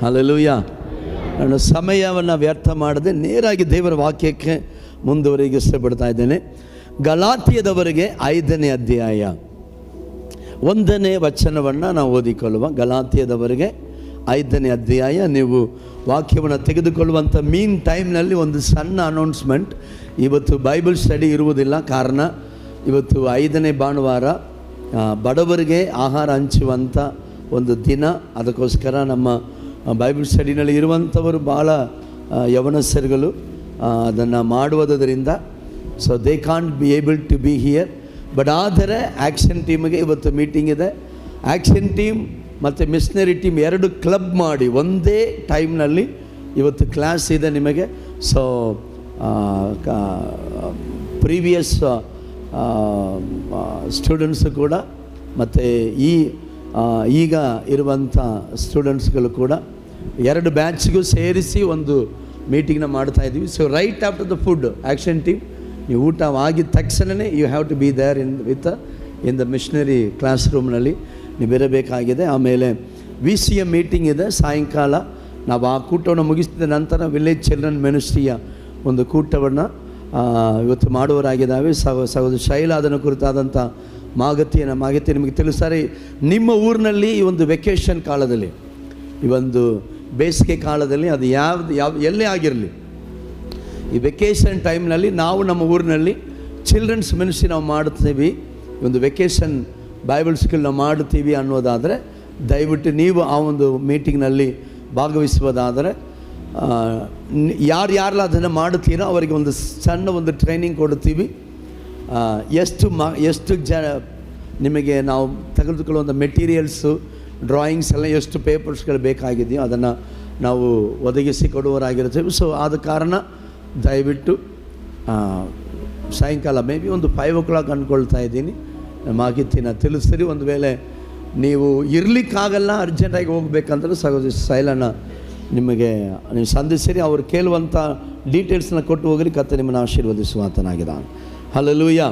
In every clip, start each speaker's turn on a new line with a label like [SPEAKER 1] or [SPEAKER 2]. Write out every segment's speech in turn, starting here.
[SPEAKER 1] Hallelujah. ನಾನು ಸಮಯವನ್ನು ವ್ಯರ್ಥ ಮಾಡದೆ ನೇರಾಗಿ ದೇವರ ವಾಕ್ಯಕ್ಕೆ ಮುಂದುವರಿಗೆ ಇಷ್ಟಪಡ್ತಾ ಇದ್ದೇನೆ. ಗಲಾತ್ಯದವರಿಗೆ 5ನೇ ಅಧ್ಯಾಯ 1ನೇ ವಚನವನ್ನು ನಾವು ಓದಿಕೊಳ್ಳುವ. ಗಲಾತ್ಯದವರಿಗೆ 5ನೇ ಅಧ್ಯಾಯ. ನೀವು ವಾಕ್ಯವನ್ನು ತೆಗೆದುಕೊಳ್ಳುವಂಥ ಮೀನ್ ಟೈಮ್ನಲ್ಲಿ ಒಂದು ಸಣ್ಣ ಅನೌನ್ಸ್ಮೆಂಟ್. ಇವತ್ತು ಬೈಬಲ್ ಸ್ಟಡಿ ಇರುವುದಿಲ್ಲ, ಕಾರಣ ಇವತ್ತು 5ನೇ ಭಾನುವಾರ ಬಡವರಿಗೆ ಆಹಾರ ಹಂಚುವಂಥ ಒಂದು ದಿನ. ಅದಕ್ಕೋಸ್ಕರ ನಮ್ಮ ಬೈಬಲ್ ಸ್ಟಡಿನಲ್ಲಿ ಇರುವಂಥವರು ಭಾಳ ಯವನಸ್ಥರುಗಳು ಅದನ್ನು ಮಾಡುವುದರಿಂದ so they can't be able to be here. But ಆದರೆ ಆ್ಯಕ್ಷನ್ ಟೀಮಿಗೆ ಇವತ್ತು ಮೀಟಿಂಗ್ ಇದೆ. ಆ್ಯಕ್ಷನ್ ಟೀಮ್ ಮತ್ತು ಮಿಷನರಿ ಟೀಮ್ 2 ಕ್ಲಬ್ ಮಾಡಿ ಒಂದೇ ಟೈಮ್ನಲ್ಲಿ ಇವತ್ತು ಕ್ಲಾಸ್ ಇದೆ ನಿಮಗೆ. ಸೊ ಪ್ರೀವಿಯಸ್ ಸ್ಟೂಡೆಂಟ್ಸು ಕೂಡ ಮತ್ತು ಈಗ ಇರುವಂಥ ಸ್ಟೂಡೆಂಟ್ಸ್ಗಳು ಕೂಡ 2 ಬ್ಯಾಚ್ಗೂ ಸೇರಿಸಿ ಒಂದು ಮೀಟಿಂಗ್ನ ಮಾಡ್ತಾಯಿದ್ದೀವಿ. So right after the food action team, ನೀವು ಊಟ ಆಗಿದ ತಕ್ಷಣವೇ you have to be there in the missionary class ರೂಮ್ನಲ್ಲಿ ನೀವು ಇರಬೇಕಾಗಿದೆ. ಆಮೇಲೆ VCM ಮೀಟಿಂಗ್ ಇದೆ ಸಾಯಂಕಾಲ. ನಾವು ಆ ಕೂಟವನ್ನು ಮುಗಿಸಿದ ನಂತರ ವಿಲೇಜ್ ಚಿಲ್ಡ್ರನ್ ಮಿನಿಸ್ಟ್ರಿಯ ಒಂದು ಕೂಟವನ್ನು ಇವತ್ತು ಮಾಡುವರಾಗಿದ್ದಾವೆ. ಸಹೋದರ ಶೈಲ ಅದನ್ನು ಕುರಿತಾದಂಥ ಮಾಗತಿ ನಿಮಗೆ ತಿಳಿಸ್ತಾರೆ. ನಿಮ್ಮ ಊರಿನಲ್ಲಿ ಈ ಒಂದು ವೆಕೇಷನ್ ಕಾಲದಲ್ಲಿ, ಈ ಒಂದು ಬೇಸಿಗೆ ಕಾಲದಲ್ಲಿ, ಅದು ಎಲ್ಲೇ ಆಗಿರಲಿ, ಈ ವೆಕೇಷನ್ ಟೈಮ್ನಲ್ಲಿ ನಾವು ನಮ್ಮ ಊರಿನಲ್ಲಿ ಚಿಲ್ಡ್ರನ್ಸ್ ಮಿನಿಸ್ಟ್ರಿ ನಾವು ಮಾಡ್ತೀವಿ, ಒಂದು ವೆಕೇಷನ್ ಬೈಬಲ್ ಸ್ಕೂಲ್ ನಾವು ಮಾಡ್ತೀವಿ ಅನ್ನೋದಾದರೆ ದಯವಿಟ್ಟು ನೀವು ಆ ಒಂದು ಮೀಟಿಂಗ್ನಲ್ಲಿ ಭಾಗವಹಿಸುವುದಾದರೆ ಯಾರೆಲ್ಲ ಅದನ್ನು ಮಾಡುತ್ತೀರೋ ಅವರಿಗೆ ಒಂದು ಸಣ್ಣ ಒಂದು ಟ್ರೈನಿಂಗ್ ಕೊಡ್ತೀವಿ. ಎಷ್ಟು ನಿಮಗೆ ನಾವು ತೆಗೆದುಕೊಳ್ಳುವಂಥ ಮೆಟೀರಿಯಲ್ಸು, ಡ್ರಾಯಿಂಗ್ಸ್ ಎಲ್ಲ ಎಷ್ಟು ಪೇಪರ್ಸ್ಗಳು ಬೇಕಾಗಿದೆಯೋ ಅದನ್ನು ನಾವು ಒದಗಿಸಿ ಕೊಡುವರಾಗಿರ್ತೀವಿ. ಸೊ ಆದ ಕಾರಣ ದಯವಿಟ್ಟು ಸಾಯಂಕಾಲ ಮೇ ಬಿ ಒಂದು 5 o'clock ಅಂದ್ಕೊಳ್ತಾ ಇದ್ದೀನಿ, ಮಾಹಿತಿನ ತಿಳಿಸ್ತೀರಿ. ಒಂದು ವೇಳೆ ನೀವು ಇರಲಿಕ್ಕಾಗಲ್ಲ, ಅರ್ಜೆಂಟಾಗಿ ಹೋಗ್ಬೇಕಂದ್ರೆ ಸಹೋದರಿ ಶೈಲನ ನಿಮಗೆ ನೀವು ಸಂಧಿಸಿರಿ, ಅವರು ಕೇಳುವಂಥ ಡೀಟೇಲ್ಸ್ನ ಕೊಟ್ಟು ಹೋಗ್ರಿ. ಕರ್ತನು ನಿಮ್ಮನ್ನು ಆಶೀರ್ವದಿಸುವಾತನಾಗಿದ್ದಾನೆ. ಹಲ್ಲೆಲೂಯಾ.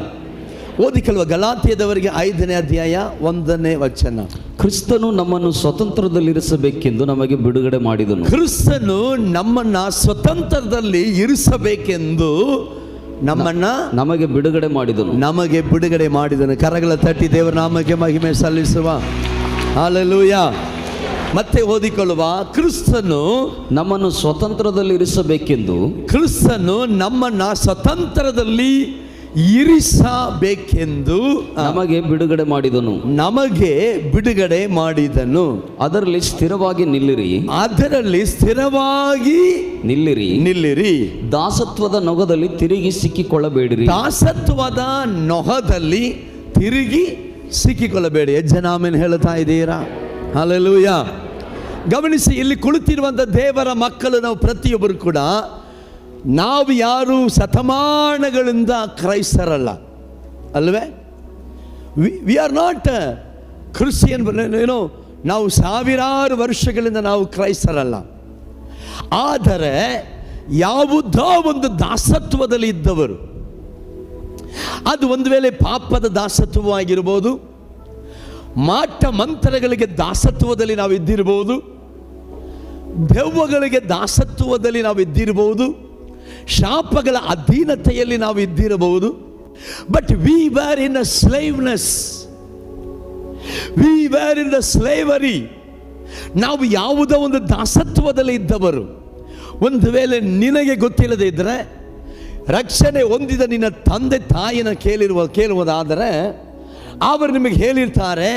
[SPEAKER 1] ಓದಿಕೊಳ್ಳುವ. ಗಲಾತ್ಯದವರಿಗೆ 5ನೇ ಅಧ್ಯಾಯ 1ನೇ ವಚನ.
[SPEAKER 2] ಕ್ರಿಸ್ತನು ನಮ್ಮನ್ನು ಸ್ವತಂತ್ರದಲ್ಲಿರಿಸಬೇಕೆಂದು ನಮಗೆ ಬಿಡುಗಡೆ ಮಾಡಿದನು.
[SPEAKER 1] ಕ್ರಿಸ್ತನು ನಮ್ಮನ್ನು ಸ್ವತಂತ್ರದಲ್ಲಿ ಇರಿಸಬೇಕೆಂದು ನಮಗೆ ಬಿಡುಗಡೆ ಮಾಡಿದನು. ಕರಗಳ ತಟ್ಟಿ ದೇವರ ನಾಮಕ್ಕೆ ಮಹಿಮೆ ಸಲ್ಲಿಸುವ. ಹಲ್ಲೆಲೂಯಾ. ಮತ್ತೆ ಓದಿಕೊಳ್ಳುವ. ಕ್ರಿಸ್ತನು
[SPEAKER 2] ನಮ್ಮನ್ನು ಸ್ವತಂತ್ರದಲ್ಲಿ ಇರಿಸಬೇಕೆಂದು
[SPEAKER 1] ನಮ್ಮನ್ನು ಸ್ವತಂತ್ರದಲ್ಲಿ ಇರಿಸಬೇಕೆಂದು
[SPEAKER 2] ನಮಗೆ ಬಿಡುಗಡೆ ಮಾಡಿದನು. ಅದರಲ್ಲಿ ಸ್ಥಿರವಾಗಿ ನಿಲ್ಲಿರಿ. ದಾಸತ್ವದ ನೊಗದಲ್ಲಿ ತಿರುಗಿ ಸಿಕ್ಕಿಕೊಳ್ಳಬೇಡಿರಿ.
[SPEAKER 1] ಯಜ್ಜನಾಮೇನ್ ಹೇಳ್ತಾ ಇದ್ದೀರಾ? ಹಲ್ಲೆಲೂಯಾ. ಗಮನಿಸಿ, ಇಲ್ಲಿ ಕುಳಿತಿರುವಂಥ ದೇವರ ಮಕ್ಕಳು ನಾವು ಪ್ರತಿಯೊಬ್ಬರು ಕೂಡ ನಾವು ಯಾರು ಶತಮಾನಗಳಿಂದ ಕ್ರೈಸ್ತರಲ್ಲ ಅಲ್ವೇ? We are not Christian. ನಾವು ಸಾವಿರಾರು ವರ್ಷಗಳಿಂದ ನಾವು ಕ್ರೈಸ್ತರಲ್ಲ. ಆದರೆ ಯಾವುದೋ ಒಂದು ದಾಸತ್ವದಲ್ಲಿ ಇದ್ದವರು, ಅದು ಒಂದು ವೇಳೆ ಪಾಪದ ದಾಸತ್ವವಾಗಿರ್ಬೋದು, ಮಾಟ ಮಂತ್ರಗಳಿಗೆ ದಾಸತ್ವದಲ್ಲಿ ನಾವು ಇದ್ದಿರ್ಬೋದು, ದೆವ್ವಗಳಿಗೆ ದಾಸತ್ವದಲ್ಲಿ ನಾವು ಇದ್ದಿರಬಹುದು, ಶಾಪಗಳ ಅಧೀನತೆಯಲ್ಲಿ ನಾವು ಇದ್ದಿರಬಹುದು. But we were in a slaveness, we were in the slavery. ನಾವು ಯಾವುದೋ ಒಂದು ದಾಸತ್ವದಲ್ಲಿ ಇದ್ದವರು. ಒಂದು ವೇಳೆ ನಿನಗೆ ಗೊತ್ತಿಲ್ಲದೆ ಇದ್ದರೆ, ರಕ್ಷಣೆ ಹೊಂದಿದ ನಿನ್ನ ತಂದೆ ತಾಯಿನ ಕೇಳುವುದಾದರೆ ಅವರು ನಿಮಗೆ ಹೇಳಿರ್ತಾರೆ,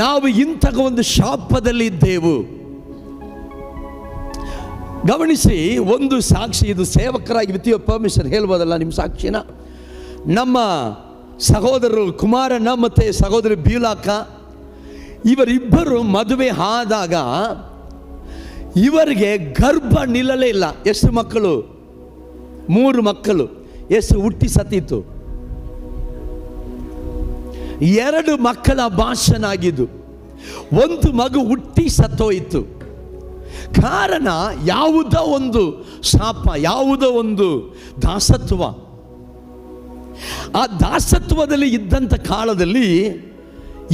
[SPEAKER 1] ನಾವು ಇಂತಹ ಒಂದು ಶಾಪದಲ್ಲಿ ಇದ್ದೆವು. ಗಮನಿಸಿ, ಒಂದು ಸಾಕ್ಷಿ, ಇದು ಸೇವಕರಾಗಿ ವಿತ್ ಯುವರ್ ಪರ್ಮಿಷನ್ ಹೇಳ್ಬೋದಲ್ಲ ನಿಮ್ಮ ಸಾಕ್ಷಿನ. ನಮ್ಮ ಸಹೋದರರು ಕುಮಾರಣ್ಣ ಮತ್ತು ಸಹೋದರಿ ಬ್ಯೂಲಾಕ, ಇವರಿಬ್ಬರು ಮದುವೆ ಆದಾಗ ಇವರಿಗೆ ಗರ್ಭ ನಿಲ್ಲಲೇ ಇಲ್ಲ. ಎಷ್ಟು ಮಕ್ಕಳು? 3 ಮಕ್ಕಳು. ಎಷ್ಟು ಹುಟ್ಟಿ ಸತ್ತಿತ್ತು? 2 ಮಕ್ಕಳ ಭಾಷನಾಗಿದ್ದು, 1 ಮಗು ಹುಟ್ಟಿ ಸತ್ತೋಯಿತು. ಕಾರಣ ಯಾವುದೋ ಒಂದು ಶಾಪ, ಯಾವುದೋ ಒಂದು ದಾಸತ್ವ. ಆ ದಾಸತ್ವದಲ್ಲಿ ಇದ್ದಂಥ ಕಾಲದಲ್ಲಿ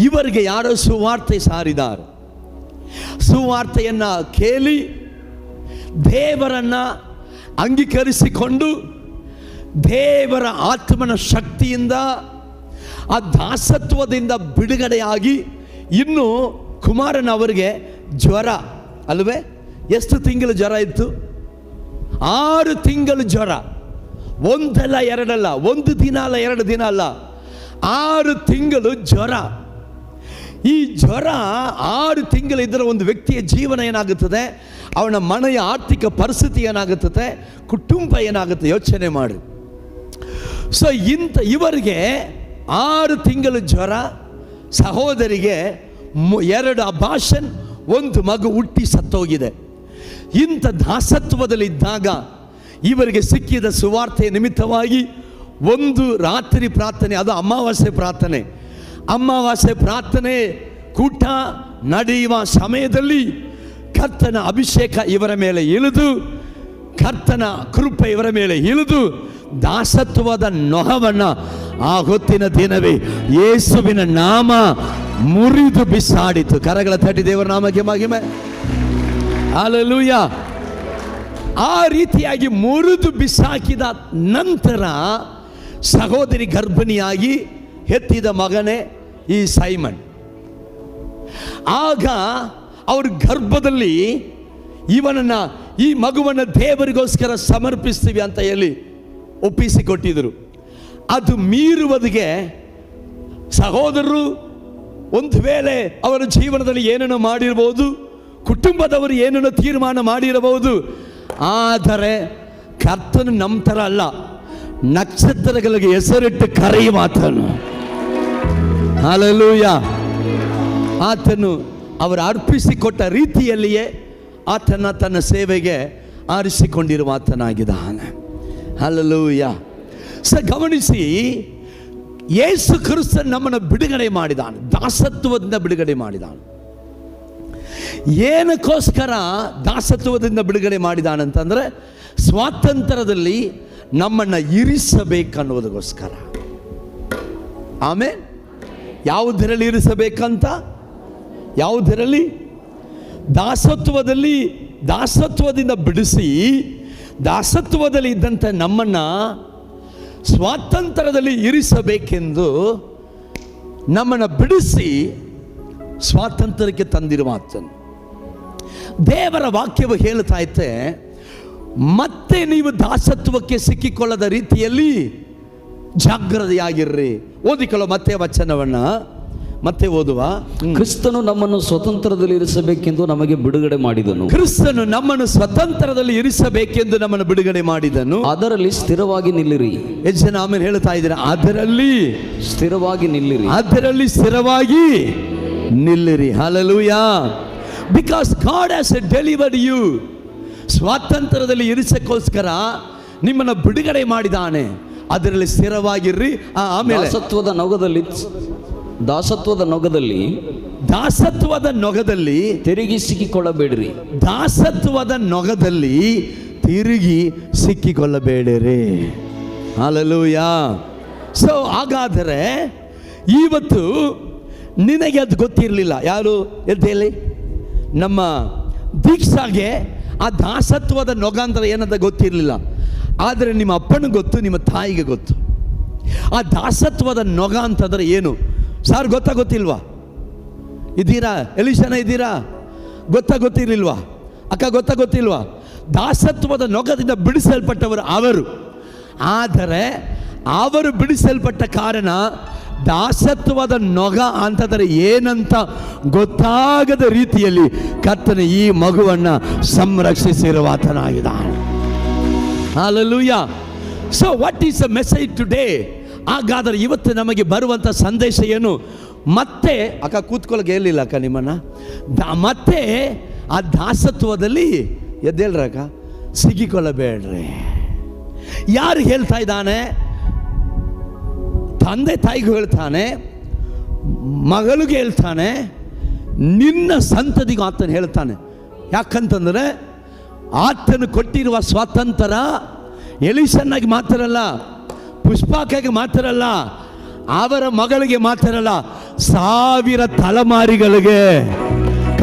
[SPEAKER 1] ಇವರಿಗೆ ಯಾರೋ ಸುವಾರ್ತೆ ಸಾರಿದ್ದಾರೆ. ಸುವಾರ್ತೆಯನ್ನು ಕೇಳಿ ದೇವರನ್ನು ಅಂಗೀಕರಿಸಿಕೊಂಡು ದೇವರ ಆತ್ಮನ ಶಕ್ತಿಯಿಂದ ಆ ದಾಸತ್ವದಿಂದ ಬಿಡುಗಡೆಯಾಗಿ ಇನ್ನು ಕುಮಾರನವರಿಗೆ ಜ್ವರ ಅಲ್ವೇ? ಎಷ್ಟು ತಿಂಗಳು ಜ್ವರ ಇತ್ತು? 6 ತಿಂಗಳು ಜ್ವರ. ಒಂದಲ್ಲ ಎರಡಲ್ಲ, ಒಂದು ದಿನ ಅಲ್ಲ, 2 ದಿನ ಅಲ್ಲ, 6 ತಿಂಗಳು ಜ್ವರ. ಈ ಜ್ವರ 6 ತಿಂಗಳಿದ್ದರೆ ಒಂದು ವ್ಯಕ್ತಿಯ ಜೀವನ ಏನಾಗುತ್ತದೆ, ಅವನ ಮನೆಯ ಆರ್ಥಿಕ ಪರಿಸ್ಥಿತಿ ಏನಾಗುತ್ತದೆ, ಕುಟುಂಬ ಏನಾಗುತ್ತೆ ಯೋಚನೆ ಮಾಡಿ. ಸೊ ಇವರಿಗೆ 6 ತಿಂಗಳು ಜ್ವರ, ಸಹೋದರಿಗೆ 2 ಅಬಾರ್ಷನ್, 1 ಮಗು ಹುಟ್ಟಿ ಸತ್ತೋಗಿದೆ. ಇಂಥ ದಾಸತ್ವದಲ್ಲಿದ್ದಾಗ ಇವರಿಗೆ ಸಿಕ್ಕಿದ ಸುವಾರ್ತೆಯ ನಿಮಿತ್ತವಾಗಿ ಒಂದು ರಾತ್ರಿ ಪ್ರಾರ್ಥನೆ, ಅದು ಅಮಾವಾಸ್ಯೆ ಪ್ರಾರ್ಥನೆ. ಅಮಾವಾಸ್ಯೆ ಪ್ರಾರ್ಥನೆ ಕೂಟ ನಡೆಯುವ ಸಮಯದಲ್ಲಿ ಕರ್ತನ ಅಭಿಷೇಕ ಇವರ ಮೇಲೆ ಇಳಿದು, ಕರ್ತನ ಕೃಪೆ ಇವರ ಮೇಲೆ ಇಳಿದು ದಾಸತ್ವದ ನೊಹವನ್ನು ಆ ಹೊತ್ತಿನ ದಿನವೇ ಯೇಸುವಿನ ನಾಮ ಮುರಿದು ಬಿಸಾಡಿತು. ಕರಗಳ ತಟ್ಟಿ ದೇವರ ನಾಮಕ್ಕೆ ಮಹಿಮೆ. ಹಲ್ಲೆಲೂಯಾ. ಆ ರೀತಿಯಾಗಿ ಮುರಿದು ಬಿಸಾಕಿದ ನಂತರ ಸಹೋದರಿ ಗರ್ಭಿಣಿಯಾಗಿ ಹೆತ್ತಿದ ಮಗನೇ ಈ ಸೈಮನ್. ಆಗ ಅವ್ರ ಗರ್ಭದಲ್ಲಿ ಇವನನ್ನು, ಈ ಮಗುವನ್ನು ದೇವರಿಗೋಸ್ಕರ ಸಮರ್ಪಿಸ್ತೀವಿ ಅಂತ ಹೇಳಿ ಒಪ್ಪಿಸಿಕೊಟ್ಟಿದ್ರು. ಅದು ಮೀರುವುದಿಗೆ ಸಹೋದರರು ಒಂದು ವೇಳೆ ಅವರ ಜೀವನದಲ್ಲಿ ಏನನ್ನು ಮಾಡಿರಬಹುದು, ಕುಟುಂಬದವರು ಏನನ್ನು ತೀರ್ಮಾನ ಮಾಡಿರಬಹುದು. ಆದರೆ ಕರ್ತನು ನಮ್ಮ ಥರ ಅಲ್ಲ, ನಕ್ಷತ್ರಗಳಿಗೆ ಹೆಸರಿಟ್ಟು ಕರೆಯುವ ಆತನು. ಹಲ್ಲೆಲೂಯಾ. ಆತನು ಅವರು ಅರ್ಪಿಸಿಕೊಟ್ಟ ರೀತಿಯಲ್ಲಿಯೇ ಆತನ ತನ್ನ ಸೇವೆಗೆ ಆರಿಸಿಕೊಂಡಿರುವ ಆತನಾಗಿದ್ದಾನೆ. ಹಲ್ಲೆಲೂಯಾ. ಗಮನಿಸಿ, ಯೇಸು ಕ್ರಿಸ್ತನು ನಮ್ಮನ್ನು ಬಿಡುಗಡೆ ಮಾಡಿದಾನೆ, ದಾಸತ್ವದಿಂದ ಬಿಡುಗಡೆ ಮಾಡಿದಾನೆ. ಏನಕ್ಕೋಸ್ಕರ ದಾಸತ್ವದಿಂದ ಬಿಡುಗಡೆ ಮಾಡಿದಾನಂತಂದರೆ ಸ್ವಾತಂತ್ರ್ಯದಲ್ಲಿ ನಮ್ಮನ್ನು ಇರಿಸಬೇಕನ್ನುವುದಕ್ಕೋಸ್ಕರ. ಆಮೇಲೆ ಯಾವುದರಲ್ಲಿ ಇರಿಸಬೇಕಂತ? ಯಾವುದರಲ್ಲಿ? ದಾಸತ್ವದಿಂದ ಬಿಡಿಸಿ, ದಾಸತ್ವದಲ್ಲಿ ಇದ್ದಂಥ ನಮ್ಮನ್ನು ಸ್ವಾತಂತ್ರ್ಯದಲ್ಲಿ ಇರಿಸಬೇಕೆಂದು ನಮ್ಮನ್ನು ಬಿಡಿಸಿ ಸ್ವಾತಂತ್ರ್ಯಕ್ಕೆ ತಂದಿರುವ ಆತನು. ದೇವರ ವಾಕ್ಯವು ಹೇಳ್ತಾ ಇತ್ತೆ, ಮತ್ತೆ ನೀವು ದಾಸತ್ವಕ್ಕೆ ಸಿಕ್ಕಿಕೊಳ್ಳದ ರೀತಿಯಲ್ಲಿ ಜಾಗ್ರತೆಯಾಗಿರ್ರಿ. ಓದಿಕೊಳ್ಳೋ ಮತ್ತೆ ವಚನವನ್ನು ಮತ್ತೆ ಓದುವ.
[SPEAKER 2] ಕ್ರಿಸ್ತನು ನಮ್ಮನ್ನು ಸ್ವತಂತ್ರದಲ್ಲಿ ಇರಿಸಬೇಕೆಂದು ನಮಗೆ ಬಿಡುಗಡೆ ಮಾಡಿದನು.
[SPEAKER 1] ಕ್ರಿಸ್ತನು ನಮ್ಮನ್ನು ಸ್ವತಂತ್ರದಲ್ಲಿ ಇರಿಸಬೇಕೆಂದು ನಮ್ಮನ್ನು ಬಿಡುಗಡೆ ಮಾಡಿದನು.
[SPEAKER 2] ಅದರಲ್ಲಿ ಸ್ಥಿರವಾಗಿ ನಿಲ್ಲಿರಿ.
[SPEAKER 1] ಎಷ್ಟು ಜನ ಆಮೇಲೆ ಹೇಳ್ತಾ ಇದ್ದೀರಾ? ಅದರಲ್ಲಿ
[SPEAKER 2] ಸ್ಥಿರವಾಗಿ ನಿಲ್ಲಿರಿ,
[SPEAKER 1] ಅದರಲ್ಲಿ ಸ್ಥಿರವಾಗಿ ನಿಲ್ಲಿರಿ. Hallelujah. Because God has delivered you. ಸ್ವಾತಂತ್ರ್ಯದಲ್ಲಿ ಇರಿಸಕ್ಕೋಸ್ಕರ ನಿಮ್ಮನ್ನು ಬಿಡುಗಡೆ ಮಾಡಿದಾನೆ. ಅದರಲ್ಲಿ ಸ್ಥಿರವಾಗಿರ್ರಿ. ಆಮೇಲೆ ದಾಸತ್ವದ ನೊಗದಲ್ಲಿ
[SPEAKER 2] ತಿರುಗಿ ಸಿಕ್ಕಿಕೊಳ್ಳಬೇಡಿರಿ.
[SPEAKER 1] ದಾಸತ್ವದ ನೊಗದಲ್ಲಿ ತಿರುಗಿ ಸಿಕ್ಕಿಕೊಳ್ಳಬೇಡಿರಿ. ಹಲ್ಲೆಲೂಯಾ. ಸೊ ಹಾಗಾದರೆ ಇವತ್ತು ನಿನಗೆ ಅದು ಗೊತ್ತಿರಲಿಲ್ಲ. ಯಾರು ಎದ್ದೇಳಿ? ನಮ್ಮ ದೀಕ್ಷಾಗೆ ಆ ದಾಸತ್ವದ ನೊಗ ಅಂದರೆ ಏನಂತ ಗೊತ್ತಿರಲಿಲ್ಲ. ಆದರೆ ನಿಮ್ಮ ಅಪ್ಪನಿಗೆ ಗೊತ್ತು, ನಿಮ್ಮ ತಾಯಿಗೆ ಗೊತ್ತು. ಆ ದಾಸತ್ವದ ನೊಗ ಅಂತಂದರೆ ಏನು? ಸಾರ್ ಗೊತ್ತಿಲ್ವಾ? ಇದ್ದೀರಾ? ಎಲ್ಲಿ ಜನ ಇದ್ದೀರಾ? ಗೊತ್ತಿರಲಿಲ್ವಾ? ಅಕ್ಕ ಗೊತ್ತಿಲ್ವಾ? ದಾಸತ್ವದ ನೊಗದಿಂದ ಬಿಡಿಸಲ್ಪಟ್ಟವರು ಅವರು. ಆದರೆ ಅವರು ಬಿಡಿಸಲ್ಪಟ್ಟ ಕಾರಣ ದಾಸತ್ವದ ನೊಗ ಅಂತಂದರೆ ಏನಂತ ಗೊತ್ತಾಗದ ರೀತಿಯಲ್ಲಿ ಕರ್ತನ ಈ ಮಗುವನ್ನು ಸಂರಕ್ಷಿಸಿರುವ ಆತನಾಗಿದ್ದಾನೆ. Hallelujah. So what is the message today? ಹಾಗಾದರೆ ಇವತ್ತು ನಮಗೆ ಬರುವಂಥ ಸಂದೇಶ ಏನು? ಮತ್ತೆ ಅಕ್ಕ ಕೂತ್ಕೊಳ್ಳೋಕೆ ಹೇಳಿಲ್ಲ ಅಕ್ಕ ನಿಮ್ಮನ್ನು. ಮತ್ತೆ ಆ ದಾಸತ್ವದಲ್ಲಿ ಎದ್ದೇಳ್ರಕ್ಕ, ಸಿಕ್ಕಿಕೊಳ್ಳಬೇಡ್ರಿ. ಯಾರು ಹೇಳ್ತಾ ಇದ್ದಾನೆ? ತಂದೆ ತಾಯಿಗೂ ಹೇಳ್ತಾನೆ, ಮಗಳಿಗೆ ಹೇಳ್ತಾನೆ, ನಿನ್ನ ಸಂತತಿಗೂ ಆತನು ಹೇಳ್ತಾನೆ. ಯಾಕಂತಂದರೆ ಆತನು ಕೊಟ್ಟಿರುವ ಸ್ವಾತಂತ್ರ್ಯ ಎಲಿಸನ್ನಾಗಿ ಮಾತ್ರ ಅಲ್ಲ, ಪುಷ್ಪಾಕಾಗೆ ಮಾತ್ರ ಅಲ್ಲ, ಅವರ ಮಗಳಿಗೆ ಮಾತ್ರ ಅಲ್ಲ, 1000 ತಲೆಮಾರಿಗಳಿಗೆ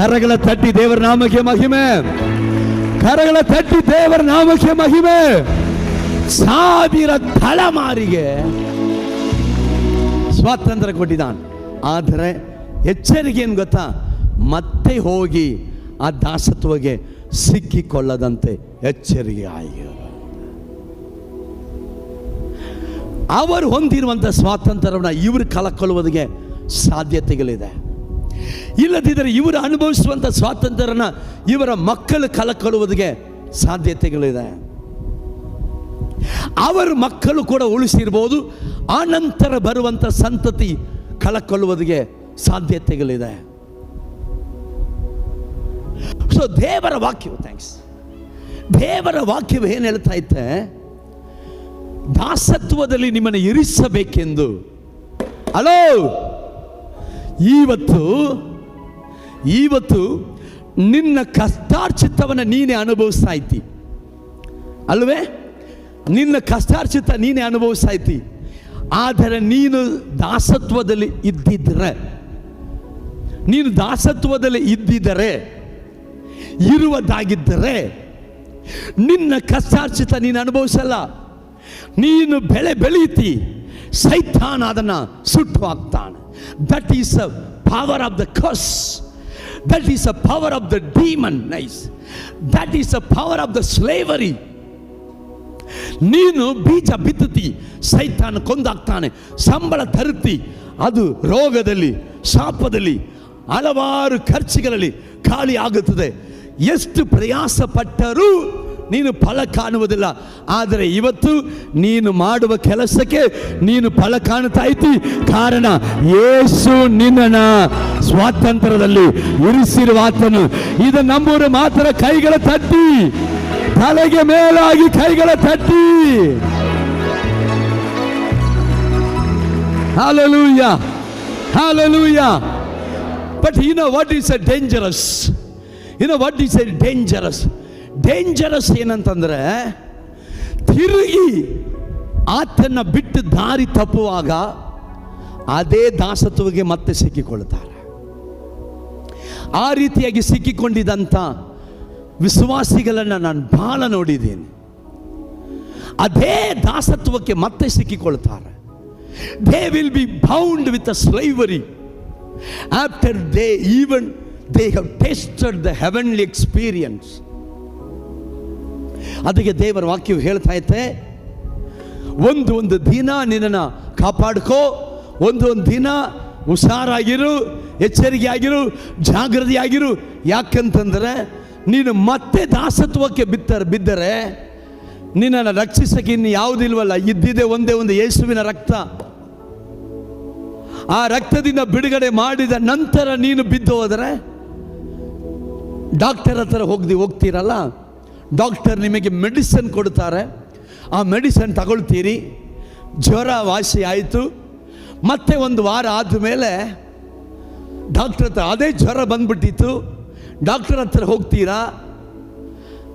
[SPEAKER 1] ಕರಗಳ ತಟ್ಟಿ ದೇವರ ನಾಮಕ್ಕೆ ಮಹಿಮೆ. ಕರಗಳ ತಟ್ಟಿ ದೇವರ ನಾಮಕ್ಕೆ ಮಹಿಮೆ. 1000 ತಲೆಮಾರಿಗೆ ಸ್ವಾತಂತ್ರ್ಯ ಕೊಟ್ಟಿದ್ದಾನೆ. ಆದರೆ ಎಚ್ಚರಿಕೆ ಏನು ಗೊತ್ತಾ? ಮತ್ತೆ ಹೋಗಿ ಆ ದಾಸತ್ವಕ್ಕೆ ಸಿಕ್ಕಿಕೊಳ್ಳದಂತೆ ಎಚ್ಚರಿಕೆ ಆಗಿ. ಅವರು ಹೊಂದಿರುವಂಥ ಸ್ವಾತಂತ್ರ್ಯವನ್ನು ಇವರು ಕಳಕೊಳ್ಳುವುದಕ್ಕೆ ಸಾಧ್ಯತೆಗಳಿದೆ. ಇಲ್ಲದಿದ್ದರೆ ಇವರು ಅನುಭವಿಸುವಂಥ ಸ್ವಾತಂತ್ರ್ಯನ ಇವರ ಮಕ್ಕಳು ಕಳಕೊಳ್ಳುವುದಕ್ಕೆ ಸಾಧ್ಯತೆಗಳಿದೆ. ಅವರ ಮಕ್ಕಳು ಕೂಡ ಉಳಿಸಿರ್ಬೋದು, ಆನಂತರ ಬರುವಂಥ ಸಂತತಿ ಕಳಕೊಳ್ಳುವುದಕ್ಕೆ ಸಾಧ್ಯತೆಗಳಿದೆ. ಸೊ ದೇವರ ವಾಕ್ಯವು ದೇವರ ವಾಕ್ಯವು ಏನು ಹೇಳ್ತಾ ಇತ್ತೆ? ದಾಸತ್ವದಲ್ಲಿ ನಿಮ್ಮನ್ನು ಇರಿಸಬೇಕೆಂದು. ಅಲೋ, ಇವತ್ತು ನಿನ್ನ ಕಷ್ಟಾರ್ಜಿತವನ್ನು ನೀನೇ ಅನುಭವಿಸ್ತಾ ಇದ್ದಿ ಅಲ್ವೇ? ನಿನ್ನ ಕಷ್ಟಾರ್ಜಿತ ನೀನೇ ಅನುಭವಿಸ್ತಾ ಇದ್ದಿ. ಆದರೆ ನೀನು ದಾಸತ್ವದಲ್ಲಿ ಇದ್ದಿದ್ದರೆ ಇರುವುದಾಗಿದ್ದರೆ ನಿನ್ನ ಕಷ್ಟಾರ್ಜಿತ ನೀನು ಅನುಭವಿಸಲ್ಲ. ನೀನು ಬೆಳೀತಿ, ಸೈತಾನ ಅದನ್ನು ಸುಟ್ಟು ಹಾಕ್ತಾನೆ. That is a power of the ಕರ್ಸ್. That is a power of the demon. That is a power of the slavery. ನೀನು ಬೀಜ ಬಿತ್ತುತ್ತಿ, ಸೈತಾನ ಕೊಂದಾಗ್ತಾನೆ. ಸಂಬಳ ತರುತ್ತಿ, ಅದು ರೋಗದಲ್ಲಿ, ಶಾಪದಲ್ಲಿ, ಹಲವಾರು ಖರ್ಚುಗಳಲ್ಲಿ ಖಾಲಿ ಆಗುತ್ತದೆ. ಎಷ್ಟು ಪ್ರಯಾಸ ಪಟ್ಟರೂ ನೀನು ಫಲ ಕಾಣುವುದಿಲ್ಲ. ಆದರೆ ಇವತ್ತು ನೀನು ಮಾಡುವ ಕೆಲಸಕ್ಕೆ ನೀನು ಫಲ ಕಾಣುತ್ತಾ ಇದ್ದಿ. ಕಾರಣ ಯೇಸು ನಿನ್ನನ್ನು ಸ್ವಾತಂತ್ರ್ಯದಲ್ಲಿ ಇರಿಸಿರುವಾತನು. ಇದು ನಮ್ಮೂರು ಮಾತ್ರ ಕೈಗಳ ತಟ್ಟಿ, ತಲೆಗೆ ಮೇಲಾಗಿ ಕೈಗಳ ತಟ್ಟಿ. Hallelujah, hallelujah. But you know what is a dangerous? Dangerous ಏನಂತಂದ್ರೆ, ತಿರುಗಿ ಆತನ ಬಿಟ್ಟು ದಾರಿ ತಪ್ಪುವಾಗ ಅದೇ ದಾಸತ್ವಕ್ಕೆ ಮತ್ತೆ ಸಿಕ್ಕಿಕೊಳ್ಳುತ್ತಾರೆ. ಆ ರೀತಿಯಾಗಿ ಸಿಕ್ಕಿಕೊಂಡಿದ್ದಂಥ ವಿಶ್ವಾಸಿಗಳನ್ನು ನಾನು ಬಹಳ ನೋಡಿದ್ದೀನಿ. ಅದೇ ದಾಸತ್ವಕ್ಕೆ ಮತ್ತೆ ಸಿಕ್ಕಿಕೊಳ್ತಾರೆ. They will be bound with a slavery after they have tasted the heavenly experience. ಅದಕ್ಕೆ ದೇವರ ವಾಕ್ಯವು ಹೇಳ್ತಾ ಇತ್ತೆ, ಒಂದು ದಿನ ನಿನ್ನನ್ನು ಕಾಪಾಡ್ಕೋ, ಒಂದು ದಿನ ಹುಷಾರಾಗಿರು, ಎಚ್ಚರಿಕೆ ಆಗಿರು, ಜಾಗೃತಿ ಆಗಿರು. ಯಾಕಂತಂದರೆ ನೀನು ಮತ್ತೆ ದಾಸತ್ವಕ್ಕೆ ಬಿದ್ದರೆ ನಿನ್ನನ್ನು ರಕ್ಷಿಸಕ್ಕೆ ಇನ್ನು ಯಾವುದಿಲ್ವಲ್ಲ. ಇದ್ದಿದೆ ಒಂದೇ ಒಂದು ಯೇಸುವಿನ ರಕ್ತ. ಆ ರಕ್ತದಿಂದ ಬಿಡುಗಡೆ ಮಾಡಿದ ನಂತರ ನೀನು ಬಿದ್ದು ಹೋದರೆ ಡಾಕ್ಟರ್ ಹತ್ರ ಹೋಗ್ತೀರಲ್ಲ, ಡಾಕ್ಟರ್ ನಿಮಗೆ ಮೆಡಿಸಿನ್ ಕೊಡ್ತಾರೆ. ಆ ಮೆಡಿಸಿನ್ ತಗೊಳ್ತೀರಿ, ಜ್ವರ ವಾಸಿ ಆಯಿತು. ಮತ್ತೆ ಒಂದು ವಾರ ಆದಮೇಲೆ ಡಾಕ್ಟರ್ ಹತ್ರ ಅದೇ ಜ್ವರ ಬಂದ್ಬಿಟ್ಟಿತ್ತು, ಡಾಕ್ಟರ್ ಹತ್ರ ಹೋಗ್ತೀರಾ?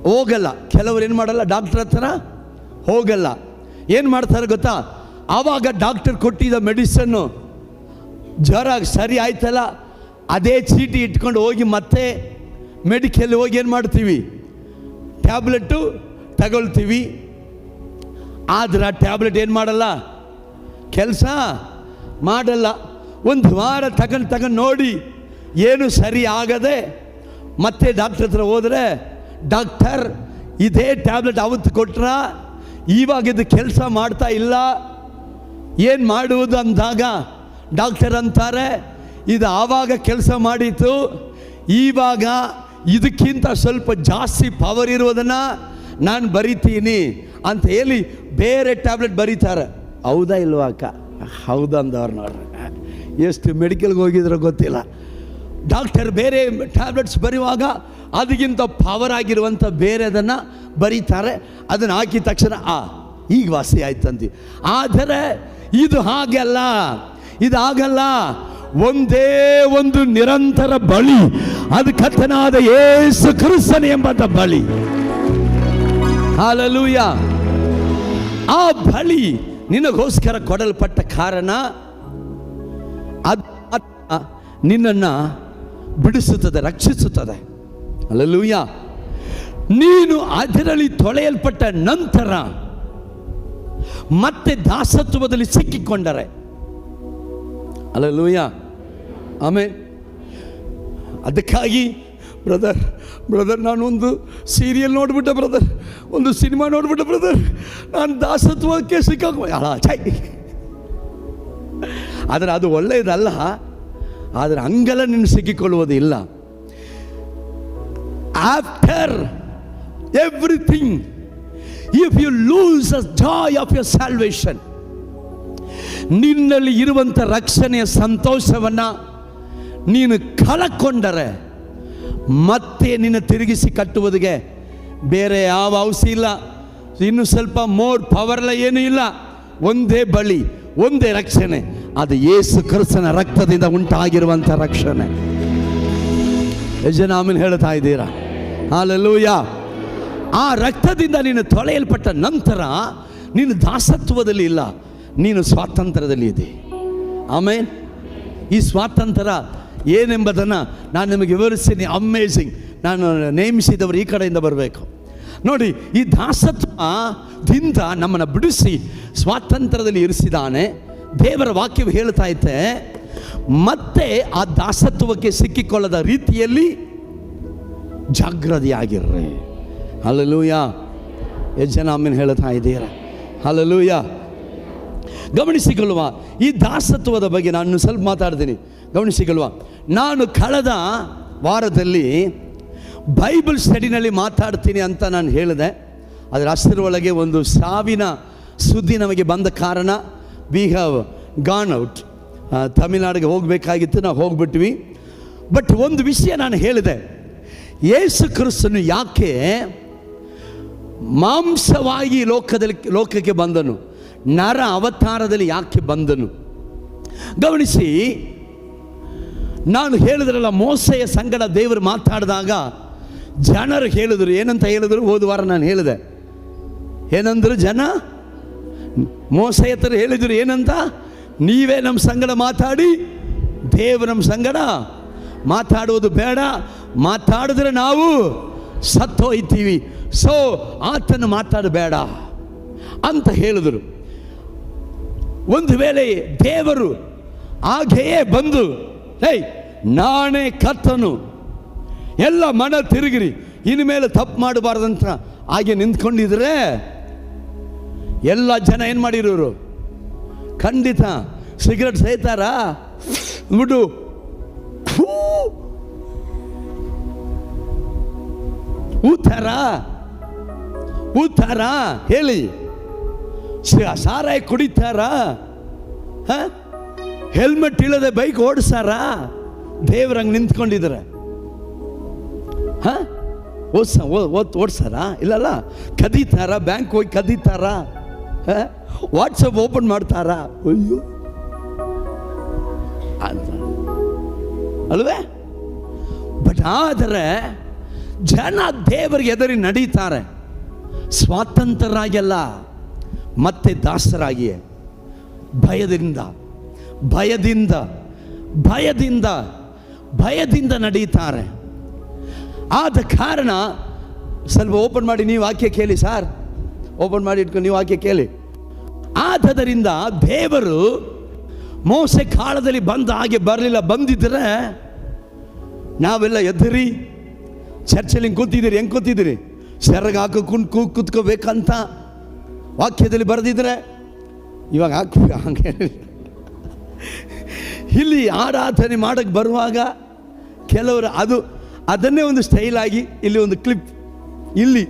[SPEAKER 1] ಹೋಗಲ್ಲ. ಕೆಲವರು ಏನು ಮಾಡಲ್ಲ, ಡಾಕ್ಟರ್ ಹತ್ರ ಹೋಗಲ್ಲ. ಏನು ಮಾಡ್ತಾರೆ ಗೊತ್ತಾ? ಆವಾಗ ಡಾಕ್ಟರ್ ಕೊಟ್ಟಿದ್ದ ಮೆಡಿಸನ್ನು ಜ್ವರ ಸರಿ ಆಯ್ತಲ್ಲ, ಅದೇ ಚೀಟಿ ಇಟ್ಕೊಂಡು ಹೋಗಿ ಮತ್ತೆ ಮೆಡಿಕಲ್ ಹೋಗಿ ಏನು ಮಾಡ್ತೀವಿ? ಟ್ಯಾಬ್ಲೆಟ್ಟು ತಗೊಳ್ತೀವಿ. ಆದರೆ ಆ ಟ್ಯಾಬ್ಲೆಟ್ ಏನು ಮಾಡಲ್ಲ, ಕೆಲಸ ಮಾಡಲ್ಲ. ಒಂದು ವಾರ ತಗೊಂಡು ನೋಡಿ ಏನು ಸರಿ ಆಗದೆ ಮತ್ತೆ ಡಾಕ್ಟರ್ ಹತ್ರ ಹೋದರೆ, ಡಾಕ್ಟರ್ ಇದೇ ಟ್ಯಾಬ್ಲೆಟ್ ಅವತ್ತು ಕೊಟ್ರ, ಇವಾಗ ಇದು ಕೆಲಸ ಮಾಡ್ತಾ ಇಲ್ಲ, ಏನು ಮಾಡುವುದು ಅಂದಾಗ ಡಾಕ್ಟರ್ ಅಂತಾರೆ, ಇದು ಆವಾಗ ಕೆಲಸ ಮಾಡಿತು, ಇವಾಗ ಇದಕ್ಕಿಂತ ಸ್ವಲ್ಪ ಜಾಸ್ತಿ ಪವರ್ ಇರೋದನ್ನು ನಾನು ಬರಿತೀನಿ ಅಂತ ಹೇಳಿ ಬೇರೆ ಟ್ಯಾಬ್ಲೆಟ್ ಬರೀತಾರೆ. ಹೌದಾ ಇಲ್ವಾ ಅಕ್ಕ? ಹೌದಾ ಅಂದವ್ರು ನೋಡ್ರಿ. ಎಷ್ಟು ಮೆಡಿಕಲ್ಗೆ ಹೋಗಿದ್ರೋ ಗೊತ್ತಿಲ್ಲ. ಡಾಕ್ಟರ್ ಬೇರೆ ಟ್ಯಾಬ್ಲೆಟ್ಸ್ ಬರೆಯುವಾಗ ಅದಕ್ಕಿಂತ ಪವರ್ ಆಗಿರುವಂಥ ಬೇರೆದನ್ನು ಬರೀತಾರೆ. ಅದನ್ನು ಹಾಕಿದ ತಕ್ಷಣ ಈಗ ವಾಸಿ ಆಯ್ತಂತೀವಿ. ಆದರೆ ಇದು ಹಾಗಲ್ಲ, ಇದಾಗಲ್ಲ. ಒಂದೇ ಒಂದು ನಿರಂತರ ಬಳಿ, ಅದು ಕರ್ತನಾದ ಯೇಸು ಕ್ರಿಸ್ತನು ಎಂಬಂತ ಬಳಿ. ಹಲ್ಲೆಲೂಯ. ಆ ಬಳಿ ನಿನಗೋಸ್ಕರ ಕೊಡಲ್ಪಟ್ಟ ಕಾರಣ ಅದು ನಿನ್ನನ್ನು ಬಿಡಿಸುತ್ತದೆ, ರಕ್ಷಿಸುತ್ತದೆ. ಹಲ್ಲೆಲೂಯಾ. ನೀನು ಅದರಲ್ಲಿ ತೊಳೆಯಲ್ಪಟ್ಟ ನಂತರ ಮತ್ತೆ ದಾಸತ್ವದಲ್ಲಿ ಸಿಕ್ಕಿಕೊಂಡರೆ, ಹಲ್ಲೆಲೂಯಾ, ಆಮೇಲೆ ಅದಕ್ಕಾಗಿ ಬ್ರದರ್ ನಾನೊಂದು ಸೀರಿಯಲ್ ನೋಡ್ಬಿಟ್ಟೆ ಬ್ರದರ್, ಒಂದು ಸಿನಿಮಾ ನೋಡ್ಬಿಟ್ಟೆ ಬ್ರದರ್, ನಾನು ದಾಸತ್ವಕ್ಕೆ ಛೈ. ಆದರೆ ಅದು ಒಳ್ಳೆಯದಲ್ಲ, ಆದರೆ ಹಂಗೆಲ್ಲ ನೀನು ಸಿಕ್ಕಿಕೊಳ್ಳುವುದು ಇಲ್ಲ. After everything, if you lose the joy of your salvation, ನಿನ್ನಲ್ಲಿ ಇರುವಂಥ ರಕ್ಷಣೆಯ ಸಂತೋಷವನ್ನು ನೀನು ಕಳಕೊಂಡರೆ ಮತ್ತೆ ನಿನ್ನ ತಿರುಗಿಸಿ ಕಟ್ಟುವುದಕ್ಕೆ ಬೇರೆ ಯಾವ ಔಷಧಿ ಇಲ್ಲ, ಇನ್ನು ಸ್ವಲ್ಪ ಮೋರ್ ಪವರ್ಲ ಏನೂ ಇಲ್ಲ. ಒಂದೇ ಬಳಿ, ಒಂದೇ ರಕ್ಷಣೆ, ಅದು ಯೇಸು ಕ್ರಿಸ್ತನ ರಕ್ತದಿಂದ ಉಂಟಾಗಿರುವಂಥ ರಕ್ಷಣೆ. ಎಷ್ಟು ಜನ ಆಮೇಲೆ ಹೇಳ್ತಾ ಇದ್ದೀರಾ? ಹಲ್ಲೆಲೂಯಾ. ಆ ರಕ್ತದಿಂದ ನೀನು ತೊಳೆಯಲ್ಪಟ್ಟ ನಂತರ ನೀನು ದಾಸತ್ವದಲ್ಲಿ ಇಲ್ಲ, ನೀನು ಸ್ವಾತಂತ್ರ್ಯದಲ್ಲಿ ಇದೆ. ಆಮೇಲೆ ಈ ಸ್ವಾತಂತ್ರ್ಯ ಏನೆಂಬುದನ್ನು ನಾನು ನಿಮಗೆ ವಿವರಿಸ್ತೀನಿ. ಅಮೇಝಿಂಗ್. ನಾನು ನೇಮಿಸಿದವರು ಈ ಕಡೆಯಿಂದ ಬರಬೇಕು. ನೋಡಿ, ಈ ದಾಸತ್ವದಿಂದ ನಮ್ಮನ್ನು ಬಿಡಿಸಿ ಸ್ವಾತಂತ್ರ್ಯದಲ್ಲಿ ಇರಿಸಿದ್ದಾನೆ. ದೇವರ ವಾಕ್ಯವು ಹೇಳ್ತಾ ಐತೆ, ಮತ್ತೆ ಆ ದಾಸತ್ವಕ್ಕೆ ಸಿಕ್ಕಿಕೊಳ್ಳದ ರೀತಿಯಲ್ಲಿ ಜಾಗೃತಿಯಾಗಿರ್ರಿ. ಹಲ್ಲೆಲೂಯಾ. ಎಷ್ಟು ಜನ ಆಮೇಲೆ ಹೇಳ್ತಾ ಇದ್ದೀರಾ? ಹಲ್ಲೆಲೂಯಾ. ಗಮನಿಸಿಕೊಳ್ಳುವ, ಈ ದಾಸತ್ವದ ಬಗ್ಗೆ ನಾನು ಸ್ವಲ್ಪ ಮಾತಾಡ್ತೀನಿ, ಗಮನಿಸಿಕೊಳ್ಳುವ. ನಾನು ಕಳೆದ ವಾರದಲ್ಲಿ ಬೈಬಲ್ ಸ್ಟಡಿನಲ್ಲಿ ಮಾತಾಡ್ತೀನಿ ಅಂತ ನಾನು ಹೇಳಿದೆ. ಅದರ ಅಷ್ಟರೊಳಗೆ ಒಂದು ಸಾವಿನ ಸುದ್ದಿ ನಮಗೆ ಬಂದ ಕಾರಣ ವಿ ಹ್ಯಾವ್ ಗಾನ್ ಔಟ್. ತಮಿಳ್ನಾಡಿಗೆ ಹೋಗಬೇಕಾಗಿತ್ತು, ನಾವು ಹೋಗ್ಬಿಟ್ವಿ. ಬಟ್ ಒಂದು ವಿಷಯ ನಾನು ಹೇಳಿದೆ, ಯೇಸು ಕ್ರಿಸ್ತನು ಯಾಕೆ ಮಾಂಸವಾಗಿ ಲೋಕಕ್ಕೆ ಬಂದನು, ನರ ಅವತಾರದಲ್ಲಿ ಯಾಕೆ ಬಂದನು? ಗಮನಿಸಿ, ನಾನು ಹೇಳಿದ್ರಲ್ಲ, ಮೋಸೆಯ ಸಂಗಡ ದೇವರು ಮಾತಾಡಿದಾಗ ಜನರು ಹೇಳಿದರು, ಏನಂತ ಹೇಳಿದ್ರು? ಹೋದ ವಾರ ನಾನು ಹೇಳಿದೆ. ಏನಂದ್ರು ಜನ? ಮೋಸೆಯ ಹತ್ರ ಹೇಳಿದರು ಏನಂತ? ನೀವೇ ನಮ್ಮ ಸಂಗಡ ಮಾತಾಡಿ, ದೇವರು ನಮ್ಮ ಸಂಗಡ ಮಾತಾಡುವುದು ಬೇಡ, ಮಾತಾಡಿದ್ರೆ ನಾವು ಸತ್ತೋಯ್ತೀವಿ, ಸೊ ಆತನು ಮಾತಾಡಬೇಡ ಅಂತ ಹೇಳಿದರು. ಒಂದು ವೇಳೆ ದೇವರು ಹಾಗೆಯೇ ಬಂದು, ಹೇ ನಾನೇ ಕರ್ತನು, ಎಲ್ಲ ಮನ ತಿರುಗಿರಿ, ಇನ್ಮೇಲೆ ತಪ್ಪು ಮಾಡಬಾರ್ದಂತ ಹಾಗೆ ನಿಂತ್ಕೊಂಡಿದ್ರೆ ಎಲ್ಲ ಜನ ಏನು ಮಾಡಿರೋರು? ಖಂಡಿತ ಸಿಗರೆಟ್ ಸೇತಾರಾ? ಬಿಡು, ಊತಾರಾ ಹೇಳಿ, ಸಾರಾಯಿ ಕುಡಿತಾರಾ? ಹೆಲ್ಮೆಟ್ ಇಲ್ಲದೆ ಬೈಕ್ ಓಡಿಸಾರಾ? ದೇವ್ರಂಗೆ ನಿಂತ್ಕೊಂಡಿದ್ದಾರೆ. ಓಡಿಸಾರಾ? ಇಲ್ಲಲ್ಲ. ಕದೀತಾರಾ? ಬ್ಯಾಂಕ್ ಹೋಗಿ ಕದೀತಾರಾ? ವಾಟ್ಸಪ್ ಓಪನ್ ಮಾಡ್ತಾರಾ? ಅಯ್ಯೋ ಅಂತ ಅಲ್ವೇ? ಬಟ್ ಆದರೆ ಜನ ದೇವರಿಗೆ ಎದುರಿ ನಡೀತಾರೆ, ಸ್ವಾತಂತ್ರ್ಯರಾಗಿಲ್ಲ, ಮತ್ತೆ ದಾಸರಾಗಿಯೇ. ಭಯದಿಂದ ಭಯದಿಂದ ಭಯದಿಂದ ಭಯದಿಂದ ನಡೀತಾರೆ. ಆದ ಕಾರಣ ಸ್ವಲ್ಪ ಓಪನ್ ಮಾಡಿ ನೀವು ವಾಕ್ಯ ಕೇಳಿ ಸಾರ್, ಓಪನ್ ಮಾಡಿ ಇಟ್ಕೊಂಡು ನೀವು ವಾಕ್ಯ ಕೇಳಿ. ಆದ್ದರಿಂದ ದೇವರು ಮೋಸೆ ಕಾಲದಲ್ಲಿ ಬಂದ ಹಾಗೆ ಬರಲಿಲ್ಲ. ಬಂದಿದ್ದರೆ ನಾವೆಲ್ಲ ಎದ್ದರಿ ಚರ್ಚಲ್ಲಿ ಹಿಂಗೆ ಕೂತಿದ್ದೀರಿ. ಹೆಂಗೆ ಕೂತಿದ್ದೀರಿ? ಸೆರಗ ಹಾಕೋ ಕೂತ್ಕೋಬೇಕಂತ ವಾಕ್ಯದಲ್ಲಿ ಬರೆದಿದ್ರೆ ಇವಾಗ ಹಾಕ್ಬೇಕು. ಹಂಗೆ ಇಲ್ಲಿ ಆರಾಧನೆ ಮಾಡಕ್ಕೆ ಬರುವಾಗ ಕೆಲವರು ಅದನ್ನೇ ಒಂದು ಸ್ಟೈಲ್ ಆಗಿ ಇಲ್ಲಿ ಒಂದು ಕ್ಲಿಪ್ ಇಲ್ಲಿ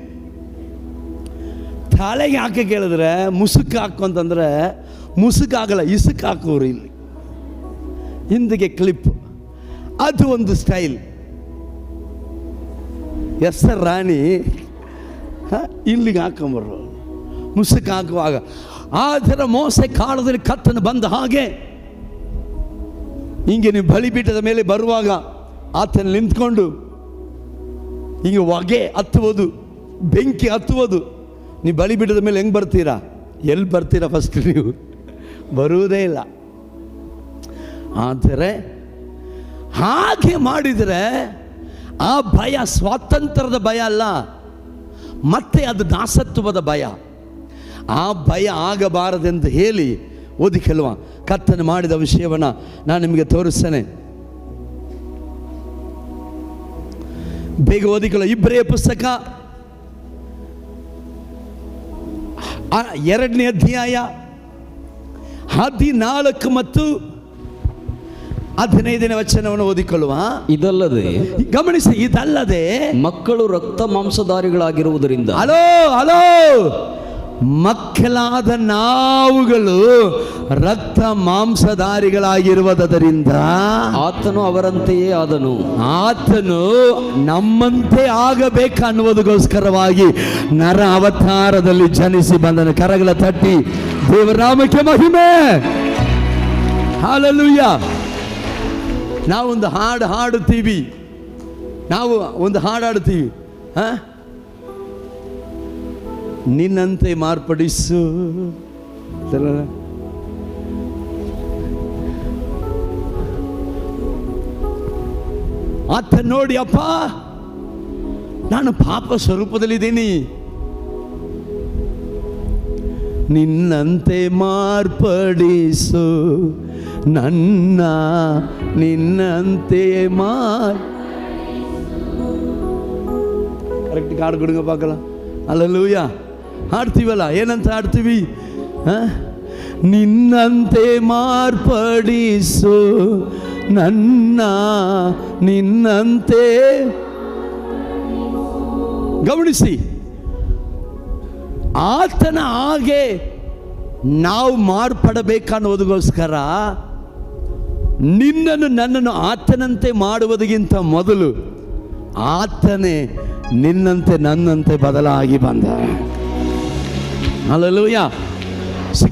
[SPEAKER 1] ತಲೆಗೆ ಹಾಕಿ ಕೇಳಿದ್ರೆ ಮುಸುಕು ಹಾಕು ಅಂತಂದರೆ ಮುಸುಕು ಆಗಲ್ಲ, ಇಸುಕು ಹಾಕೋರು ಇಲ್ಲಿ ಹಿಂದಿಗೆ ಕ್ಲಿಪ್, ಅದು ಒಂದು ಸ್ಟೈಲ್. ಎಸ್ಸರ್ ರಾಣಿ ಇಲ್ಲಿಗೆ ಹಾಕೊಂಬರು ಮುಸುಕು ಹಾಕುವಾಗ. ಆ ಥರ ಮೋಸೆ ಕಾಲದಲ್ಲಿ ಕತ್ತನ್ನು ಬಂದ ಹಾಗೆ ಹಿಂಗೆ ನೀವು ಬಲಿಪೀಠದ ಮೇಲೆ ಬರುವಾಗ ಆತನ ನಿಂತ್ಕೊಂಡು ಹಿಂಗೆ ಹೊಗೆ ಹತ್ತುವುದು, ಬೆಂಕಿ ಹತ್ತುವುದು. ನೀವು ಬಲಿಪೀಠದ ಮೇಲೆ ಹೆಂಗೆ ಬರ್ತೀರಾ? ಎಲ್ಲಿ ಬರ್ತೀರಾ? ಫಸ್ಟ್ ನೀವು ಬರುವುದೇ ಇಲ್ಲ. ಆದರೆ ಹಾಗೆ ಮಾಡಿದರೆ ಆ ಭಯ ಸ್ವಾತಂತ್ರ್ಯದ ಭಯ ಅಲ್ಲ, ಮತ್ತೆ ಅದು ದಾಸತ್ವದ ಭಯ. ಆ ಭಯ ಆಗಬಾರದೆಂದು ಹೇಳಿ ಓದಿಕೊಳ್ಳುವ. ಕರ್ತನು ಮಾಡಿದ ವಿಷಯವನ್ನು ನಾನು ನಿಮಗೆ ತೋರಿಸ್ತೇನೆ. ಬೇಗ ಓದಿಕೊಳ್ಳುವ. ಇಬ್ರಿಯ ಪುಸ್ತಕ 2ನೇ ಅಧ್ಯಾಯ 14 ಮತ್ತು 15ನೇ ವಚನವನ್ನು ಓದಿಕೊಳ್ಳುವ.
[SPEAKER 2] ಇದಲ್ಲದೆ
[SPEAKER 1] ಗಮನಿಸಿ, ಇದಲ್ಲದೆ
[SPEAKER 2] ಮಕ್ಕಳು ರಕ್ತ ಮಾಂಸಧಾರಿಗಳಾಗಿರುವುದರಿಂದ,
[SPEAKER 1] ಹಲೋ ಮಕ್ಕಳಾದ ನಾವುಗಳು ರಕ್ತ ಮಾಂಸಧಾರಿಗಳಾಗಿರುವುದರಿಂದ
[SPEAKER 2] ಆತನು ಅವರಂತೆಯೇ ಆದನು.
[SPEAKER 1] ಆತನು ನಮ್ಮಂತೆ ಆಗಬೇಕನ್ನುವುದಕ್ಕೋಸ್ಕರವಾಗಿ ನರ ಅವತಾರದಲ್ಲಿ ಜನಿಸಿ ಬಂದನು. ಕರಗಳ ತಟ್ಟಿ ದೇವರಾಮಕ್ಕೆ ಮಹಿಮೆ. ಹಲ್ಲೆಲೂಯ. ನಾವೊಂದು ಹಾಡುತ್ತೀವಿ, ನಾವು ಒಂದು ಹಾಡುತ್ತೀವಿ, ನಿನ್ನಂತೆ ಮಾರ್ಪಡಿಸು. ಆತ ನೋಡಿ, ಅಪ್ಪ ನಾನು ಪಾಪ ಸ್ವರೂಪದಲ್ಲಿದ್ದೀನಿ, ನಿನ್ನಂತೆ ಮಾರ್ಪಡಿಸು ನನ್ನ, ನಿನ್ನಂತೆ ಕರೆಕ್ಟ್ ಹಾಡು ಗುಡುಗ ಪಾಕಲ್ಲ. ಹಲ್ಲೆಲೂಯ. ಹಾಡ್ತೀವಲ್ಲ, ಏನಂತ ಹಾಡ್ತೀವಿ? ನಿನ್ನಂತೆ ಮಾರ್ಪಡಿಸು ನನ್ನ, ನಿನ್ನಂತೆ. ಗಮನಿಸಿ, ಆತನ ಹಾಗೆ ನಾವು ಮಾರ್ಪಡಬೇಕನ್ನೋದಕ್ಕೋಸ್ಕರ ನಿನ್ನನ್ನು ನನ್ನನ್ನು ಆತನಂತೆ ಮಾಡುವುದಕ್ಕಿಂತ ಮೊದಲು ಆತನೇ ನಿನ್ನಂತೆ ನನ್ನಂತೆ ಬದಲಾಗಿ ಬಂದ. ಹಲ್ಲೆಲೂಯಾ.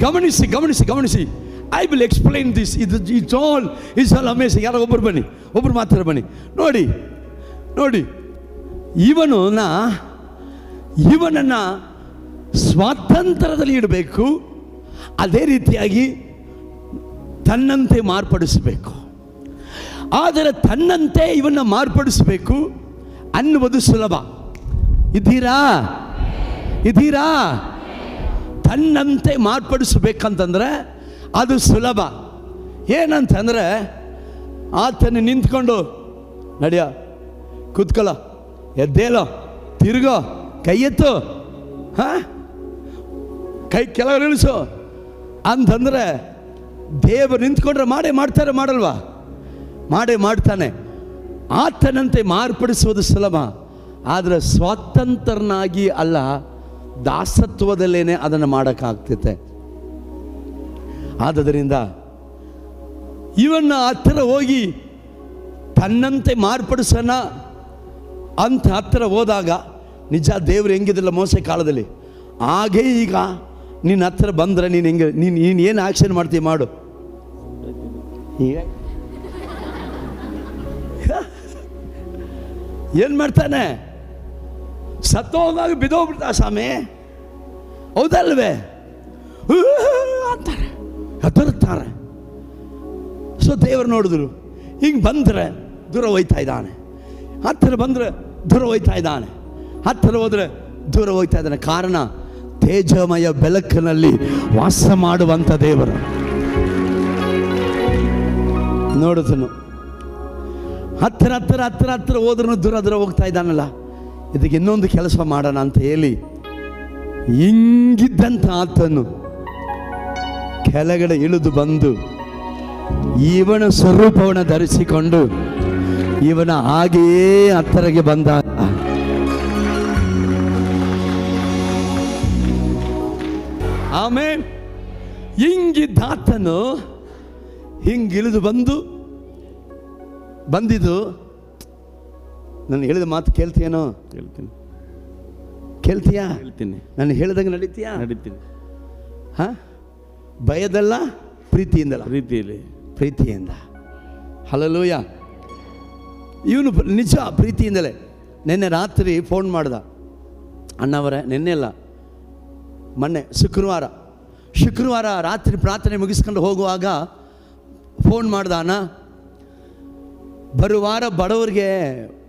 [SPEAKER 1] ಗಮನಿಸಿ ಗಮನಿಸಿ ಗಮನಿಸಿ. I will explain this. It's all amazing. ಯಾರೋ ಒಬ್ಬರು ಬನ್ನಿ, ಒಬ್ಬರು ಮಾತ್ರ ಬನ್ನಿ. ನೋಡಿ ನೋಡಿ, ಇವನನ್ನು ಸ್ವಾತಂತ್ರ್ಯದಲ್ಲಿ ಇಡಬೇಕು, ಅದೇ ರೀತಿಯಾಗಿ ತನ್ನಂತೆ ಮಾರ್ಪಡಿಸಬೇಕು. ಆದರೆ ತನ್ನಂತೆ ಇವನ್ನ ಮಾರ್ಪಡಿಸಬೇಕು ಅನ್ನುವುದು ಸುಲಭ. ಇದ್ದೀರಾ? ತನ್ನಂತೆ ಮಾರ್ಪಡಿಸಬೇಕಂತಂದ್ರೆ ಅದು ಸುಲಭ. ಏನಂತಂದ್ರೆ, ಆತನ ನಿಂತ್ಕೊಂಡು ನಡಿಯ, ಕೂತ್ಕೊಳ್ಳೋ, ಎದ್ದೇಲೋ, ತಿರುಗೋ, ಕೈ ಎತ್ತು, ಕೈ ಕೆಳಗೆ ಇಳಿಸು ಅಂತಂದ್ರೆ ದೇವರು ನಿಂತ್ಕೊಂಡ್ರೆ ಮಾಡಲ್ವಾ? ಮಾಡ್ತಾನೆ. ಆತನಂತೆ ಮಾರ್ಪಡಿಸುವುದು ಸುಲಭ, ಆದರೆ ಸ್ವಾತಂತ್ರ್ಯನಾಗಿ ಅಲ್ಲ, ದಾಸತ್ವದಲ್ಲೇನೆ ಅದನ್ನು ಮಾಡೋಕ್ಕಾಗ್ತೈತೆ. ಆದ್ದರಿಂದ ಇವನ್ನ ಹತ್ತಿರ ಹೋಗಿ ತನ್ನಂತೆ ಮಾರ್ಪಡಿಸೋಣ ಅಂತ ಹತ್ತಿರ ಹೋದಾಗ ನಿಜ ದೇವರು ಹೆಂಗಿದಿಲ್ಲ ಮೋಸೆ ಕಾಲದಲ್ಲಿ, ಹಾಗೇ ಈಗ ನಿನ್ನ ಹತ್ತಿರ ಬಂದರೆ ನೀನು ಹೆಂಗೆ, ನೀನು ಏನು ಆ್ಯಕ್ಷನ್ ಮಾಡ್ತೀಯ ಮಾಡು. ಏನು ಮಾಡ್ತಾನೆ? ಸತ್ತೋದಾಗ ಬಿದ್ದೋಗ್ಬಿಡ್ತಾ ಸ್ವಾಮಿ, ಹೌದಲ್ವೇ ಅಂತಾರೆ, ಹೆದರ್ತಾರೆ. ಸೊ ದೇವರು ನೋಡಿದ್ರು, ಹಿಂಗೆ ಬಂದರೆ ದೂರ ಹೋಯ್ತಾ ಇದ್ದಾನೆ, ಹತ್ತಿರ ಬಂದರೆ ದೂರ ಹೋಯ್ತಾ ಇದ್ದಾನೆ, ಹತ್ತಿರ ಹೋದರೆ ದೂರ ಹೋಗ್ತಾ ಇದ್ದಾನೆ. ಕಾರಣ ತೇಜಮಯ ಬೆಳಕಿನಲ್ಲಿ ವಾಸ ಮಾಡುವಂಥ ದೇವರು. ನೋಡಿದನು ಹತ್ತಿರ ಹತ್ತಿರ ಹತ್ತಿರ ಹತ್ತಿರ ಹೋದ್ರೂ ದೂರ ದೂರ ಹೋಗ್ತಾ ಇದ್ದಾನಲ್ಲ, ಇದಕ್ಕೆ ಇನ್ನೊಂದು ಕೆಲಸ ಮಾಡೋಣ ಅಂತ ಹೇಳಿ ಹಿಂಗಿದ್ದಂಥ ಆತನು ಕೆಳಗಡೆ ಇಳಿದು ಬಂದು ಇವನ ಸ್ವರೂಪವನ್ನು ಧರಿಸಿಕೊಂಡು ಇವನ ಹಾಗೆಯೇ ಹತ್ತಿರಗೆ ಬಂದಾಗ ಆಮೇಲೆ ಹಿಂಗಿದ್ದಾತನು ಹಿಂಗಿಳಿದು ಬಂದಿದ್ದು. ನಾನು ಹೇಳಿದ ಮಾತು ಕೇಳ್ತೀಯೇನೋ? ಕೇಳ್ತೀಯಾ? ಹೇಳ್ತೀನಿ. ನಾನು ಹೇಳಿದಂಗೆ ನಡೀತೀನಿ. ಭಯದಲ್ಲ, ಪ್ರೀತಿಯಿಂದಲ್ಲ. ಪ್ರೀತಿಯಿಂದ. ಹಲ್ಲೆಲೂಯಾ. ಇವನು ನಿಜ ಪ್ರೀತಿಯಿಂದಲೇ. ನಿನ್ನೆ ರಾತ್ರಿ ಫೋನ್ ಮಾಡ್ದ, ಅಣ್ಣವರೇ, ನಿನ್ನೆ ಅಲ್ಲ ಮೊನ್ನೆ ಶುಕ್ರವಾರ ರಾತ್ರಿ ಪ್ರಾರ್ಥನೆ ಮುಗಿಸ್ಕೊಂಡು ಹೋಗುವಾಗ ಫೋನ್ ಮಾಡ್ದ. ಅಣ್ಣ, ಬರುವಾರ ಬಡವರಿಗೆ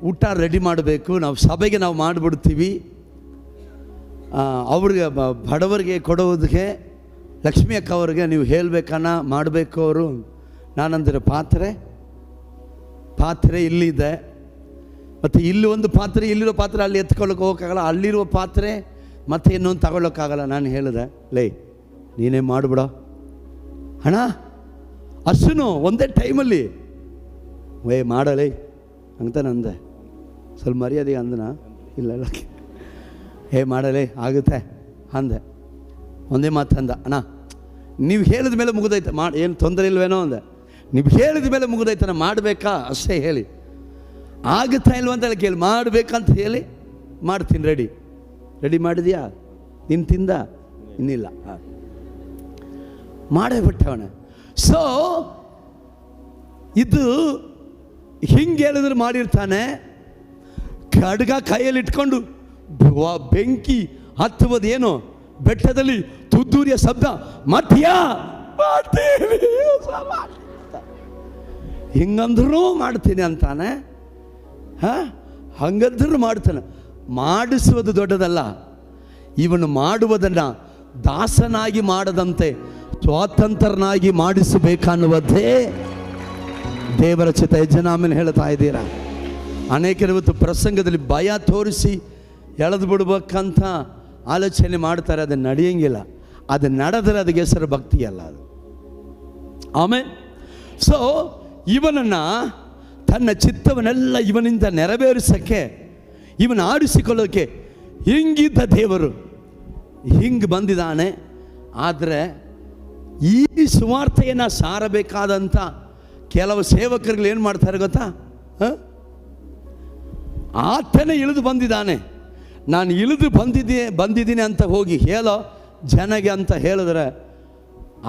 [SPEAKER 1] ಊಟ ರೆಡಿ ಮಾಡಬೇಕು, ನಾವು ಸಭೆಗೆ ನಾವು ಮಾಡಿಬಿಡ್ತೀವಿ. ಅವ್ರಿಗೆ ಬಡವರಿಗೆ ಕೊಡೋದಕ್ಕೆ ಲಕ್ಷ್ಮಿ ಅಕ್ಕ ಅವ್ರಿಗೆ ನೀವು ಹೇಳಬೇಕನ್ನ ಮಾಡಬೇಕು. ಅವರು ನಾನಂದರೆ ಪಾತ್ರೆ ಇಲ್ಲಿದೆ, ಮತ್ತು ಇಲ್ಲಿ ಒಂದು ಪಾತ್ರೆ, ಇಲ್ಲಿರೋ ಪಾತ್ರೆ ಅಲ್ಲಿ ಎತ್ಕೊಳ್ಳೋಕೆ ಹೋಗೋಕ್ಕಾಗಲ್ಲ, ಅಲ್ಲಿರುವ ಪಾತ್ರೆ ಮತ್ತೆ ಇನ್ನೊಂದು ತಗೊಳ್ಳೋಕ್ಕಾಗಲ್ಲ. ನಾನು ಹೇಳಿದೆ, ಲೇ ನೀನೇ ಮಾಡಿಬಿಡ ಅಣ್ಣ, ಅಷ್ಟೂ ಒಂದೇ ಟೈಮಲ್ಲಿ ಮಾಡಲೇ ಅಂತ ನಂದೆ. ಸ್ವಲ್ಪ ಮರ್ಯಾದೆ ಅಂದನ ಇಲ್ಲ ಮಾಡಲೇ ಆಗುತ್ತೆ ಅಂದೆ. ಒಂದೇ ಮಾತು ಅಂದ, ಅಣ್ಣ ನೀವು ಹೇಳಿದ ಮೇಲೆ ಮುಗಿದೈತೆ, ಏನು ತೊಂದರೆ ಇಲ್ವೇನೋ ಅಂದೆ. ನೀವು ಹೇಳಿದ ಮೇಲೆ ಮುಗಿದೈತೆ, ನಾ ಮಾಡಬೇಕಾ ಅಷ್ಟೇ ಹೇಳಿ, ಆಗುತ್ತಾ ಇಲ್ವ ಅಂತ ಹೇಳಿ ಕೇಳಿ, ಮಾಡಬೇಕಂತ ಹೇಳಿ ಮಾಡ್ತೀನಿ. ರೆಡಿ ಮಾಡಿದ್ಯಾ? ನೀನು ತಿಂದ? ಇನ್ನಿಲ್ಲ, ಮಾಡೇ ಬಿಟ್ಟವಣ. ಸೊ ಇದು ಹಿಂಗೆ ಹೇಳಿದ್ರೆ ಮಾಡಿರ್ತಾನೆ. ಖಡ್ಗ ಕೈಯಲ್ಲಿ ಇಟ್ಕೊಂಡು ಬೆಂಕಿ ಹತ್ತುವುದೇನು, ಬೆಟ್ಟದಲ್ಲಿ ತುದ್ದೂರಿಯ ಶಬ್ದ ಮಾಡ್ತೀಯಾ? ಮಾಡ್ತೀನಿ, ಹಿಂಗಂದ್ರೂ ಮಾಡ್ತೀನಿ ಅಂತಾನೆ. ಹಂಗಂದ್ರೂ ಮಾಡ್ತಾನೆ. ಮಾಡಿಸುವುದು ದೊಡ್ಡದಲ್ಲ, ಇವನು ಮಾಡುವುದನ್ನು ದಾಸನಾಗಿ ಮಾಡದಂತೆ ಸ್ವಾತಂತ್ರ್ಯನಾಗಿ ಮಾಡಿಸಬೇಕನ್ನುವುದೇ ದೇವರ ಚಿತ್ತ. ಜನ ಆಮೇಲೆ ಹೇಳ್ತಾ ಇದ್ದೀರಾ. ಅನೇಕರು ಇವತ್ತು ಪ್ರಸಂಗದಲ್ಲಿ ಭಯ ತೋರಿಸಿ ಎಳೆದು ಬಿಡ್ಬೇಕಂತ ಆಲೋಚನೆ ಮಾಡ್ತಾರೆ. ಅದು ನಡೆಯಂಗಿಲ್ಲ. ಅದು ನಡೆದರೆ ಅದಕ್ಕೆ ಹೆಸರು ಭಕ್ತಿ ಅಲ್ಲ ಅದು. ಆಮೇಲೆ ಸೊ ಇವನನ್ನು ತನ್ನ ಚಿತ್ತವನ್ನೆಲ್ಲ ಇವನಿಂದ ನೆರವೇರಿಸೋಕ್ಕೆ, ಇವನ ಆಡಿಸಿಕೊಳ್ಳೋಕ್ಕೆ ಹಿಂಗಿದ್ದ ದೇವರು ಹಿಂಗೆ ಬಂದಿದ್ದಾನೆ. ಆದರೆ ಈ ಸುವಾರ್ತೆಯನ್ನು ಸಾರಬೇಕಾದಂಥ ಕೆಲವು ಸೇವಕರುಗಳು ಏನು ಮಾಡ್ತಾರೆ ಗೊತ್ತಾ? ಆತನೇ ಇಳಿದು ಬಂದಿದ್ದಾನೆ, ನಾನು ಇಳಿದು ಬಂದಿದ್ದೀನಿ ಅಂತ ಹೋಗಿ ಹೇಳೋ ಜನಗೆ ಅಂತ ಹೇಳಿದ್ರೆ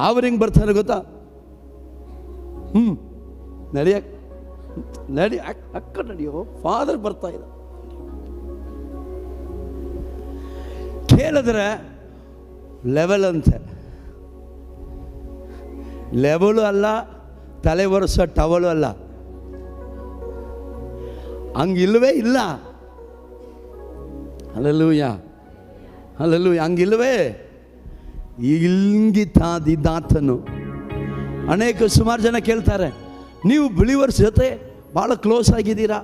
[SPEAKER 1] ಅವ್ರು ಹೆಂಗೆ ಬರ್ತಾರೆ ಗೊತ್ತಾ? ಅಕ್ಕ ನಡಿಯೋ, ಫಾದರ್ ಬರ್ತಾ ಇದ್ದ. ಕೇಳಿದ್ರೆ ಲೆವೆಲ್ ಅಂತೆ, ಲೆವೆಲು ಅಲ್ಲ, ತಲೆ ಒರೆಸೋ ಟವಲು ಅಲ್ಲ, ಹಂಗಿಲ್ವೇ ಇಲ್ಲ. ಹಲ್ಲೆಲೂಯಾ, ಹಂಗಿಲ್ವೇ. ಹಿಂಗಿದ್ದಾತನು. ಸುಮಾರು ಜನ ಕೇಳ್ತಾರೆ, ನೀವು ಬಿಲಿವರ್ಸ್ ಜೊತೆ ಭಾಳ ಕ್ಲೋಸ್ ಆಗಿದ್ದೀರಾ,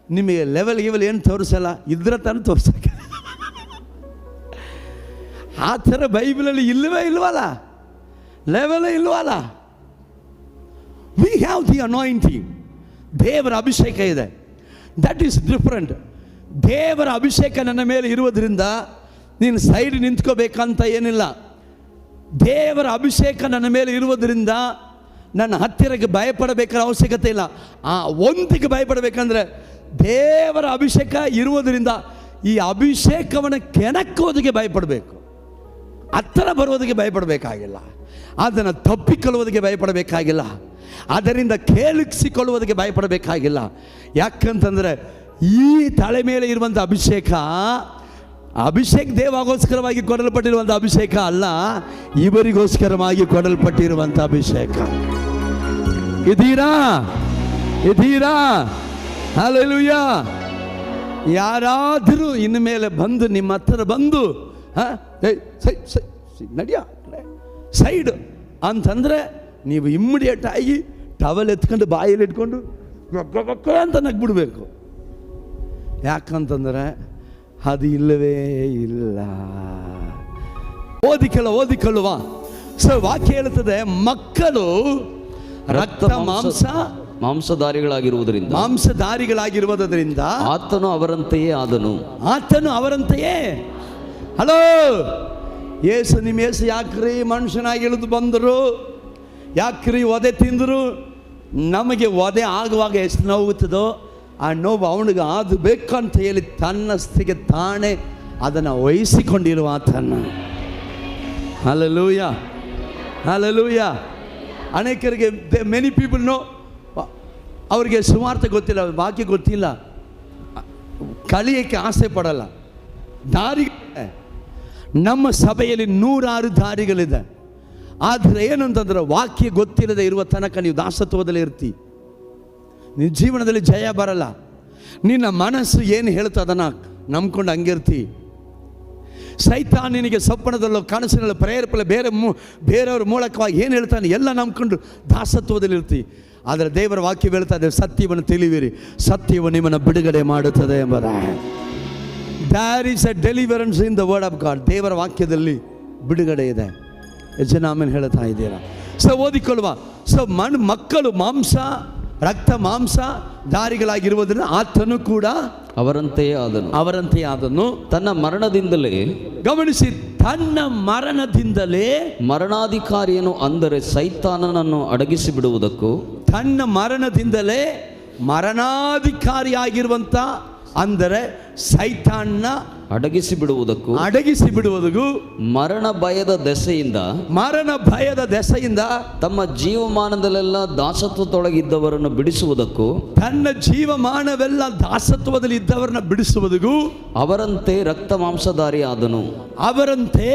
[SPEAKER 1] ನಿಮಗೆ ಲೆವೆಲ್ ಏನು ತೋರಿಸಲ್ಲ, ಇದ್ರ ತಾನು ತೋರ್ಸಕ್ಕೆ. ಆ ಥರ ಬೈಬಲಲ್ಲಿ ಇಲ್ವಲ್ಲ, ಲೆವೆಲ್ ಇಲ್ವಲ್ಲ. ವಿ ಹ್ಯಾವ್ ದಿ ಅನಾಯಿಂಟಿಂಗ್, ದೇವರ ಅಭಿಷೇಕ ಇದೆ. That is different. ದೇವರ ಅಭಿಷೇಕ ನನ್ನ ಮೇಲೆ ಇರುವುದರಿಂದ ನೀನು ಸೈಡ್ ನಿಂತ್ಕೋಬೇಕಂತ ಏನಿಲ್ಲ. ದೇವರ ಅಭಿಷೇಕ ನನ್ನ ಮೇಲೆ ಇರುವುದರಿಂದ ನನ್ನ ಹತ್ತಿರಕ್ಕೆ ಭಯಪಡಬೇಕಾದ ಅವಶ್ಯಕತೆ ಇಲ್ಲ. ಆ ಒಂದಿಗೆ ಭಯಪಡಬೇಕಂದ್ರೆ ದೇವರ ಅಭಿಷೇಕ ಇರುವುದರಿಂದ ಈ ಅಭಿಷೇಕವನ್ನು ಕೆಣಕೋದಕ್ಕೆ ಭಯಪಡಬೇಕು. ಹತ್ತಿರ ಬರುವುದಕ್ಕೆ ಭಯಪಡಬೇಕಾಗಿಲ್ಲ, ಅದನ್ನು ತಪ್ಪಿಕೊಳ್ಳುವುದಕ್ಕೆ ಭಯಪಡಬೇಕಾಗಿಲ್ಲ, ಅದರಿಂದ ಕೇಳಿಸಿಕೊಳ್ಳುವುದಕ್ಕೆ ಭಯಪಡಬೇಕಾಗಿಲ್ಲ. ಯಾಕಂತಂದರೆ ಈ ತಲೆ ಮೇಲೆ ಇರುವಂಥ ಅಭಿಷೇಕ ದೇವಗೋಸ್ಕರವಾಗಿ ಕೊಡಲ್ಪಟ್ಟಿರುವಂಥ ಅಭಿಷೇಕ ಅಲ್ಲ, ಇವರಿಗೋಸ್ಕರವಾಗಿ ಕೊಡಲ್ಪಟ್ಟಿರುವಂಥ ಅಭಿಷೇಕ. ಇದೀರಾ? ಹಲ್ಲೆಲೂಯಾ. ಯಾರಾದರೂ ಇನ್ನು ಮೇಲೆ ಬಂದು ನಿಮ್ಮ ಹತ್ತಿರ ಬಂದು ನಡಿಯ ಸೈಡ್ ಅಂತಂದರೆ ನೀವು ಇಮ್ಮಿಡಿಯೇಟ್ ಆಗಿ ಟವಲ್ ಎತ್ಕೊಂಡು ಬಾಯಲ್ಲಿ ಇಟ್ಕೊಂಡು ಅಂತ ನಗ್ಬಿಡ್ಬೇಕು. ಯಾಕಂತಂದರೆ ಅದು ಇಲ್ಲವೇ ಇಲ್ಲ. ಓದಿಕೊಳ್ಳುವ. ಸೊ ವಾಕ್ಯ ಹೇಳುತ್ತದೆ, ಮಕ್ಕಳು ರಕ್ತ ಮಾಂಸಧಾರಿಗಳಾಗಿರುವುದರಿಂದ
[SPEAKER 2] ಆತನು ಅವರಂತೆಯೇ
[SPEAKER 1] ಹಲೋ ನಿಮ್ಮ ಯೇಸು ಯಾಕ್ರಿ ಮನುಷ್ಯನಾಗಿ ಇಳಿದು ಬಂದರು, ಯಾಕ್ರಿ ಒದೆ ತಿಂದರು? ನಮಗೆ ಒದೆ ಆಗುವಾಗ ಎಷ್ಟು ನೋವುತ್ತದೋ ಆ ನೋವು ಅವನಿಗೆ ಅದು ಬೇಕಂತ ಹೇಳಿ ತನ್ನಸ್ತಿಗೆ ತಾನೇ ಅದನ್ನು ವಹಿಸಿಕೊಂಡಿರುವ ಆತನ. ಹಲ್ಲೆಲೂಯಾ. ಅನೇಕರಿಗೆ ಮೆನಿ ಪೀಪಲ್ ನೋ, ಅವರಿಗೆ ಸುವಾರ್ತೆ ಗೊತ್ತಿಲ್ಲ, ವಾಕ್ಯ ಗೊತ್ತಿಲ್ಲ, ಕಲಿಯಕ್ಕೆ ಆಸೆ ಪಡಲ್ಲ. ದಾರಿ ನಮ್ಮ ಸಭೆಯಲ್ಲಿ 100 ದಾರಿಗಳಿದೆ. ಆದರೆ ಏನಂತಂದ್ರೆ ವಾಕ್ಯ ಗೊತ್ತಿಲ್ಲದೆ ಇರುವ ತನಕ ನೀವು ದಾಸತ್ವದಲ್ಲಿ ಇರ್ತೀವಿ. ನಿನ್ನ ಜೀವನದಲ್ಲಿ ಜಯ ಬರಲ್ಲ. ನಿನ್ನ ಮನಸ್ಸು ಏನು ಹೇಳ್ತಾ ಅದನ್ನು ನಂಬ್ಕೊಂಡು ಹಂಗಿರ್ತಿ. ಸೈತಾನ ನಿನಗೆ ಸ್ವಪ್ನದಲ್ಲೋ ಕನಸಿನಲ್ಲೋ ಪ್ರೇರೇಪಣೆ ಬೇರೆಯವ್ರ ಮೂಲಕವಾಗಿ ಏನು ಹೇಳ್ತಾನೆ ಎಲ್ಲ ನಂಬ್ಕೊಂಡು ದಾಸತ್ವದಲ್ಲಿರ್ತಿ. ಆದರೆ ದೇವರ ವಾಕ್ಯ ಹೇಳ್ತಾ ಇದೆ, ಸತ್ಯವನ್ನು ತಿಳಿವಿರಿ, ಸತ್ಯವು ನಿಮ್ಮನ್ನು ಬಿಡುಗಡೆ ಮಾಡುತ್ತದೆ ಎಂಬುದ. There is A deliverance in the word of God. ದೇವರ ವಾಕ್ಯದಲ್ಲಿ ಬಿಡುಗಡೆ ಇದೆ. ಜನ ಆಮೇಲೆ ಹೇಳ್ತಾ ಇದ್ದೀರಾ? ಸೊ ಓದಿಕೊಳ್ಳುವ. ಸೊ ಮಕ್ಕಳು ಮಾಂಸ ರಕ್ತ ಮಾಂಸ ಧಾರಿಗಳಾಗಿರುವುದರಿಂದ ಆತನು ಕೂಡ ಅವರಂತೆಯೇ ಆದನು.
[SPEAKER 2] ತನ್ನ ಮರಣದಿಂದಲೇ,
[SPEAKER 1] ಗಮನಿಸಿ, ತನ್ನ ಮರಣದಿಂದಲೇ
[SPEAKER 2] ಮರಣಾಧಿಕಾರಿಯನ್ನು ಅಂದರೆ ಸೈತಾನನನ್ನು ಅಡಗಿಸಿ ಬಿಡುವುದಕ್ಕೂ,
[SPEAKER 1] ತನ್ನ ಮರಣದಿಂದಲೇ ಮರಣಾಧಿಕಾರಿಯಾಗಿರುವಂಥ ಅಂದರೆ ಸೈತಾನ್ನ
[SPEAKER 2] ಅಡಗಿಸಿ ಬಿಡುವುದಕ್ಕೂ ಮರಣ ಭಯದ ದೆಸೆಯಿಂದ ತಮ್ಮ ಜೀವಮಾನದಲ್ಲೆಲ್ಲ ದಾಸತ್ವದೊಳಗಿದ್ದವರನ್ನು ಬಿಡಿಸುವುದಕ್ಕೂ,
[SPEAKER 1] ತನ್ನ ಜೀವಮಾನವೆಲ್ಲ ದಾಸತ್ವದಲ್ಲಿ ಇದ್ದವರನ್ನ ಬಿಡಿಸುವುದಕ್ಕೂ
[SPEAKER 2] ಅವರಂತೆ ರಕ್ತ ಮಾಂಸಧಾರಿ ಆದನು.
[SPEAKER 1] ಅವರಂತೆ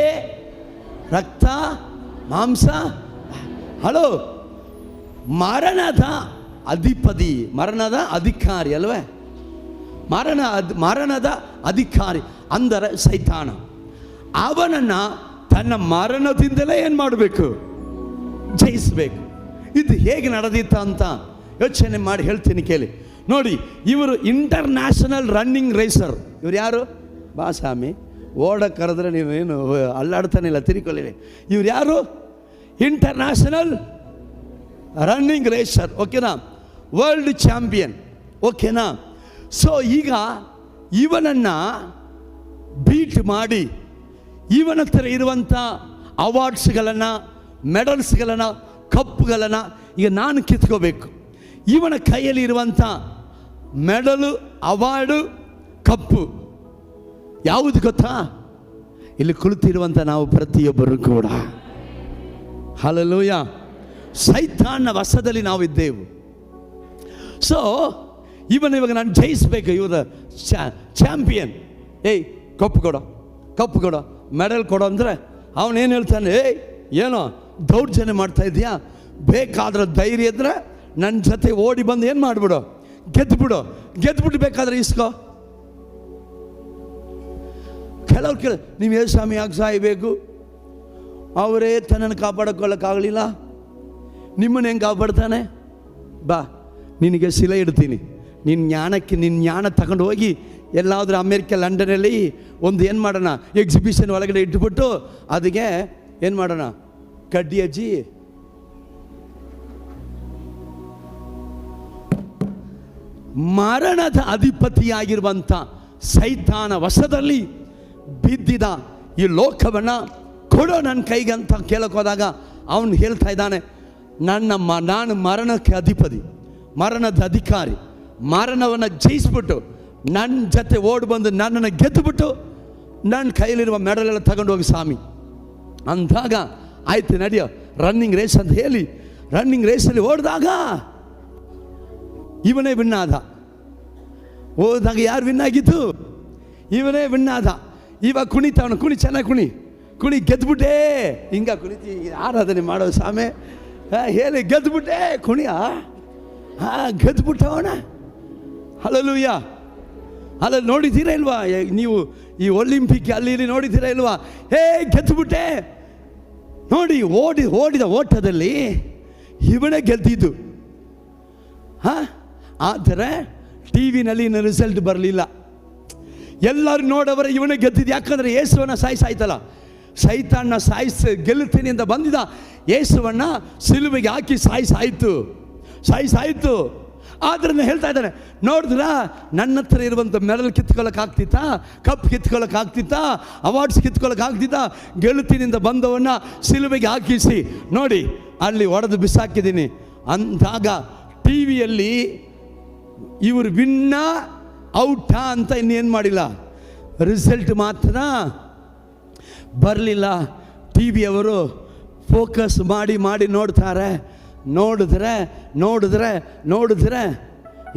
[SPEAKER 1] ರಕ್ತ ಮಾಂಸ. ಹಲೋ, ಮರಣದ ಅಧಿಕಾರಿ ಅಲ್ವೇ? ಮರಣದ ಅಧಿಕಾರಿ ಅಂದರೆ ಸೈತಾನ. ಅವನನ್ನು ತನ್ನ ಮರಣದಿಂದಲೇ ಏನು ಮಾಡಬೇಕು? ಜಯಿಸಬೇಕು. ಇದು ಹೇಗೆ ನಡೆದಿತ್ತ ಅಂತ ಯೋಚನೆ ಮಾಡಿ ಹೇಳ್ತೀನಿ, ಕೇಳಿ. ನೋಡಿ, ಇವರು ಇಂಟರ್ನ್ಯಾಷನಲ್ ರನ್ನಿಂಗ್ ರೇಸರ್. ಇವ್ರು ಯಾರು? ಬಾ ಸ್ವಾಮಿ, ಓಡಕ್ಕೆ ಕರೆದ್ರೆ ನೀವೇನು ಅಲ್ಲಾಡ್ತಾನಿಲ್ಲ, ತಿರುಕೊಳ್ಳಿ. ಇವ್ರು ಯಾರು? International running racer. ಓಕೆನಾ? World champion. ಓಕೆನಾ? ಸೊ ಈಗ ಇವನನ್ನು ಬೀಟ್ ಮಾಡಿ ಇವನ ಹತ್ರ ಇರುವಂಥ ಅವಾರ್ಡ್ಸ್ಗಳನ್ನು, ಮೆಡಲ್ಸ್ಗಳನ್ನು, ಕಪ್ಪುಗಳನ್ನು ಈಗ ನಾನು ಕಿತ್ಕೋಬೇಕು. ಇವನ ಕೈಯಲ್ಲಿ ಇರುವಂಥ ಮೆಡಲು, ಅವಾರ್ಡು, ಕಪ್ಪು ಯಾವುದು ಗೊತ್ತಾ? ಇಲ್ಲಿ ಕುಳಿತಿರುವಂಥ ನಾವು ಪ್ರತಿಯೊಬ್ಬರು ಕೂಡ, ಹಲ್ಲೆಲೂಯಾ, ಸೈತಾನ ವಶದಲ್ಲಿ ನಾವಿದ್ದೆವು. ಸೊ ಇವಾಗ ನಾನು ಜಯಿಸಬೇಕು. ಇವರ ಚಾಂಪಿಯನ್. ಏಯ್, ಕಪ್ಪು ಕೊಡೋ, ಮೆಡಲ್ ಕೊಡೋ ಅಂದರೆ ಅವನೇನು ಹೇಳ್ತಾನೆ? ಏನೋ ದೌರ್ಜನ್ಯ ಮಾಡ್ತಾ ಇದೆಯಾ? ಬೇಕಾದ್ರೆ ಧೈರ್ಯ ಇದ್ರೆ ನನ್ನ ಜೊತೆ ಓಡಿ ಬಂದು ಏನು ಮಾಡಿಬಿಡು, ಗೆದ್ದುಬಿಟ್ಟು ಬೇಕಾದ್ರೆ ಇಸ್ಕೋ. ಕೆಲವ್ರು ನೀವು ಏನು ಸ್ವಾಮಿ ಯಾಕೆ ಸಾಯಬೇಕು? ಅವರೇ ತನ್ನನ್ನು ಕಾಪಾಡೋಕ್ಕೊಳ್ಳೋಕ್ಕಾಗಲಿಲ್ಲ, ನಿಮ್ಮನ್ನು ಹೆಂಗೆ ಕಾಪಾಡ್ತಾನೆ? ಬಾ, ನಿನಗೆ ಶಿಲೆ ಇಡ್ತೀನಿ. ನಿನ್ನ ಜ್ಞಾನ ತಗೊಂಡು ಹೋಗಿ ಎಲ್ಲಾದರೂ ಅಮೇರಿಕ, ಲಂಡನಲ್ಲಿ ಒಂದು ಏನು ಮಾಡೋಣ, ಎಕ್ಸಿಬಿಷನ್ ಒಳಗಡೆ ಇಟ್ಬಿಟ್ಟು ಅದಕ್ಕೆ ಏನು ಮಾಡೋಣ, ಕಡ್ಡಿ ಅಜ್ಜಿ ಮರಣದ ಅಧಿಪತಿಯಾಗಿರುವಂಥ ಸೈತಾನ ವಶದಲ್ಲಿ ಬಿದ್ದಿದ ಈ ಲೋಕವನ್ನು ಕೊಡೋ ನನ್ನ ಕೈಗೆ ಅಂತ ಕೇಳೋಕ್ಕೋದಾಗ ಅವನು ಹೇಳ್ತಾ ಇದ್ದಾನೆ, ನಾನು ಮರಣಕ್ಕೆ ಅಧಿಪತಿ, ಮರಣದ ಅಧಿಕಾರಿ. ಮರಣವನ್ನು ಜಯಿಸ್ಬಿಟ್ಟು ನನ್ನ ಜೊತೆ ಓಡಿ ಬಂದು ನನ್ನನ್ನು ಗೆದ್ದುಬಿಟ್ಟು ನನ್ನ ಕೈಯಲ್ಲಿರುವ ಮೆಡಲೆಲ್ಲ ತಗೊಂಡು ಹೋಗಿ ಸ್ವಾಮಿ ಅಂದಾಗ ಆಯ್ತು ನಡೆಯೋ ರನ್ನಿಂಗ್ ರೇಸ್ ಅಂತ ಹೇಳಿ ರನ್ನಿಂಗ್ ರೇಸಲ್ಲಿ ಓಡಿದಾಗ ಇವನೇ ವಿನ್ ಆದ. ಹೋದಾಗ ಯಾರು ವಿನ್ ಆಗಿತ್ತು? ಇವನೇ ವಿನ್ ಆದ. ಇವಾಗ ಕುಣಿತಾವನು, ಚೆನ್ನಾಗಿ ಕುಣಿ ಗೆದ್ದುಬಿಟ್ಟೆ. ಹಿಂಗ ಕುಣಿತಿ ಆರಾಧನೆ ಮಾಡೋ ಸ್ವಾಮಿ ಹೇಳಿ ಗೆದ್ದುಬಿಟ್ಟೆ, ಕುಣಿಯ ಗೆದ್ದುಬಿಟ್ಟವಣ. ಹಲ್ಲೆಲೂಯಾ. ಅಲ್ಲ, ನೋಡಿದ್ದೀರಾ ಇಲ್ವಾ ನೀವು ಈ ಒಲಿಂಪಿಕ್ ಅಲ್ಲಿ ನೋಡಿದ್ದೀರಾ ಇಲ್ವಾ? ಗೆದ್ದುಬಿಟ್ಟೆ ನೋಡಿ. ಓಡಿದ ಓಟದಲ್ಲಿ ಇವನೇ ಗೆದ್ದಿದ್ದು. ಆದರೆ ಟಿ ವಿನಲ್ಲಿ ಇನ್ನು ರಿಸಲ್ಟ್ ಬರಲಿಲ್ಲ. ಎಲ್ಲರೂ ನೋಡವರೆ ಇವನೇ ಗೆದ್ದಿದ್ದು. ಯಾಕಂದರೆ ಯೇಸುವನ್ನು ಸಾಯಿಸಾಯ್ತಲ್ಲ, ಸೈತಾನ್ನ ಗೆಲ್ಲುತ್ತೀನಿ ಅಂತ ಬಂದಿದ್ದ ಯೇಸುವನ್ನು ಸಿಲುಬೆಗೆ ಹಾಕಿ ಸಾಯಿಸಾಯ್ತು. ಆದ್ರಿಂದ ಹೇಳ್ತಾ ಇದ್ದಾನೆ, ನೋಡಿದ್ರಾ ನನ್ನ ಹತ್ರ ಇರುವಂಥ ಮೆಡಲ್ ಕಿತ್ಕೊಳ್ಳೋಕ್ಕಾಗ್ತಿತ್ತಾ? ಕಪ್ ಕಿತ್ಕೊಳ್ಳೋಕ್ಕಾಗ್ತಿತ್ತಾ? ಅವಾರ್ಡ್ಸ್ ಕಿತ್ಕೊಳ್ಳೋಕ್ಕಾಗ್ತಿತ್ತಾ? ಗೆಲ್ಲುತ್ತೀನಿಂದ ಬಂದವನ್ನ ಸಿಲುಬೆಗೆ ಹಾಕಿಸಿ ನೋಡಿ ಅಲ್ಲಿ ಹೊಡೆದು ಬಿಸಾಕಿದ್ದೀನಿ ಅಂದಾಗ ಟಿ ವಿಯಲ್ಲಿ ಇವರು ವಿನ್ನ ಔಟಾ ಅಂತ ಇನ್ನೇನು ಮಾಡಿಲ್ಲ, ರಿಸಲ್ಟ್ ಮಾತ್ರ ಬರಲಿಲ್ಲ. ಟಿ ವಿಯವರು ಫೋಕಸ್ ಮಾಡಿ ನೋಡ್ತಾರೆ. ನೋಡಿದ್ರೆ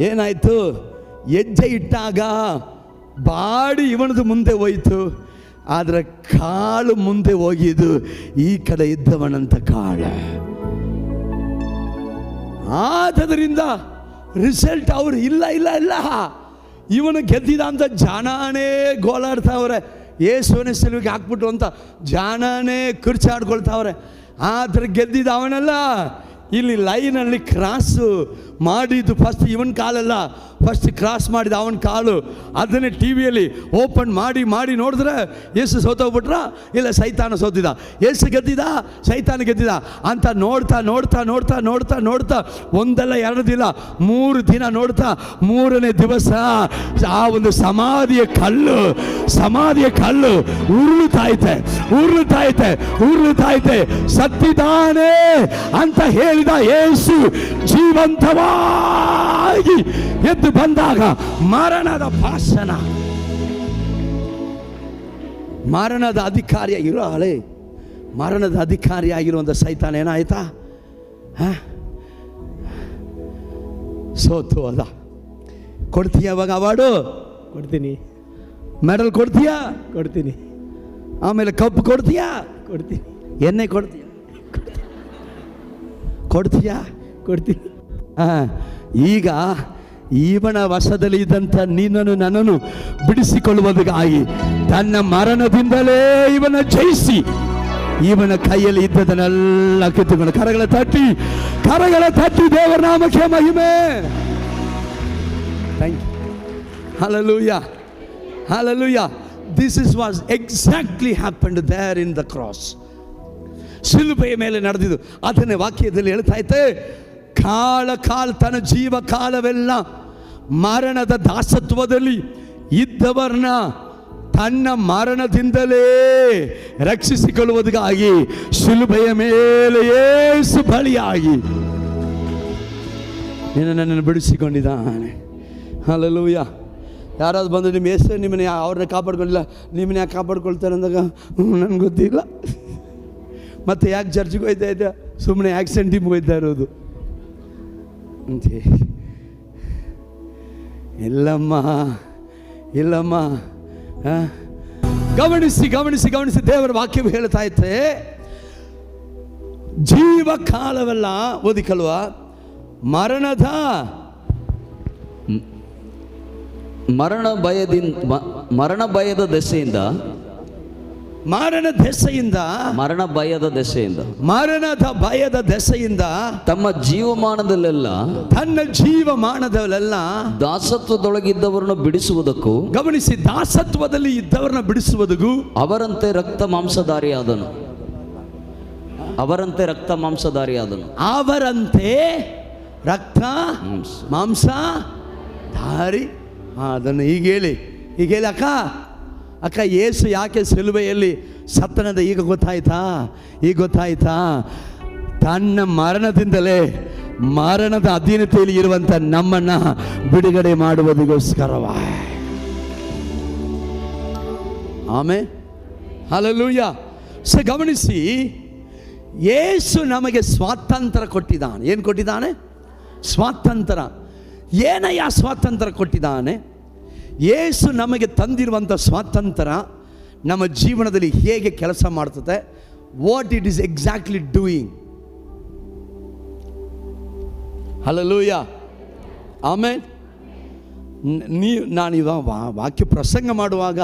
[SPEAKER 1] ಏನಾಯಿತು? ಹೆಜ್ಜೆ ಇಟ್ಟಾಗ ಬಾಡಿ ಇವನದು ಮುಂದೆ ಹೋಯಿತು, ಆದರೆ ಕಾಲು ಮುಂದೆ ಹೋಗಿದ್ದು ಈ ಕಡೆ ಇದ್ದವನಂತ ಕಾಳು. ಆದ್ದರಿಂದ ರಿಸಲ್ಟ್ ಅವರು ಇಲ್ಲ ಇಲ್ಲ ಇಲ್ಲ, ಇವನು ಗೆದ್ದಿದ ಅಂತ ಜಾನಾನೇ ಗೋಳಾಡ್ತಾವ್ರೆ, ಯೇಸುವನೇ ಸಿಲುವಿಗೆ ಹಾಕ್ಬಿಟ್ಟು ಅಂತ ಜಾನಾನೇ ಕಿರ್ಚಾಡ್ಕೊಳ್ತಾವ್ರೆ. ಆದರೆ ಗೆದ್ದಿದ್ದ ಅವನಲ್ಲ. ಇಲ್ಲಿ ಲೈನಲ್ಲಿ ಕ್ರಾಸು ಮಾಡಿದ್ದು ಫಸ್ಟ್ ಇವನ ಕಾಲಲ್ಲ, ಫಸ್ಟ್ ಕ್ರಾಸ್ ಮಾಡಿದ ಅವನ ಕಾಲು. ಅದನ್ನೇ ಟಿ ವಿಯಲ್ಲಿ ಓಪನ್ ಮಾಡಿ ಮಾಡಿ ನೋಡಿದ್ರೆ ಯೇಸು ಸೋತೋಗ್ಬಿಟ್ರ, ಇಲ್ಲ ಸೈತಾನ ಸೋತಿದ್ದ, ಯೇಸು ಗೆದ್ದಿದ ಸೈತಾನ ಗೆದ್ದಿದ ಅಂತ ನೋಡ್ತಾ ನೋಡ್ತಾ ನೋಡ್ತಾ ನೋಡ್ತಾ ನೋಡ್ತಾ ಒಂದಲ್ಲ ಎರಡದಿಲ್ಲ 3 ದಿನ ನೋಡ್ತಾ 3ನೇ ದಿವಸ ಆ ಒಂದು ಸಮಾಧಿಯ ಕಲ್ಲು ಉರುಳುತ್ತಾಯ್ತೆ ಸತ್ತಿದ್ದಾನೆ ಅಂತ ಹೇಳಿದ ಯೇಸು ಜೀವಂತವಾಗಿ ಎದ್ದು ಬಂದಾಗ ಮರಣದ ಭಾಷಣ, ಮರಣದ ಅಧಿಕಾರಿಯಾಗಿರುವಂಥ ಸೈತಾನ ಏನಾಯ್ತಾ? ಸೋತು ಅಲ್ಲ. ಕೊಡ್ತೀಯ ಅವಾಗ ಅವಾರ್ಡು?
[SPEAKER 3] ಕೊಡ್ತೀನಿ.
[SPEAKER 1] ಮೆಡಲ್ ಕೊಡ್ತೀಯಾ?
[SPEAKER 3] ಕೊಡ್ತೀನಿ.
[SPEAKER 1] ಆಮೇಲೆ ಕಪ್ ಕೊಡ್ತೀಯಾ?
[SPEAKER 3] ಕೊಡ್ತೀನಿ.
[SPEAKER 1] ಎಣ್ಣೆ ಕೊಡ್ತೀಯಾ? ಕೊಡ್ತೀನಿ. ಈಗ ಇವನ ವಶದಲ್ಲಿ ಇದ್ದಂಥ ನಿನ್ನನ್ನು ನನ್ನನ್ನು ಬಿಡಿಸಿಕೊಳ್ಳುವುದಕ್ಕಾಗಿ ತನ್ನ ಮರಣದಿಂದಲೇ ಇವನ ಜಯಿಸಿ ಇವನ ಕೈಯಲ್ಲಿ ಇದ್ದದನ್ನೆಲ್ಲ ಕಿತ್ತುಕೊಂಡು ಕರಗಳ ತಟ್ಟಿ ದೇವರ ನಾಮಕ್ಕೆ ಮಹಿಮೆ. Thank you. Hallelujah. This was exactly happened there in the cross. ಶಿಲುಬೆಯ ಮೇಲೆ ನಡೆದಿದ್ದು ಅದನ್ನೇ ವಾಕ್ಯದಲ್ಲಿ ಹೇಳ್ತಾ ಐತೆ. ತನ್ನ ಜೀವ ಕಾಲವೆಲ್ಲ ಮರಣದ ದಾಸತ್ವದಲ್ಲಿ ಇದ್ದವರನ್ನ ತನ್ನ ಮರಣದಿಂದಲೇ ರಕ್ಷಿಸಿಕೊಳ್ಳುವುದಕ್ಕಾಗಿ ಶಿಲುಬೆಯ ಮೇಲೆ ಯೇಸು ಬಲಿಯಾಗಿ ನನ್ನನ್ನು ಬಿಡಿಸಿಕೊಂಡಿದ್ದಾನೆ. ಹಲ್ಲೆಲೂಯಾ. ಯಾರಾದ್ರು ಬಂದು ನಿಮ್ಮ ಹೆಸರು ನಿಮ್ಮನ್ನ ಅವ್ರನ್ನ ಕಾಪಾಡ್ಕೊಳ್ಳಿಲ್ಲ, ನಿಮ್ಮನ್ನ ಯಾಕೆ ಕಾಪಾಡ್ಕೊಳ್ತಾರೆ ಅಂದಾಗ ನನಗೆ ಗೊತ್ತಿಲ್ಲ. ಮತ್ತೆ ಯಾಕೆ ಚರ್ಚ್ಗೆ ಹೋಯ್ತಾ ಇದ್ದೆ? ಸುಮ್ಮನೆ ಆಕ್ಸಿಡೆಂಟಿಗೆ ಹೋಯ್ತಾ ಇರೋದು ಅಂತೆ. ಇಲ್ಲಮ್ಮ ಗಮನಿಸಿ ದೇವರ ವಾಕ್ಯವು ಹೇಳ್ತಾ ಐತೆ, ಜೀವ ಕಾಲವೆಲ್ಲ ಓದಿಕಲ್ವ
[SPEAKER 2] ಮರಣ ಭಯದ ದೆಸೆಯಿಂದ
[SPEAKER 1] ಮರಣದ ಭಯದ ದೆಸೆಯಿಂದ
[SPEAKER 2] ತಮ್ಮ ಜೀವಮಾನದಲ್ಲೆಲ್ಲ ದಾಸತ್ವದೊಳಗಿದ್ದವರನ್ನು ಬಿಡಿಸುವುದಕ್ಕೂ,
[SPEAKER 1] ಗಮನಿಸಿ, ದಾಸತ್ವದಲ್ಲಿ ಇದ್ದವರನ್ನ ಬಿಡಿಸುವುದಕ್ಕೂ
[SPEAKER 2] ಅವರಂತೆ ರಕ್ತ ಮಾಂಸಧಾರಿಯಾದನು. ಅವರಂತೆ
[SPEAKER 1] ರಕ್ತ ಮಾಂಸಧಾರಿ. ಅದನ್ನು ಈಗ ಹೇಳಿ ಅಕ್ಕ ಯೇಸು ಯಾಕೆ ಸಿಲುಬೆಯಲ್ಲಿ ಸತ್ತನದ ಈಗ ಗೊತ್ತಾಯ್ತಾ? ತನ್ನ ಮರಣದಿಂದಲೇ ಮರಣದ ಅಧೀನತೆಯಲ್ಲಿ ಇರುವಂಥ ನಮ್ಮನ್ನ ಬಿಡುಗಡೆ ಮಾಡುವುದಕ್ಕೋಸ್ಕರವ. ಆಮೆನ್. ಹಲ್ಲೆಲೂಯಾ. ಗಮನಿಸಿ, ಯೇಸು ನಮಗೆ ಸ್ವಾತಂತ್ರ್ಯ ಕೊಟ್ಟಿದ್ದಾನೆ. ಏನು ಕೊಟ್ಟಿದ್ದಾನೆ? ಸ್ವಾತಂತ್ರ್ಯ. ಏನಯ್ಯ ಸ್ವಾತಂತ್ರ್ಯ ಕೊಟ್ಟಿದ್ದಾನೆ? ಯೇಸು ನಮಗೆ ತಂದಿರುವಂಥ ಸ್ವಾತಂತ್ರ್ಯ ನಮ್ಮ ಜೀವನದಲ್ಲಿ ಹೇಗೆ ಕೆಲಸ ಮಾಡ್ತದೆ, what it is exactly doing. Hallelujah. ಆಮೇಲೆ ನಾನು ಇವಾಗ ವಾಕ್ಯ ಪ್ರಸಂಗ ಮಾಡುವಾಗ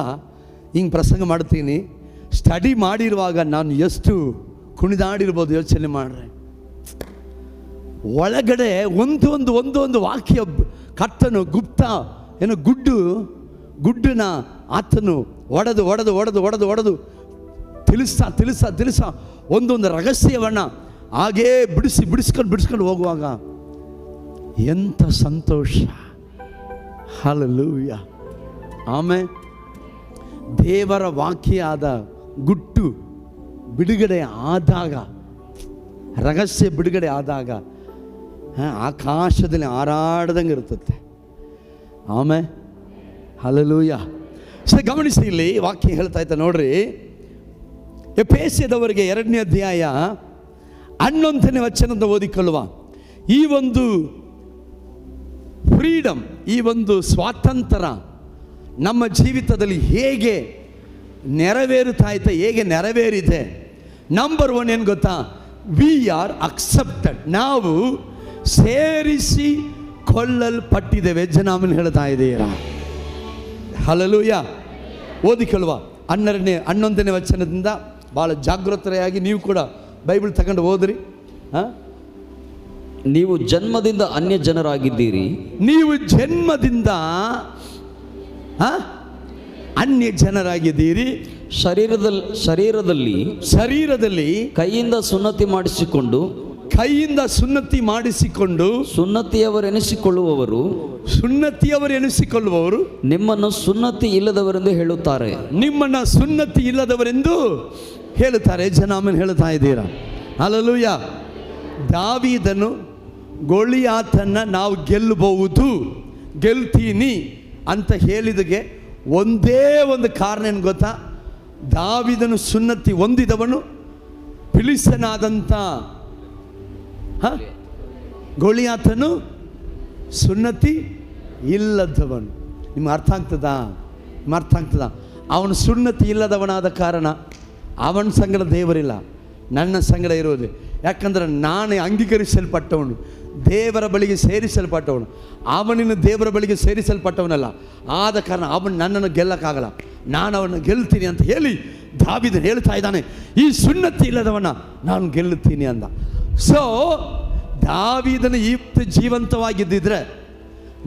[SPEAKER 1] ಹಿಂಗೆ ಪ್ರಸಂಗ ಮಾಡ್ತೀನಿ, ಸ್ಟಡಿ ಮಾಡಿರುವಾಗ ನಾನು ಎಷ್ಟು ಕುಣಿದಾಡಿರ್ಬೋದು ಯೋಚನೆ ಮಾಡ್ರೆ. ಒಳಗಡೆ ಒಂದು ವಾಕ್ಯ ಕರ್ತನು ಗುಡ್ಡನ ಆತನು ಒಡೆದು ತಿಳಿಸ ಒಂದೊಂದು ರಹಸ್ಯವನ್ನು ಹಾಗೇ ಬಿಡಿಸ್ಕೊಂಡು ಹೋಗುವಾಗ ಎಂಥ ಸಂತೋಷ. ಹಲ್ಲೆಲೂಯಾ. ಆಮೇಲೆ ದೇವರ ವಾಕ್ಯ ಆದ ಗುಟ್ಟು ಬಿಡುಗಡೆ ಆದಾಗ, ರಹಸ್ಯ ಬಿಡುಗಡೆ ಆದಾಗ ಆಕಾಶದಲ್ಲಿ ಹಾರಾಡ್ದಂಗೆ ಇರ್ತದೆ. ಆಮೇಲೆ ಹಲ್ಲೆಲೂಯಾ. ಗಮನಿಸಿ, ಇಲ್ಲಿ ವಾಕ್ಯ ಹೇಳ್ತಾ ಇದ್ದ ನೋಡ್ರಿ, ಎಫೆಸದವರಿಗೆ 2ನೇ ಅಧ್ಯಾಯ 11ನೇ ವಚನದ ಓದಿಕೊಳ್ಳುವ. ಈ ಒಂದು ಫ್ರೀಡಮ್, ಈ ಒಂದು ಸ್ವಾತಂತ್ರ್ಯ ನಮ್ಮ ಜೀವಿತದಲ್ಲಿ ಹೇಗೆ ನೆರವೇರಿದೆ. ನಂಬರ್ 1 ಏನು ಗೊತ್ತಾ? We are accepted. ನಾವು ಸೇರಿಸಿ ಕೊಳ್ಳಲ್ಪಟ್ಟಿದ್ದೇವೆ. ಜನಾಮನ್ ಹೇಳ್ತಾ ಇದ್ದೀರಾ? ಹಲ್ಲೆಲೂಯ. ಓದಿಕೊಳ್ಳುವ 11ನೇ ವಚನದಿಂದ ಭಾಳ ಜಾಗೃತರಾಗಿ ನೀವು ಕೂಡ ಬೈಬಲ್ ತಗೊಂಡು ಓದ್ರಿ.
[SPEAKER 2] ನೀವು ಜನ್ಮದಿಂದ ಅನ್ಯ ಜನರಾಗಿದ್ದೀರಿ.
[SPEAKER 1] ನೀವು ಜನ್ಮದಿಂದ ಅನ್ಯ ಜನರಾಗಿದ್ದೀರಿ. ಶರೀರದಲ್ಲಿ
[SPEAKER 2] ಕೈಯಿಂದ ಸುನ್ನತಿ ಮಾಡಿಸಿಕೊಂಡು ಸುನ್ನತಿಯವರೆನಿಸಿಕೊಳ್ಳುವವರು ನಿಮ್ಮನ್ನು ಸುನ್ನತಿ ಇಲ್ಲದವರೆಂದು ಹೇಳುತ್ತಾರೆ.
[SPEAKER 1] ಜನಾಮನ್ ಹೇಳ್ತಾ ಇದ್ದೀರಾ? ಹಲ್ಲೆಲೂಯಾ. ದಾವೀದನು ಗೊಲಿಯಾತನ್ನ ನಾವು ಗೆಲ್ತೀನಿ ಅಂತ ಹೇಳಿದಗೆ ಒಂದೇ ಒಂದು ಕಾರಣ ಏನು ಗೊತ್ತಾ? ದಾವೀದನು ಸುನ್ನತಿ ಹೊಂದಿದವನು, ಫಿಲಿಸ್ತೀಯನಾದಂಥ ಗೊಲಿಯಾತನು ಸುನ್ನತಿ ಇಲ್ಲದವನು. ನಿಮ್ಗೆ ಅರ್ಥ ಆಗ್ತದಾ? ಅವನು ಸುನ್ನತಿ ಇಲ್ಲದವನಾದ ಕಾರಣ ಅವನ ಸಂಗಡ ದೇವರಿಲ್ಲ, ನನ್ನ ಸಂಗಡ ಇರೋದು. ಯಾಕಂದರೆ ನಾನು ಅಂಗೀಕರಿಸಲ್ಪಟ್ಟವನು, ದೇವರ ಬಳಿಗೆ ಸೇರಿಸಲ್ಪಟ್ಟವನು. ಅವನಿನ್ನು ದೇವರ ಬಳಿಗೆ ಸೇರಿಸಲ್ಪಟ್ಟವನಲ್ಲ. ಆದ ಕಾರಣ ಅವನು ನನ್ನನ್ನು ಗೆಲ್ಲಕ್ಕಾಗಲ್ಲ, ನಾನು ಅವನು ಗೆಲ್ತೀನಿ ಅಂತ ಹೇಳಿ ದಾವೀದನು ಹೇಳ್ತಾ ಇದ್ದಾನೆ, ಈ ಸುನ್ನತಿ ಇಲ್ಲದವನ ನಾನು ಗೆಲ್ಲುತ್ತೀನಿ ಅಂದ. ಸೊ ದಾವೀದನ ಇವತ್ತು ಜೀವಂತವಾಗಿದ್ದಿದ್ರೆ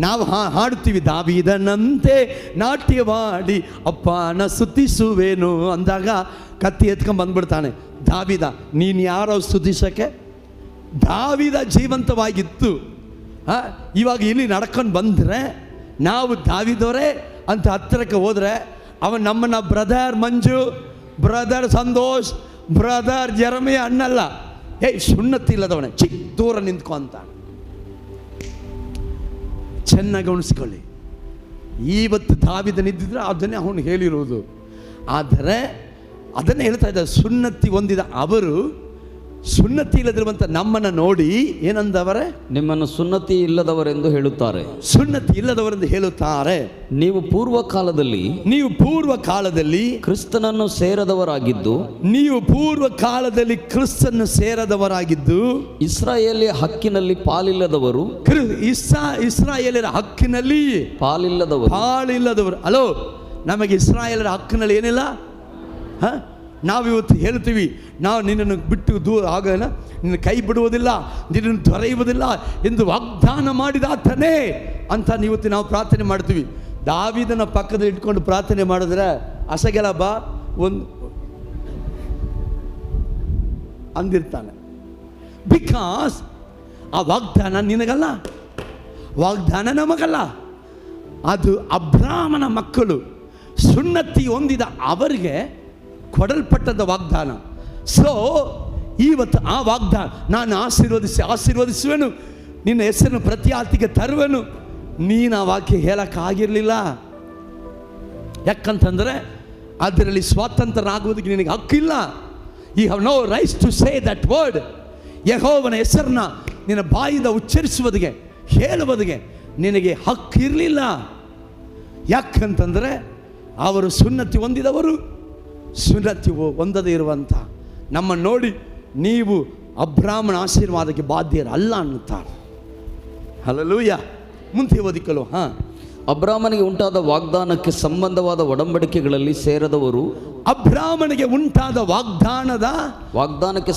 [SPEAKER 1] ನಾವು ಹಾಡುತ್ತೀವಿ, ದಾವೀದನಂತೆ ನಾಟ್ಯವಾಡಿ ಅಪ್ಪನ ಸ್ತುತಿಸುವೇನು ಅಂದಾಗ ಕತ್ತಿ ಎತ್ಕೊಂಡು ಬಂದ್ಬಿಡ್ತಾನೆ ದಾವೀದ. ನೀನು ಯಾರೋ ಸ್ತುತಿಸೋಕ್ಕೆ? ದಾವೀದ ಜೀವಂತವಾಗಿತ್ತು. ಇವಾಗ ಇಲ್ಲಿ ನಡ್ಕೊಂಡು ಬಂದರೆ ನಾವು ದಾವೀದವರೇ ಅಂತ ಹತ್ತಿರಕ್ಕೆ ಹೋದರೆ ಅವನು ನಮ್ಮನ್ನು ಬ್ರದರ್ ಮಂಜು, ಬ್ರದರ್ ಸಂತೋಷ್, ಬ್ರದರ್ ಜರಮೆ ಅನ್ನಲ್ಲ. ಸುನ್ನತಿ ಇಲ್ಲದವನೇ ದೂರ ನಿಂತ್ಕೊ ಅಂತ. ಚೆನ್ನಾಗಿ ಉಣಿಸ್ಕೊಳ್ಳಿ. ಇವತ್ತು ದಾವೀದನಿದ್ದಿದ್ರೆ ಅದನ್ನೇ ಅವನು ಹೇಳಿರೋದು. ಆದರೆ ಅದನ್ನೇ ಹೇಳ್ತಾ ಇದ್ದ, ಸುನ್ನತಿ ಹೊಂದಿದ ಅವರು ಸುನ್ನತಿ ಇಲ್ಲದಿರುವಂಥ ನಮ್ಮನ್ನು ನೋಡಿ ಏನಂದವರೇ?
[SPEAKER 2] ನಿಮ್ಮನ್ನು ಸುನ್ನತಿ ಇಲ್ಲದವರೆಂದು ಹೇಳುತ್ತಾರೆ. ನೀವು ಪೂರ್ವ ಕಾಲದಲ್ಲಿ ಕ್ರಿಸ್ತನನ್ನು ಸೇರದವರಾಗಿದ್ದು ಇಸ್ರಾಯೇಲಿಯ ಹಕ್ಕಿನಲ್ಲಿ ಪಾಲಿಲ್ಲದವರು.
[SPEAKER 1] ಇಸ್ರಾಯೇಲರ ಹಕ್ಕಿನಲ್ಲಿ ಪಾಲಿಲ್ಲದವರು. ಅಲೋ, ನಮಗೆ ಇಸ್ರಾಯೇಲರ ಹಕ್ಕಿನಲ್ಲಿ ಏನಿಲ್ಲ. ನಾವಿವತ್ತು ಹೇಳ್ತೀವಿ, ನಾವು ನಿನ್ನನ್ನು ಬಿಟ್ಟು ದೂರ ಆಗಲ್ಲ, ನಿನ್ನ ಕೈ ಬಿಡುವುದಿಲ್ಲ, ನಿನ್ನನ್ನು ತೊರೆಯುವುದಿಲ್ಲ ಎಂದು ವಾಗ್ದಾನ ಮಾಡಿದಾತನೇ ಅಂತ ಇವತ್ತು ನಾವು ಪ್ರಾರ್ಥನೆ ಮಾಡ್ತೀವಿ. ದಾವೀದನ ಪಕ್ಕದಲ್ಲಿ ಇಟ್ಕೊಂಡು ಪ್ರಾರ್ಥನೆ ಮಾಡಿದ್ರೆ ಅಸಗೆಲ ಬಾ ಒಂದು ಅಂದಿರ್ತಾನೆ. ಬಿಕಾಸ್ ಆ ವಾಗ್ದಾನ ನಿನಗಲ್ಲ, ವಾಗ್ದಾನ ನಮಗಲ್ಲ. ಅದು ಅಬ್ರಾಮನ ಮಕ್ಕಳು ಸುನ್ನತಿ ಹೊಂದಿದ ಅವರಿಗೆ ಕೊಡಲ್ಪಟ್ಟದ ವಾಗ್ದಾನ. ಸೊ ಇವತ್ತು ಆ ವಾಗ್ದಾನ, ನಾನು ಆಶೀರ್ವದಿಸುವೆನು, ನಿನ್ನ ಹೆಸರನ್ನು ಪ್ರತಿ ಆತಿಗೆ ತರುವೆನು. ನೀನು ಆ ವಾಕ್ಯ ಹೇಳಕ್ಕಾಗಿರಲಿಲ್ಲ. ಯಾಕಂತಂದರೆ ಅದರಲ್ಲಿ ಸ್ವಾತಂತ್ರ್ಯರಾಗುವುದಕ್ಕೆ ನಿನಗೆ ಹಕ್ಕಿಲ್ಲ. You have no rights to say that word. ಯೆಹೋವನ ಹೆಸರನ್ನ ನಿನ್ನ ಬಾಯಿಂದ ಉಚ್ಚರಿಸುವುದಕ್ಕೆ, ಹೇಳುವುದಕ್ಕೆ ನಿನಗೆ ಹಕ್ಕಿರಲಿಲ್ಲ. ಯಾಕಂತಂದರೆ ಅವರು ಸುನ್ನತಿ ಹೊಂದಿದವರು, ಸುನ್ನತಿ ಹೊಂದದೇ ಇರುವಂಥ ನಮ್ಮನ್ನು ನೋಡಿ ನೀವು ಅಬ್ರಾಹ್ಮಣ ಆಶೀರ್ವಾದಕ್ಕೆ ಬಾಧ್ಯರಲ್ಲ ಅನ್ನುತ್ತಾರೆ. ಹಲ್ಲೆಲೂಯಾ. ಮುಂದೆ ಓದಿಕೊಳ್ಳು.
[SPEAKER 2] ಅಬ್ರಾಹ್ಮನಿಗೆ ಉಂಟಾದ ವಾಗ್ದಾನಕ್ಕೆ ಸಂಬಂಧವಾದ ಒಡಂಬಡಿಕೆಗಳಲ್ಲಿ ಸೇರದವರು.
[SPEAKER 1] ಅಬ್ರಾಹ್ಮನಿಗೆ ಉಂಟಾದ ವಾಗ್ದಾನಕ್ಕೆ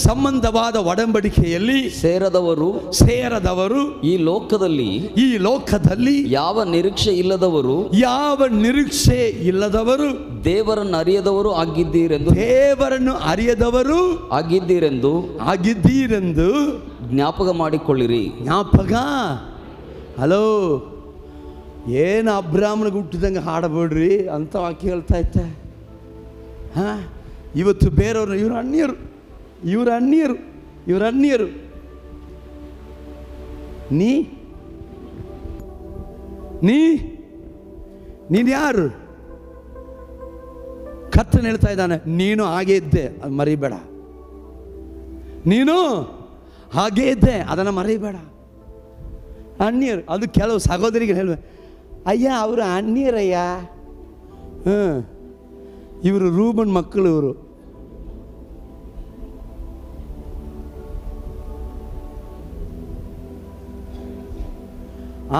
[SPEAKER 1] ಸಂಬಂಧವಾದ ಒಡಂಬಡಿಕೆಯಲ್ಲಿ ಸೇರದವರು
[SPEAKER 2] ಈ ಲೋಕದಲ್ಲಿ ಯಾವ ನಿರೀಕ್ಷೆ ಇಲ್ಲದವರು ದೇವರನ್ನು ಅರಿಯದವರು ಆಗಿದ್ದೀರೆಂದು ಜ್ಞಾಪಕ ಮಾಡಿಕೊಳ್ಳಿರಿ.
[SPEAKER 1] ಹಲೋ, ಏನು ಅಬ್ರಾಹ್ಮನಿಗೆ ಹುಟ್ಟಿದಂಗೆ ಹಾಡಬೇಡ್ರಿ ಅಂತ ವಾಕ್ಯ ಹೇಳ್ತಾ ಇತ್ತೆ. ಇವತ್ತು ಬೇರೆಯವ್ರನ್ನ ಇವರು ಅನ್ಯರು. ನೀನು ಯಾರು? ಕರ್ತನು ಹೇಳ್ತಾ ಇದ್ದಾನೆ, ನೀನು ಹಾಗೇ ಇದ್ದೆ, ಅದು ಮರಿಬೇಡ. ನೀನು ಹಾಗೇ ಇದ್ದೆ, ಅದನ್ನು ಮರಿಬೇಡ. ಅನ್ಯರು. ಅದು ಕೆಲವು ಸಹೋದರಿಗೆ ಹೇಳುವೆ, ಅಯ್ಯ ಅವರು ಅನ್ಯರಯ್ಯ, ಇವರು ರೂಬನ್ ಮಕ್ಕಳು, ಇವರು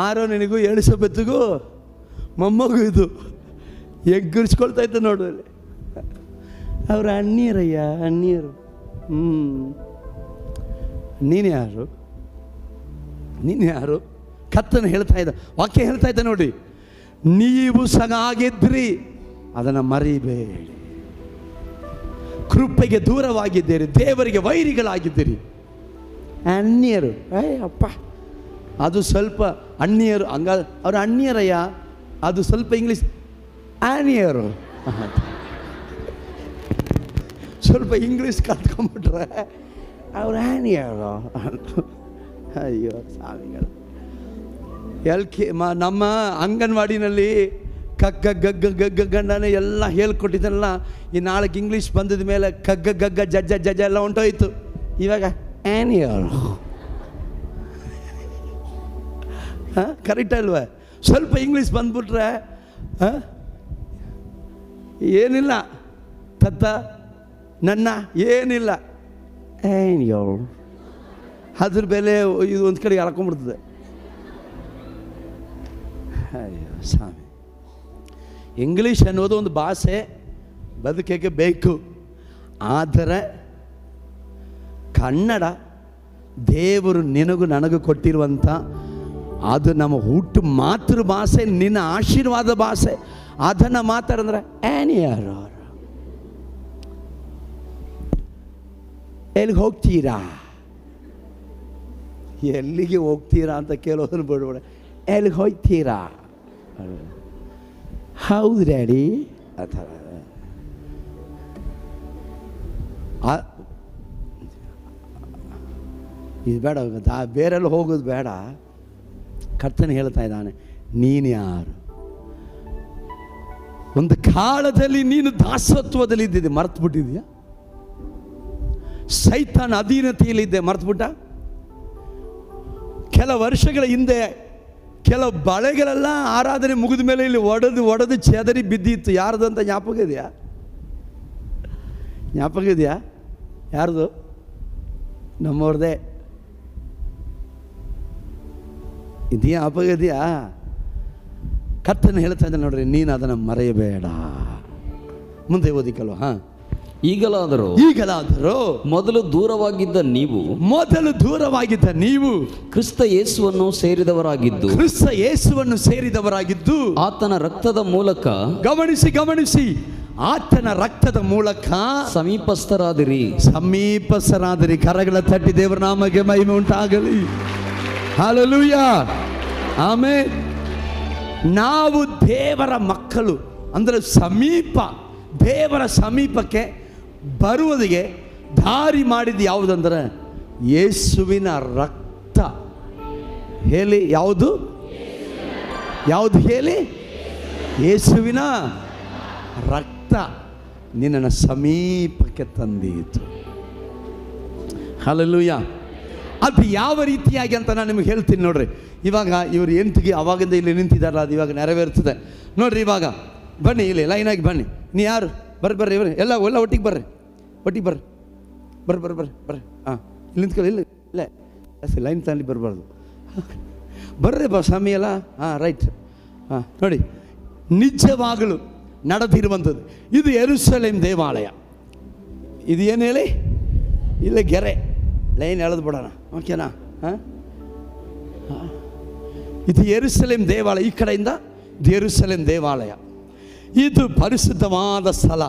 [SPEAKER 1] ಆರೋನಿಗೂ ಎಲಿಸಬೆತ್ಗೂ ಮೊಮ್ಮಗು ಇದು ಎಗ್ಗಿರಿಸ್ಕೊಳ್ತಾ ಇತ್ತು ನೋಡು ಅಲ್ಲಿ. ಅವ್ರ ಅಣ್ಣಿಯರಯ್ಯ, ಅಣ್ಣಿಯರು. ನೀನು ಯಾರು? ಕರ್ತನು ಹೇಳ್ತಾ ಇದ್ದ, ವಾಕ್ಯ ಹೇಳ್ತಾ ಇದ್ದ ನೋಡಿ, ನೀವು ಸಹ ಆಗಿದ್ರಿ, ಅದನ್ನು ಮರಿಬೇಡಿ. ಕೃಪೆಗೆ ದೂರವಾಗಿದ್ದೀರಿ, ದೇವರಿಗೆ ವೈರಿಗಳಾಗಿದ್ದೀರಿ. ಅನ್ಯರು, ಅಪ್ಪ, ಅದು ಸ್ವಲ್ಪ ಅನ್ಯರು ಹಂಗ, ಅವ್ರ ಅನ್ಯರಯ್ಯ, ಅದು ಸ್ವಲ್ಪ ಇಂಗ್ಲೀಷ್ ಆನಿಯರು. ಸ್ವಲ್ಪ ಇಂಗ್ಲೀಷ್ ಕಲ್ತ್ಕೊಂಡ್ಬಿಟ್ರೆ ಅವ್ರು ಆನಿಯರು. ಅಯ್ಯೋ ಸ್ವಾಮಿಗಳು, ನಮ್ಮ ಅಂಗನವಾಡಿನಲ್ಲಿ ಕಗ್ಗ ಗಗ್ಗ ಗಗ್ಗ ಗಂಡನೇ ಎಲ್ಲ ಹೇಳ್ಕೊಟ್ಟಿದ್ದಲ್ಲ. ಈ ನಾಳೆಗೆ ಇಂಗ್ಲೀಷ್ ಬಂದಿದ ಮೇಲೆ ಕಗ್ಗ ಗಗ್ಗ ಜಜ್ಜ ಜಜ್ಜ ಎಲ್ಲ ಹೊಂಟೋಯ್ತು. ಇವಾಗ ಆ್ಯನಿಯರ್. ಹಾಂ, ಕರೆಕ್ಟ್ ಅಲ್ವ? ಸ್ವಲ್ಪ ಇಂಗ್ಲೀಷ್ ಬಂದ್ಬಿಟ್ರೆ ಏನಿಲ್ಲ, ತತ್ತ ನನ್ನ ಏನಿಲ್ಲ, ಆ್ಯನಿಯರ್. ಅದ್ರ ಬೆಲೆ ಇದು ಒಂದು ಕಡೆಗೆ ಹರ್ಕೊಂಡ್ಬಿಡ್ತದೆ. ಅಯ್ಯೋ ಸ್ವಾಮಿ, ಇಂಗ್ಲೀಷ್ ಅನ್ನೋದು ಒಂದು ಭಾಷೆ, ಬದುಕಕ್ಕೆ ಬೇಕು. ಆದರೆ ಕನ್ನಡ ದೇವರು ನಿನಗೂ ನನಗೂ ಕೊಟ್ಟಿರುವಂಥ, ಅದು ನಮ್ಮ ಹುಟ್ಟು ಮಾತೃ ಭಾಷೆ, ನಿನ್ನ ಆಶೀರ್ವಾದ ಭಾಷೆ. ಅದನ್ನು ಮಾತಾಡಿದ್ರೆ ಆ್ಯನಿಯರ್. ಎಲ್ಲಿಗೆ ಹೋಗ್ತೀರಾ? ಎಲ್ಲಿಗೆ ಹೋಗ್ತೀರಾ ಅಂತ ಕೇಳೋದನ್ನು ಬಿಡ್ಬೇಡ. ಎಲ್ಲಿಗೆ ಹೋಗ್ತೀರಾ? ಹೌದು ಡ್ಯಾಡಿ. ಆ ಥರ ಇದು ಬೇಡ, ಬೇರೆಲ್ಲ ಹೋಗೋದು ಬೇಡ. ಕರ್ತನ ಹೇಳ್ತಾ ಇದ್ದಾನೆ, ನೀನು ಯಾರು? ಒಂದು ಕಾಲದಲ್ಲಿ ನೀನು ದಾಸತ್ವದಲ್ಲಿ ಇದ್ದಿದ್ದೆ, ಮರ್ತು ಬಿಟ್ಟಿದ್ಯಾ? ಸೈತಾನ ಅಧೀನತೆಯಲ್ಲಿದ್ದೆ, ಮರ್ತ್ಬಿಟ್ಟ? ಕೆಲ ವರ್ಷಗಳ ಹಿಂದೆ ಕೆಲವು ಬಳೆಗಳೆಲ್ಲ ಆರಾಧನೆ ಮುಗಿದ ಮೇಲೆ ಇಲ್ಲಿ ಒಡೆದು ಚೆದರಿ ಬಿದ್ದಿತ್ತು. ಯಾರ್ದು ಅಂತ ಜ್ಞಾಪಕ ಇದೆಯಾ? ಯಾರ್ದು? ನಮ್ಮವ್ರದೇ. ಇದೆಯಾ? ಜ್ಞಾಪಕ ಇದೆಯಾ? ಕರ್ತನ ಹೇಳ್ತಾ ಇದ್ದಾನೆ ನೋಡ್ರಿ, ನೀನು ಅದನ್ನು ಮರೆಯಬೇಡ. ಮುಂದೆ ಓದಿಕಲ್ವ? ಹಾಂ. ಈಗಲಾದರೂ
[SPEAKER 2] ಮೊದಲು ದೂರವಾಗಿದ್ದ ನೀವು ಕ್ರಿಸ್ತ ಯೇಸುವನ್ನು ಸೇರಿದವರಾಗಿದ್ದು ಆತನ ರಕ್ತದ ಮೂಲಕ, ಗಮನಿಸಿ, ಆತನ ರಕ್ತದ ಮೂಲಕ ಸಮೀಪಸ್ಥರಾದಿರಿ. ಕರಗಳ ತಟ್ಟಿ ದೇವರ ನಾಮಕ್ಕೆ ಮಹಿಮೆ ಉಂಟಾಗಲಿ. Hallelujah, amen. ನಾವು ದೇವರ ಮಕ್ಕಳು ಅಂದರೆ ದೇವರ ಸಮೀಪಕ್ಕೆ ಬರುವುದಿಗೆ ದಾರಿ ಮಾಡಿದ್ದು ಯಾವುದಂದ್ರೆ ಯೇಸುವಿನ ರಕ್ತ. ಹೇಳಿ, ಯಾವುದು ಹೇಳಿ? ಯೇಸುವಿನ ರಕ್ತ ನಿನ್ನನ್ನು ಸಮೀಪಕ್ಕೆ ತಂದೀತು. ಹಲ್ಲೆಲೂಯಾ. ಅದು ಯಾವ ರೀತಿಯಾಗಿ ಅಂತ ನಾನು ನಿಮಗೆ ಹೇಳ್ತೀನಿ ನೋಡ್ರಿ. ಇವಾಗ ಇವರು ಎಂಟಿಗೆ ಅವಾಗಿಂದ ಇಲ್ಲಿ ನಿಂತಿದ್ದಾರಲ್ಲ, ಅದು ಇವಾಗ ನೆರವೇರ್ತದೆ ನೋಡ್ರಿ. ಇವಾಗ ಬನ್ನಿ, ಇಲ್ಲಿ ಲೈನಾಗಿ ಬನ್ನಿ. ನೀ ಯಾರು? ಬರ್ರಿ ಇವರು ಎಲ್ಲ ಒಟ್ಟಿಗೆ ಬರ್ರಿ. ಹಾಂ, ಇಲ್ಲಿ ನಿಂತ್ಕೊಳ್ಳಿ. ಇಲ್ಲ ಲೈನ್ ತಾಂಡಿ ಬರಬಾರ್ದು. ಬರ್ರಿ ಸ್ವಾಮಿ ಎಲ್ಲ. ಹಾಂ, ರೈಟ್. ಹಾಂ, ನೋಡಿ, ನಿಜವಾಗಲು ನಡೆದಿರುವಂಥದ್ದು ಇದು ಯೆರೂಸಲೇಮ್ ದೇವಾಲಯ. ಇದು ಏನು ಹೇಳಿ? ಇಲ್ಲ ಗೆರೆ ಲೈನ್ ಎಳೆದು ಬಿಡೋಣ, ಓಕೆನಾ? ಹಾಂ, ಇದು ಯೆರೂಸಲೇಮ್ ದೇವಾಲಯ. ಈ ಕಡೆಯಿಂದ ಇದು ಯೆರೂಸಲೇಮ್ ದೇವಾಲಯ. ಇದು ಪರಿಶುದ್ಧವಾದ ಸ್ಥಳ,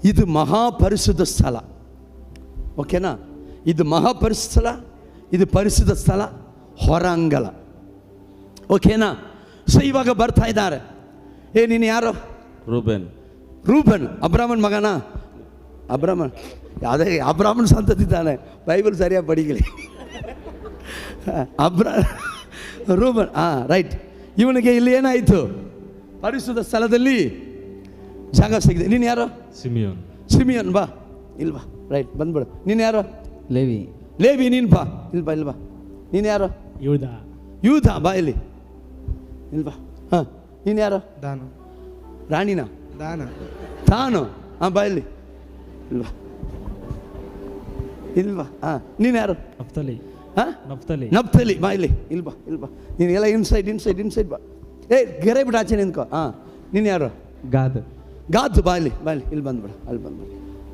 [SPEAKER 2] ಇದು ಮಹಾಪರಿಶುದ್ಧ ಸ್ಥಳ, ಓಕೆನಾ? ಇದು ಮಹಾಪರಿಶುದ್ಧ ಸ್ಥಳ, ಇದು ಪರಿಶುದ್ಧ ಸ್ಥಳ, ಹೊರಾಂಗಣ, ಓಕೆನಾ? ಸೊ ಇವಾಗ ಬರ್ತಾ ಇದ್ದಾರೆ. ನೀನು ಯಾರು? ರೂಬನ್ ಅಬ್ರಾಮನ್ ಮಗನ? ಅದೇ ಅಬ್ರಾಮನ್ ಸಂತತಿದ್ದಾನೆ. ಬೈಬಲ್ ಸರಿಯಾಗಿ ಪಡಿಗಲಿ. ರೂಬನ್, ಹಾಂ, ರೈಟ್. ಇವನಿಗೆ ಇಲ್ಲಿ ಏನಾಯಿತು? ಪರಿಶುದ್ಧ ಸ್ಥಳದಲ್ಲಿ ಜಾಗ ಸಿಗಿದೆ. ನೀನು ಯಾರು? ಸಿಮಿಯೋನ್. ಬಾ, ಇಲ್ವಾ? ರೈಟ್, ಬಂದ್ಬಿಡು. ನೀನು ಯಾರು? ಲೇವಿ. ನೀನು ಬಾ, ಇಲ್ವಾ? ನೀನು ಯಾರು? ಯೂದ. ಬಾ ಇಲ್ಲಿ, ಇಲ್ವಾ? ಹಾಂ, ನೀನು ಯಾರು? ರಾಣಿನಾ? ತಾನು. ಹಾಂ, ಬಾ ಇಲ್ಲಿ, ಇಲ್ವಾ? ಹಾಂ, ನೀನು ಯಾರು? ಹಾಂ
[SPEAKER 3] ನಫ್ತಲಿ.
[SPEAKER 2] ನಫ್ತಲಿ. ಬಾ ಇಲ್ಲಿ ಬಾ ನೀನು ಎಲ್ಲ ಇನ್ಸೈಡ್ ಬಾ. ಗೆರೆ ಬಿಟ್ಟು ಆಚೆ ನಿಂತ್ಕೋ. ಹಾಂ, ನೀನು ಯಾರು?
[SPEAKER 3] ಗಾದ್.
[SPEAKER 2] ಗಾತು. ಬಾ ಇಲ್ಲಿ ಇಲ್ಲಿ ಬಂದ್ಬಿಡು.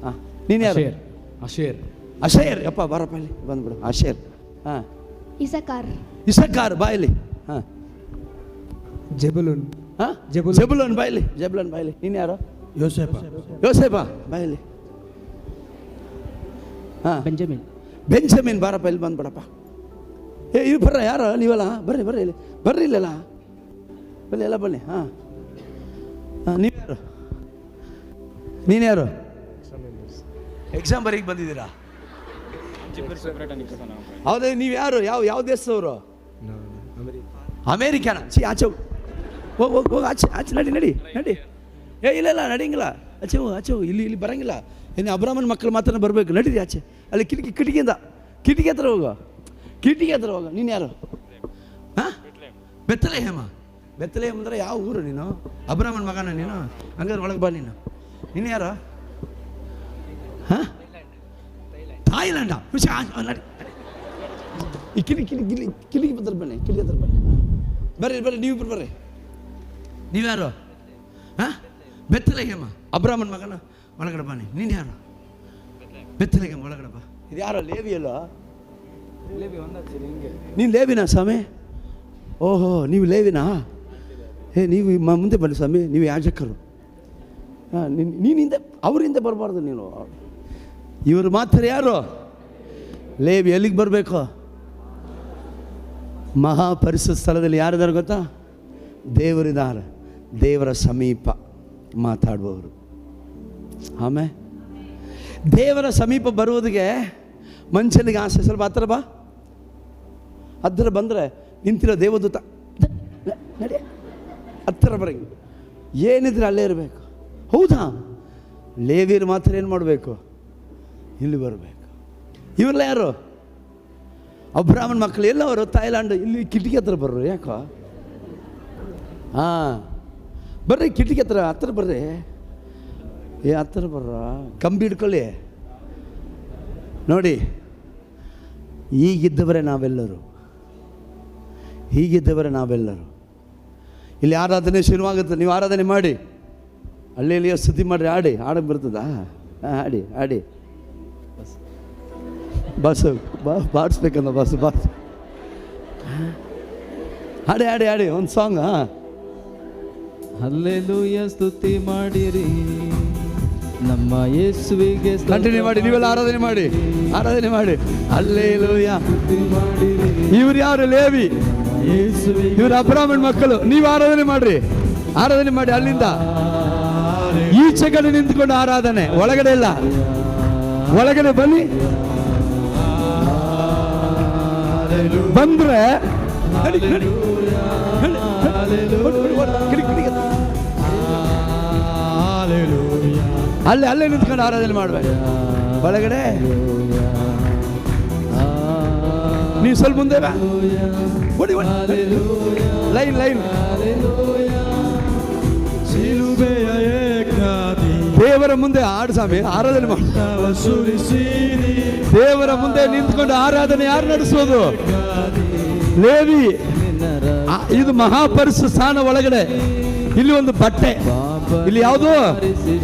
[SPEAKER 2] ಹಾಂ, ನೀನು ಯಾರು? ಅಶೇರ್. ಯಪ್ಪ ಬಾರಪ್ಪ, ಇಲ್ಲಿ ಬಂದ್ಬಿಡು. ಅಶೇರ್. ಹಾಂ, ಇಸಕಾರ್. ಬಾ ಇಲ್ಲಿ. ಹಾಂ,
[SPEAKER 3] ಜೆಬುಲೂನ್.
[SPEAKER 2] ಹಾಂ, ಜೆಬುಲೂನ್. ಬಾ ಇಲ್ಲಿ. ನೀನು ಯಾರು? ಯೋಸೇಪ. ಬಾ ಇಲ್ಲಿ. ಹಾಂ, ಬೆಂಜಮಿನ್. ಬಾರಪ್ಪ, ಇಲ್ಲಿ ಬಂದ್ಬಿಡಪ್ಪ. ಇವು ಬರ್ರ, ಯಾರು ನೀವಲ್ಲ? ಬರ್ರಿ ಇಲ್ಲಿ. ಬರ್ರಿ ಇಲ್ಲೆಲ್ಲ. ಬನ್ನಿ ಎಲ್ಲ ಬನ್ನಿ. ಹಾಂ, ನೀನು ಯಾರು? ಎಕ್ಸಾಮ್ ಬರೀಗೆ ಬಂದಿದ್ದೀರಾ? ಹೌದೇ? ನೀವು ಯಾರು? ಯಾವ ದೇಶದವರು? ಅಮೇರಿಕಾನ? ಆಚೆ ಹೋಗು. ಆಚೆ ನಡಿ. ಇಲ್ಲ ನಡಿಯಂಗಿಲ್ಲ. ಆಚೆ ಹೋಗು. ಇಲ್ಲಿ ಬರಂಗಿಲ್ಲ. ಏನು ಅಬ್ರಾಹ್ಮಣ ಮಕ್ಕಳು ಮಾತ್ರ ಬರಬೇಕು. ನಡೀರಿ ಆಚೆ. ಅಲ್ಲಿ ಕಿಟಕಿ ಹತ್ರ ಹೋಗು. ನೀನು ಯಾರು? ಹಾಂ, ಬೆತ್ತಲೆಹೇಮ ಅಂದರೆ ಯಾವ ಊರು ನೀನು? ಅಬ್ರಾಹ್ಮಣ ಮಗನ ನೀನು? ಹಂಗಾದ್ರೆ ಒಳಗೆ ಬಾ. ನೀನು ಯಾರು? ಹಾಂ, ಥಾಯ್ಲ್ಯಾಂಡ? ನಡಿ. ಈ ಕಿಟಕಿ ಹತ್ರ ಬನ್ನಿ. ಬರ್ರಿ ನೀವಿಬ್ರು ಬರ್ರಿ. ನೀವ್ಯಾರು? ಹಾಂ, ಬೆತ್ತಲೆಹೇಮ ಅಬ್ರಾಹ್ಮಣ ಮಗನ. ಒಳಗಡೆ ಬನ್ನಿ. ನೀನು ಯಾರು? ಬೆತ್ತಲೆಹೇಮ. ಒಳಗಡೆ ಬಾ. ಇದು ಯಾರೋ? ಲೇವಿಯಲ್ಲೋ? ನೀನು ಲೇವಿನಾ ಸ್ವಾಮಿ? ಓಹೋ, ನೀವು ಲೇವಿನಾ? ನೀವು ಮುಂದೆ ಬನ್ನಿ ಸ್ವಾಮಿ. ನೀವು ಯಾಜಕರು. ಹಾಂ, ನೀನು ಹಿಂದೆ, ಅವರಿಂದ ಬರಬಾರ್ದು ನೀನು. ಇವರು ಮಾತ್ರ ಯಾರು? ಲೇವಿ. ಎಲ್ಲಿಗೆ ಬರಬೇಕು? ಮಹಾಪರಿಶುದ್ಧ ಸ್ಥಳದಲ್ಲಿ ಯಾರಿದ್ದಾರೆ ಗೊತ್ತಾ? ದೇವರಿದ್ದಾರೆ. ದೇವರ ಸಮೀಪ ಮಾತಾಡುವವರು. ಆಮೇಲೆ ದೇವರ ಸಮೀಪ ಬರುವುದಕ್ಕೆ ಮನುಷ್ಯನಿಗೆ ಆಸೆ. ಸ್ವಲ್ಪ ಹತ್ತಿರ ಬಾ. ಹತ್ತಿರ ಬಂದರೆ ನಿಂತಿರೋ ದೇವದೂತ ನಡಿ. ಹತ್ತಿರ ಬರಂಗಿ ಏನಿದ್ರೆ ಅಲ್ಲೇ ಇರಬೇಕು. ಹೌದಾ? ಲೇವಿಯರು ಮಾತ್ರ ಏನು ಮಾಡಬೇಕು? ಇಲ್ಲಿ ಬರಬೇಕು. ಇವರೆಲ್ಲ ಯಾರು? ಅಬ್ರಾಹ್ಮಣ ಮಕ್ಕಳು. ಎಲ್ಲ ಅವರು ಥಾಯ್ಲ್ಯಾಂಡ್. ಇಲ್ಲಿ ಕಿಟಕಿ ಹತ್ರ ಬರ್ರು. ಯಾಕೋ? ಹಾಂ, ಬರ್ರಿ ಕಿಟಕಿ ಹತ್ರ ಬರ್ರಿ. ಹತ್ತಿರ ಬರ್ರ. ಕಂಬಿ ಹಿಡ್ಕೊಳ್ಳಿ. ನೋಡಿ, ಹೀಗಿದ್ದವರೇ ನಾವೆಲ್ಲರೂ. ಇಲ್ಲಿ ಆರಾಧನೆ ಶುರುವಾಗುತ್ತೆ. ನೀವು ಆರಾಧನೆ ಮಾಡಿ, ಅಲ್ಲಿ ಸ್ತುತಿ ಮಾಡಿರಿ. ಆಡಕ್ಕೆ ಬರ್ತದಾ? ಆಡಿ ಬಾಡಿಸ್ಬೇಕಂದ ಬಾಸ್ ಆಡಿ ಒಂದು ಸಾಂಗ್.
[SPEAKER 3] ಹಲ್ಲೆಲೂಯಾ, ಸ್ತುತಿ ಮಾಡಿರಿ ನಮ್ಮ ಯೇಸುವಿಗೆ.
[SPEAKER 2] ಕಂಟಿನ್ಯೂ ಮಾಡಿ. ನೀವೆಲ್ಲ ಆರಾಧನೆ ಮಾಡಿ. ಹಲ್ಲೆಲೂಯಾ. ಇವ್ರು ಯಾರು? ಲೇವಿ. ಇವರು ಅಬ್ರಾಹ್ಮಣ ಮಕ್ಕಳು. ನೀವು ಆರಾಧನೆ ಮಾಡಿ. ಅಲ್ಲಿಂದ ಈಚೆ ಕಡೆ ನಿಂತ್ಕೊಂಡು ಆರಾಧನೆ. ಒಳಗಡೆ ಇಲ್ಲ. ಒಳಗಡೆ ಬನ್ನಿ. ಬಂದ್ರೆ ಅಲ್ಲೇ ನಿಂತ್ಕೊಂಡು ಆರಾಧನೆ ಮಾಡ್ಬೇಕು. ಒಳಗಡೆ ನೀವು ಸ್ವಲ್ಪ ಮುಂದೆ ಬಾ. ಲೈನ್. ದೇವರ ಮುಂದೆ ಆಡು ಸ್ವಾಮಿ. ಆರಾಧನೆ ಮಾಡಿ. ದೇವರ ಮುಂದೆ ನಿಂತ್ಕೊಂಡು ಆರಾಧನೆ ಯಾರು ನಡೆಸೋದು? ಲೇವಿ. ಇದು ಮಹಾಪರಿಶುದ್ಧ ಸ್ಥಾನ. ಒಳಗಡೆ ಇಲ್ಲಿ ಒಂದು ಬಟ್ಟೆ. ಇಲ್ಲಿ ಯಾವುದು?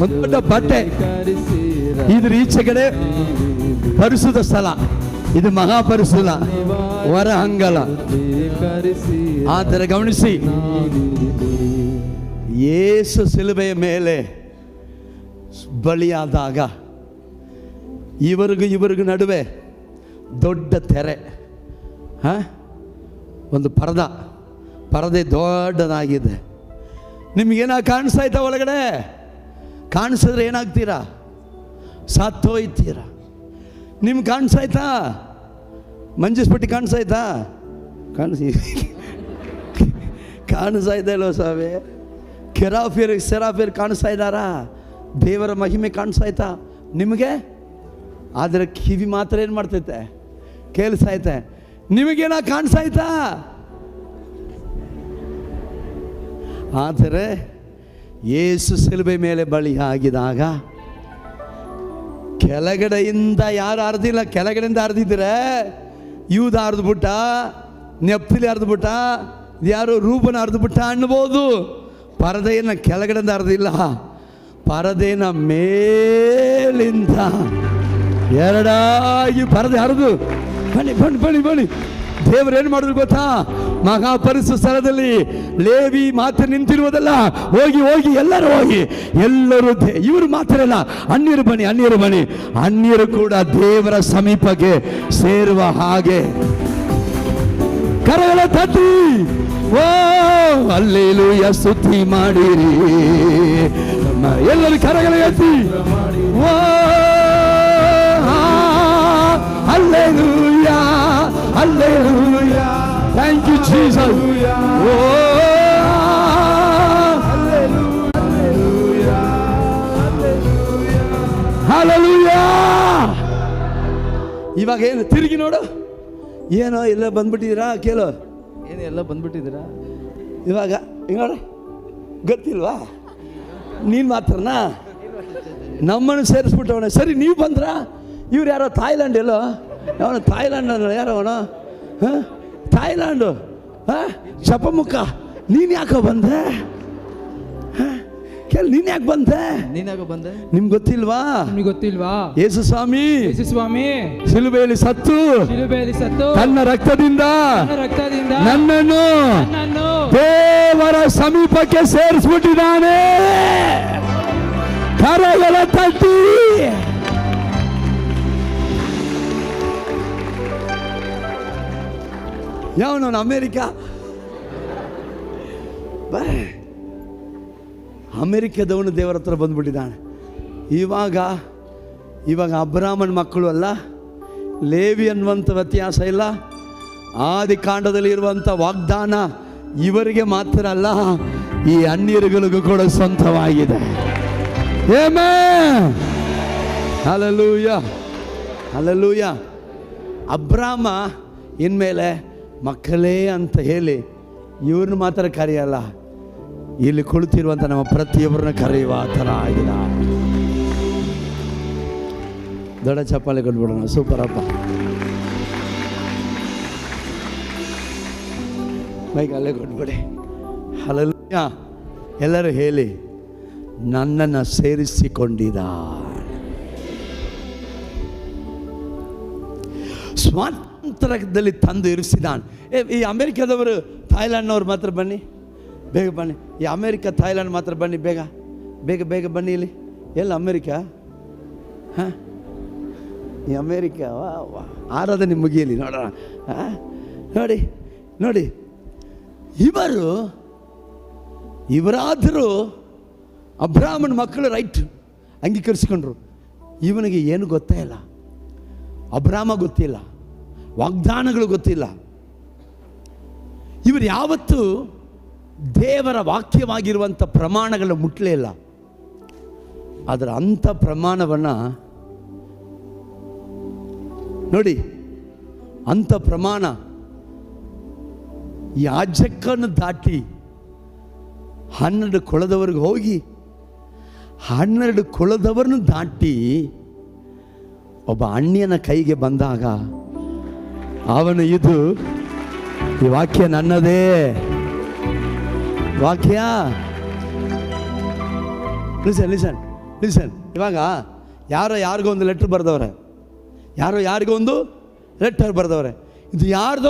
[SPEAKER 2] ಒಂದು ದೊಡ್ಡ ಬಟ್ಟೆ. ಇದ್ರ ಈಚೆ ಕಡೆ ಪರಿಶುದ್ಧ ಸ್ಥಳ. ಇದು ಮಹಾಪರಿಶುದ್ಧ ಹೊರ ಅಂಗಳ. ಆದರೆ ಗಮನಿಸಿ, ಯೇಸು ಶಿಲುಬೆಯ ಮೇಲೆ ಬಲಿಯಾದಾಗ ಇವರಿಗೂ ನಡುವೆ ದೊಡ್ಡ ತೆರೆ. ಒಂದು ಪರದೆ ದೊಡ್ಡದಾಗಿದೆ. ನಿಮಗೇನ ಕಾಣಿಸ್ತಾ ಇತ್ತ? ಒಳಗಡೆ ಕಾಣಿಸಿದ್ರೆ ಏನಾಗ್ತೀರಾ? ಸತ್ತೋಯ್ತೀರಾ. ನಿಮ್ಗೆ ಕಾಣಿಸ್ತಾ? ಮಂಜುಸ್ಪಟ್ಟಿ ಕಾಣಿಸ್ತಾ? ಕಾಣಿಸ್ತಾ ಇಲ್ಲೋ ಸ್ವಾಮಿ? ಸೆರಾಫಿಯರ್ ಕಾಣಿಸ್ತಾ ಇದ್ದಾರಾ? ದೇವರ ಮಹಿಮೆ ಕಾಣಿಸ್ತಾ ನಿಮಗೆ? ಆದರೆ ಕಿವಿ ಮಾತ್ರ ಏನು ಮಾಡ್ತೈತೆ? ಕೇಳಿಸ್ತಾ. ನಿಮಗೇನ ಕಾಣಿಸ್ತಾ? ಆದರೆ ಯೇಸು ಶಿಲುಬೆ ಮೇಲೆ ಬಲಿಯಾಗಿದಾಗ ಕೆಳಗಡೆಯಿಂದ ಯಾರು ಅರ್ದಿಲ್ಲ. ಕೆಳಗಡೆಯಿಂದ ಅರ್ದಿದ್ರೆ ಯೂದ ಅರ್ದ್ಬಿಟ್ಟ, ನೆಪ್ತಿಲಿ ಅರ್ದ್ಬಿಟ್ಟ, ಯಾರು ರೂಪನ ಅರ್ದ್ಬಿಟ್ಟ ಅನ್ಬೋದು. ಪರದೆಯನ್ನು ಕೆಳಗಡೆಯಿಂದ ಅರ್ದಿಲ್ಲ, ಪರದೆನ ಮೇಲಿಂದ ಎರಡಾಗಿ ಪರದೆ ಹರಿದು ಬನ್ನಿ ಬನ್ನಿ ಬನ್ನಿ ಬನ್ನಿ. ದೇವರು ಏನು ಮಾಡಿದ್ರು ಗೊತ್ತಾ? ಮಹಾಪರಿಶುದ್ಧ ಸ್ಥಳದಲ್ಲಿ ಲೇವಿ ಮಾತ್ರ ನಿಂತಿರುವುದಲ್ಲ, ಹೋಗಿ ಹೋಗಿ ಎಲ್ಲರೂ ಹೋಗಿ, ಎಲ್ಲರೂ ಇವರು ಮಾತ್ರ ಇಲ್ಲ, ಅನ್ಯರು ಬನ್ನಿ, ಅನ್ಯರು ಬನ್ನಿ, ಅನ್ಯರು ಕೂಡ ದೇವರ ಸಮೀಪಕ್ಕೆ ಸೇರುವ ಹಾಗೆ ಕರಗಳ ತಟ್ಟಿ ಓ ಅಲ್ಲೇಲೂಯ ಸ್ತುತಿ ಮಾಡಿರಿ. ಎಲ್ಲರೂ ಕರಗಳ ಎತ್ತಿ oh hallelujah hallelujah, thank you Jesus. Oh hallelujah. ಇವಾಗ ಏನು ತಿರುಗಿ ನೋಡು, ಏನೋ ಎಲ್ಲ ಬಂದ್ಬಿಟ್ಟಿದ್ದೀರಾ ಕೇಳೋ,
[SPEAKER 3] ಏನು ಎಲ್ಲ ಬಂದ್ಬಿಟ್ಟಿದ್ದೀರಾ?
[SPEAKER 2] ಇವಾಗ ಹಿಂಗ ನೋಡಿ, ಗೊತ್ತಿಲ್ವಾ? ನೀನು ಮಾತ್ರನಾ ನಮ್ಮನ್ನು ಸೇರಿಸ್ಬಿಟ್ಟವನ? ಸರಿ, ನೀವು ಬಂದ್ರ? ಇವ್ರು ಯಾರೋ ಥಾಯ್ಲ್ಯಾಂಡ್, ಎಲ್ಲೋ ಅವನು ಥಾಯ್ಲ್ಯಾಂಡ್ ಅಂದ್ರೆ ಯಾರೋ ಅವನು, ಹಾಂ ಥಾಯ್ಲ್ಯಾಂಡು, ಹಾಂ ಶಪಮುಖ. ನೀನು ಯಾಕೋ ಬಂದೆ? ಕೇಳಿ, ನೀನು ಯಾಕೆ ಬಂದೆ?
[SPEAKER 3] ನೀನಾಗ ಬಂದೆ?
[SPEAKER 2] ನಿಮ್ಗೆ ಗೊತ್ತಿಲ್ವಾ?
[SPEAKER 3] ನಿಮ್ಗೆ ಗೊತ್ತಿಲ್ವಾ?
[SPEAKER 2] ಯೇಸು ಸ್ವಾಮಿ ಶಿಲುಬೆಯಲ್ಲಿ ಸತ್ತು ತನ್ನ ರಕ್ತದಿಂದ ನನ್ನನ್ನು ದೇವರ ಸಮೀಪಕ್ಕೆ ಸೇರಿಸ್ಬಿಟ್ಟಿದ್ದಾನೆ. ಕರಗಳ ತಟ್ಟಿ ಯಾವನು ಅಮೆರಿಕದವನು ದೇವರ ಹತ್ರ ಬಂದ್ಬಿಟ್ಟಿದ್ದಾನೆ. ಇವಾಗ ಅಬ್ರಾಮನ ಮಕ್ಕಳು ಅಲ್ಲ, ಲೇವಿ ಅನ್ನುವಂಥ ವ್ಯತ್ಯಾಸ ಇಲ್ಲ. ಆದಿಕಾಂಡದಲ್ಲಿ ಇರುವಂಥ ವಾಗ್ದಾನ ಇವರಿಗೆ ಮಾತ್ರ ಅಲ್ಲ, ಈ ಅನ್ಯರುಗಳಿಗೂ ಕೂಡ ಸ್ವಂತವಾಗಿದೆ. Amen, hallelujah hallelujah. ಅಬ್ರಾಮ ಇನ್ಮೇಲೆ ಮಕ್ಕಳೇ ಅಂತ ಹೇಳಿ ಇವ್ರನ್ನ ಮಾತ್ರ ಕರೆಯಲ್ಲ, ಇಲ್ಲಿ ಕುಳಿತಿರುವಂಥ ನಮ್ಮ ಪ್ರತಿಯೊಬ್ಬರನ್ನ ಕರೆಯುವ ಥರ ಆಗಿಲ್ಲ. ದೊಡ್ಡ ಚಪ್ಪಾಳೆ ಕೊಟ್ಬಿಡೋಣ. ಸೂಪರ್ ಅಪ್ಪ. ಮೈಕಲ್ಲೇ ಕೊಟ್ಬಿಡಿ. ಹಲ್ಲೆಲೂಯ. ಎಲ್ಲರೂ ಹೇಳಿ, ನನ್ನನ್ನು ಸೇರಿಸಿಕೊಂಡಿದ್ದ. ಸ್ವಾತಂತ್ರ್ಯದಲ್ಲಿ ತಂದು ಇರಿಸಿದಾನ್. ಈ ಅಮೆರಿಕದವರು, ಥಾಯ್ಲ್ಯಾಂಡ್ನವ್ರು ಮಾತ್ರ ಬನ್ನಿ, ಬೇಗ ಬನ್ನಿ. ಈ ಅಮೇರಿಕ ಥಾಯ್ಲ್ಯಾಂಡ್ ಮಾತ್ರ ಬನ್ನಿ, ಬೇಗ ಬೇಗ ಬೇಗ ಬನ್ನಿ. ಇಲ್ಲಿ ಎಲ್ಲ ಅಮೇರಿಕಾ? ಹಾಂ, ಈ ಅಮೇರಿಕ ಆರಾಧನೆ ಮುಗಿಯಲಿ ನೋಡೋಣ. ನೋಡಿ ನೋಡಿ, ಇವರಾದರೂ ಅಬ್ರಾಹ್ಮಣ ಮಕ್ಕಳು ರೈಟ್ ಅಂಗೀಕರಿಸಿಕೊಂಡ್ರು. ಇವನಿಗೆ ಏನು ಗೊತ್ತೇ ಇಲ್ಲ, ಅಬ್ರಾಮ ಗೊತ್ತಿಲ್ಲ, ವಾಗ್ದಾನಗಳು ಗೊತ್ತಿಲ್ಲ. ಇವರು ಯಾವತ್ತೂ ದೇವರ ವಾಕ್ಯವಾಗಿರುವಂಥ ಪ್ರಮಾಣಗಳ ಮುಟ್ಲೇ ಇಲ್ಲ. ಆದರೆ ಅಂಥ ಪ್ರಮಾಣವನ್ನು ನೋಡಿ, ಅಂಥ ಪ್ರಮಾಣ ಯಾಜಕನ ದಾಟಿ 12 ಕುಲದವರೆಗೆ ಹೋಗಿ 12 ಕುಲದವರನ್ನು ದಾಟಿ ಒಬ್ಬ ಅಣ್ಯನ ಕೈಗೆ ಬಂದಾಗ ಅವನು, ಇದು ಈ ವಾಕ್ಯ ನನ್ನದೇ ವಾಕ್ಯ. Listen listen listen. ಇವಾಗ ಯಾರಿಗೋ ಒಂದು ಲೆಟ್ರ್ ಬರೆದವ್ರೆ, ಯಾರಿಗೋ ಒಂದು ಲೆಟರ್ ಬರೆದವ್ರೆ. ಇದು ಯಾರ್ದೋ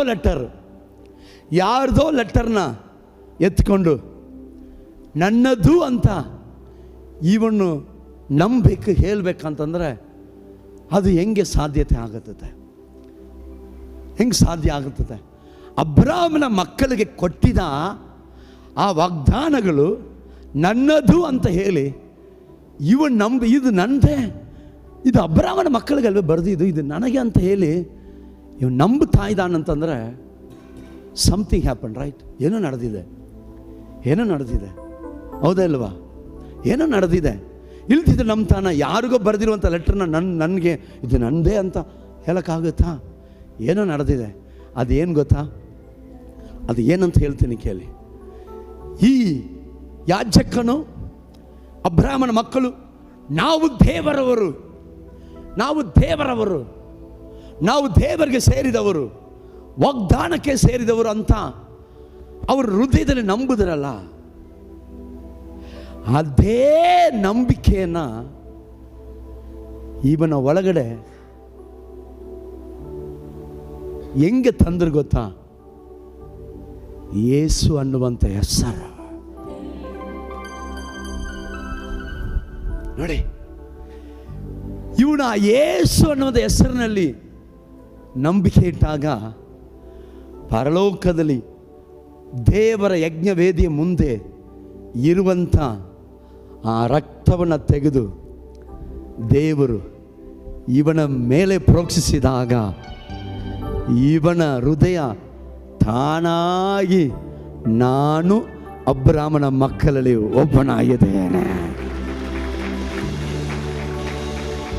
[SPEAKER 2] ಲೆಟರ್ನ ಎತ್ಕೊಂಡು ನನ್ನದು ಅಂತ ಇವನು ನಂಬಬೇಕು, ಹೇಳಬೇಕಂತಂದರೆ ಅದು ಹೆಂಗೆ ಸಾಧ್ಯತೆ ಆಗುತ್ತದೆ? ಹೆಂಗೆ ಸಾಧ್ಯ ಆಗುತ್ತದೆ? ಅಬ್ರಾಮನ ಮಕ್ಕಳಿಗೆ ಕೊಟ್ಟಿದ್ದ ಆ ವಾಗ್ದಾನಗಳು ನನ್ನದು ಅಂತ ಹೇಳಿ ಇವನು ನಂಬಿ, ಇದು ನನ್ನದೇ, ಇದು ಅಬ್ರಾಮನ ಮಕ್ಕಳಿಗಲ್ವೇ ಬರೆದಿದ್ದು, ಇದು ನನಗೆ ಅಂತ ಹೇಳಿ ಇವನು ನಂಬುತ್ತಾ ಇದ್ದಾನಂತಂದರೆ ಸಮಥಿಂಗ್ ಹ್ಯಾಪನ್, ರೈಟ್? ಏನೋ ನಡೆದಿದೆ, ಹೌದಾ ಇಲ್ವಾ? ಏನೋ ನಡೆದಿದೆ. ಇಲ್ದಿದ್ರೆ ನಂಬ್ತಾನ? ಯಾರಿಗೋ ಬರೆದಿರುವಂಥ ಲೆಟ್ರನ್ನ ನನಗೆ ಇದು ನನ್ನದೇ ಅಂತ ಹೇಳೋಕ್ಕಾಗುತ್ತಾ? ಏನೋ ನಡೆದಿದೆ. ಅದೇನು ಗೊತ್ತಾ? ಅದು ಏನಂತ ಹೇಳ್ತೀನಿ ಕೇಳಿ. ಈ ಯಾಜಕನು, ಅಬ್ರಾಹ್ಮನ ಮಕ್ಕಳು, ನಾವು ದೇವರವರು, ನಾವು ದೇವರಿಗೆ ಸೇರಿದವರು. ವಾಗ್ದಾನಕ್ಕೆ ಸೇರಿದವರು ಅಂತ ಅವರು ಹೃದಯದಲ್ಲಿ ನಂಬುದರಲ್ಲ, ಅದೇ ನಂಬಿಕೆಯನ್ನ ಇವನ ಒಳಗಡೆ ಹೆಂಗೆ ತಂದ್ರು ಗೊತ್ತಾ? ಯೇಸು ಅನ್ನುವಂಥ ಹೆಸರು. ನೋಡಿ, ಇವನ ಯೇಸು ಅನ್ನುವಂಥ ಹೆಸರಿನಲ್ಲಿ ನಂಬಿಕೆ ಇಟ್ಟಾಗ ಪರಲೋಕದಲ್ಲಿ ದೇವರ ಯಜ್ಞವೇದಿಯ ಮುಂದೆ ಇರುವಂಥ ಆ ರಕ್ತವನ್ನು ತೆಗೆದು ದೇವರು ಇವನ ಮೇಲೆ ಪ್ರೋಕ್ಷಿಸಿದಾಗ ಇವನ ಹೃದಯ ತಾನಾಗಿ ನಾನು ಅಬ್ರಾಮನ ಮಕ್ಕಳಲ್ಲಿ ಒಬ್ಬನಾಗಿದ್ದೇನೆ,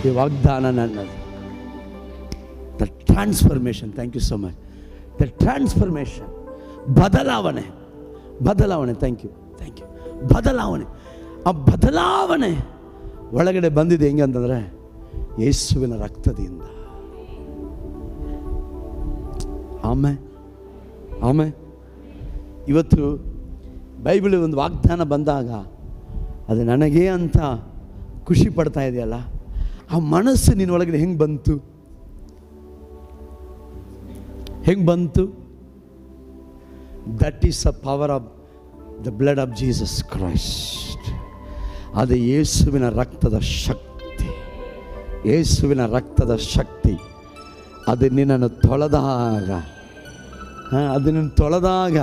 [SPEAKER 2] ಈ ವಾಗ್ದಾನ ನನ್ನದು. The transformation, thank you so much. The transformation, ಬದಲಾವಣೆ, ಥ್ಯಾಂಕ್ ಯು. ಬದಲಾವಣೆ, ಆ ಬದಲಾವಣೆ ಒಳಗಡೆ ಬಂದಿದೆ ಹೆಂಗೆ ಅಂತಂದರೆ ಯೇಸುವಿನ ರಕ್ತದಿಂದ. ಆಮೇಲೆ ಇವತ್ತು ಬೈಬಲ್ ಒಂದು ವಾಗ್ದಾನ ಬಂದಾಗ ಅದು ನನಗೇ ಅಂತ ಖುಷಿ ಪಡ್ತಾ ಇದೆಯಲ್ಲ, ಆ ಮನಸ್ಸು ನಿನ್ನ ಒಳಗಡೆ ಹೆಂಗೆ ಬಂತು? That is the power of the blood of Jesus Christ. ಅದು ಯೇಸುವಿನ ರಕ್ತದ ಶಕ್ತಿ, ಯೇಸುವಿನ ರಕ್ತದ ಶಕ್ತಿ. ಅದು ನಿನ್ನನ್ನು ತೊಳೆದಾಗ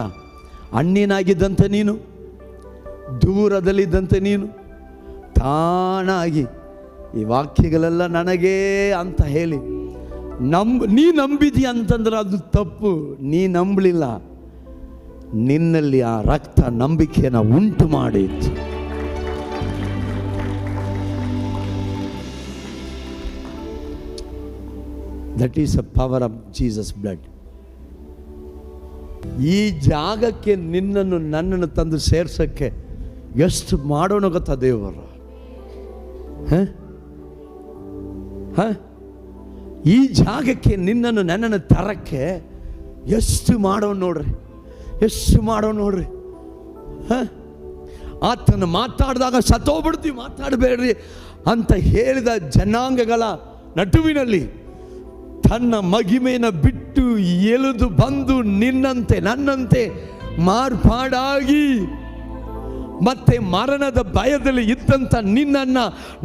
[SPEAKER 2] ಹಣ್ಣಿನಾಗಿದ್ದಂತೆ ನೀನು, ದೂರದಲ್ಲಿದ್ದಂತೆ ನೀನು ತಾನಾಗಿ ಈ ವಾಕ್ಯಗಳೆಲ್ಲ ನನಗೇ ಅಂತ ಹೇಳಿ ನೀ ನಂಬಿದಿ ಅಂತಂದ್ರೆ ಅದು ತಪ್ಪು. ನೀ ನಂಬಲಿಲ್ಲ, ನಿನ್ನಲ್ಲಿ ಆ ರಕ್ತ ನಂಬಿಕೆಯನ್ನು ಉಂಟು ಮಾಡಿತ್ತು. That is a power of Jesus blood. ಈ ಜಾಗಕ್ಕೆ ನನ್ನನ್ನು ತಂದು ಸೇರ್ಸೋಕ್ಕೆ ಎಷ್ಟು ಮಾಡೋಣ ಗೊತ್ತಾ ದೇವರು? ಈ ಜಾಗಕ್ಕೆ ನನ್ನನ್ನು ತರಕ್ಕೆ ಎಷ್ಟು ಮಾಡೋಣ ನೋಡ್ರಿ. ಆತನ ಮಾತಾಡಿದಾಗ ಸತ್ತೋಗ್ಬಿಡ್ತೀವಿ, ಮಾತಾಡಬೇಡ್ರಿ ಅಂತ ಹೇಳಿದ ಜನಾಂಗಗಳ ನಡುವಿನಲ್ಲಿ ತನ್ನ ಮಹಿಮೆಯನ್ನು ಬಿಟ್ಟು ಎಳೆದು ಬಂದು ನನ್ನಂತೆ ಮಾರ್ಪಾಡಾಗಿ ಮತ್ತೆ ಮರಣದ ಭಯದಲ್ಲಿ ಇದ್ದಂಥ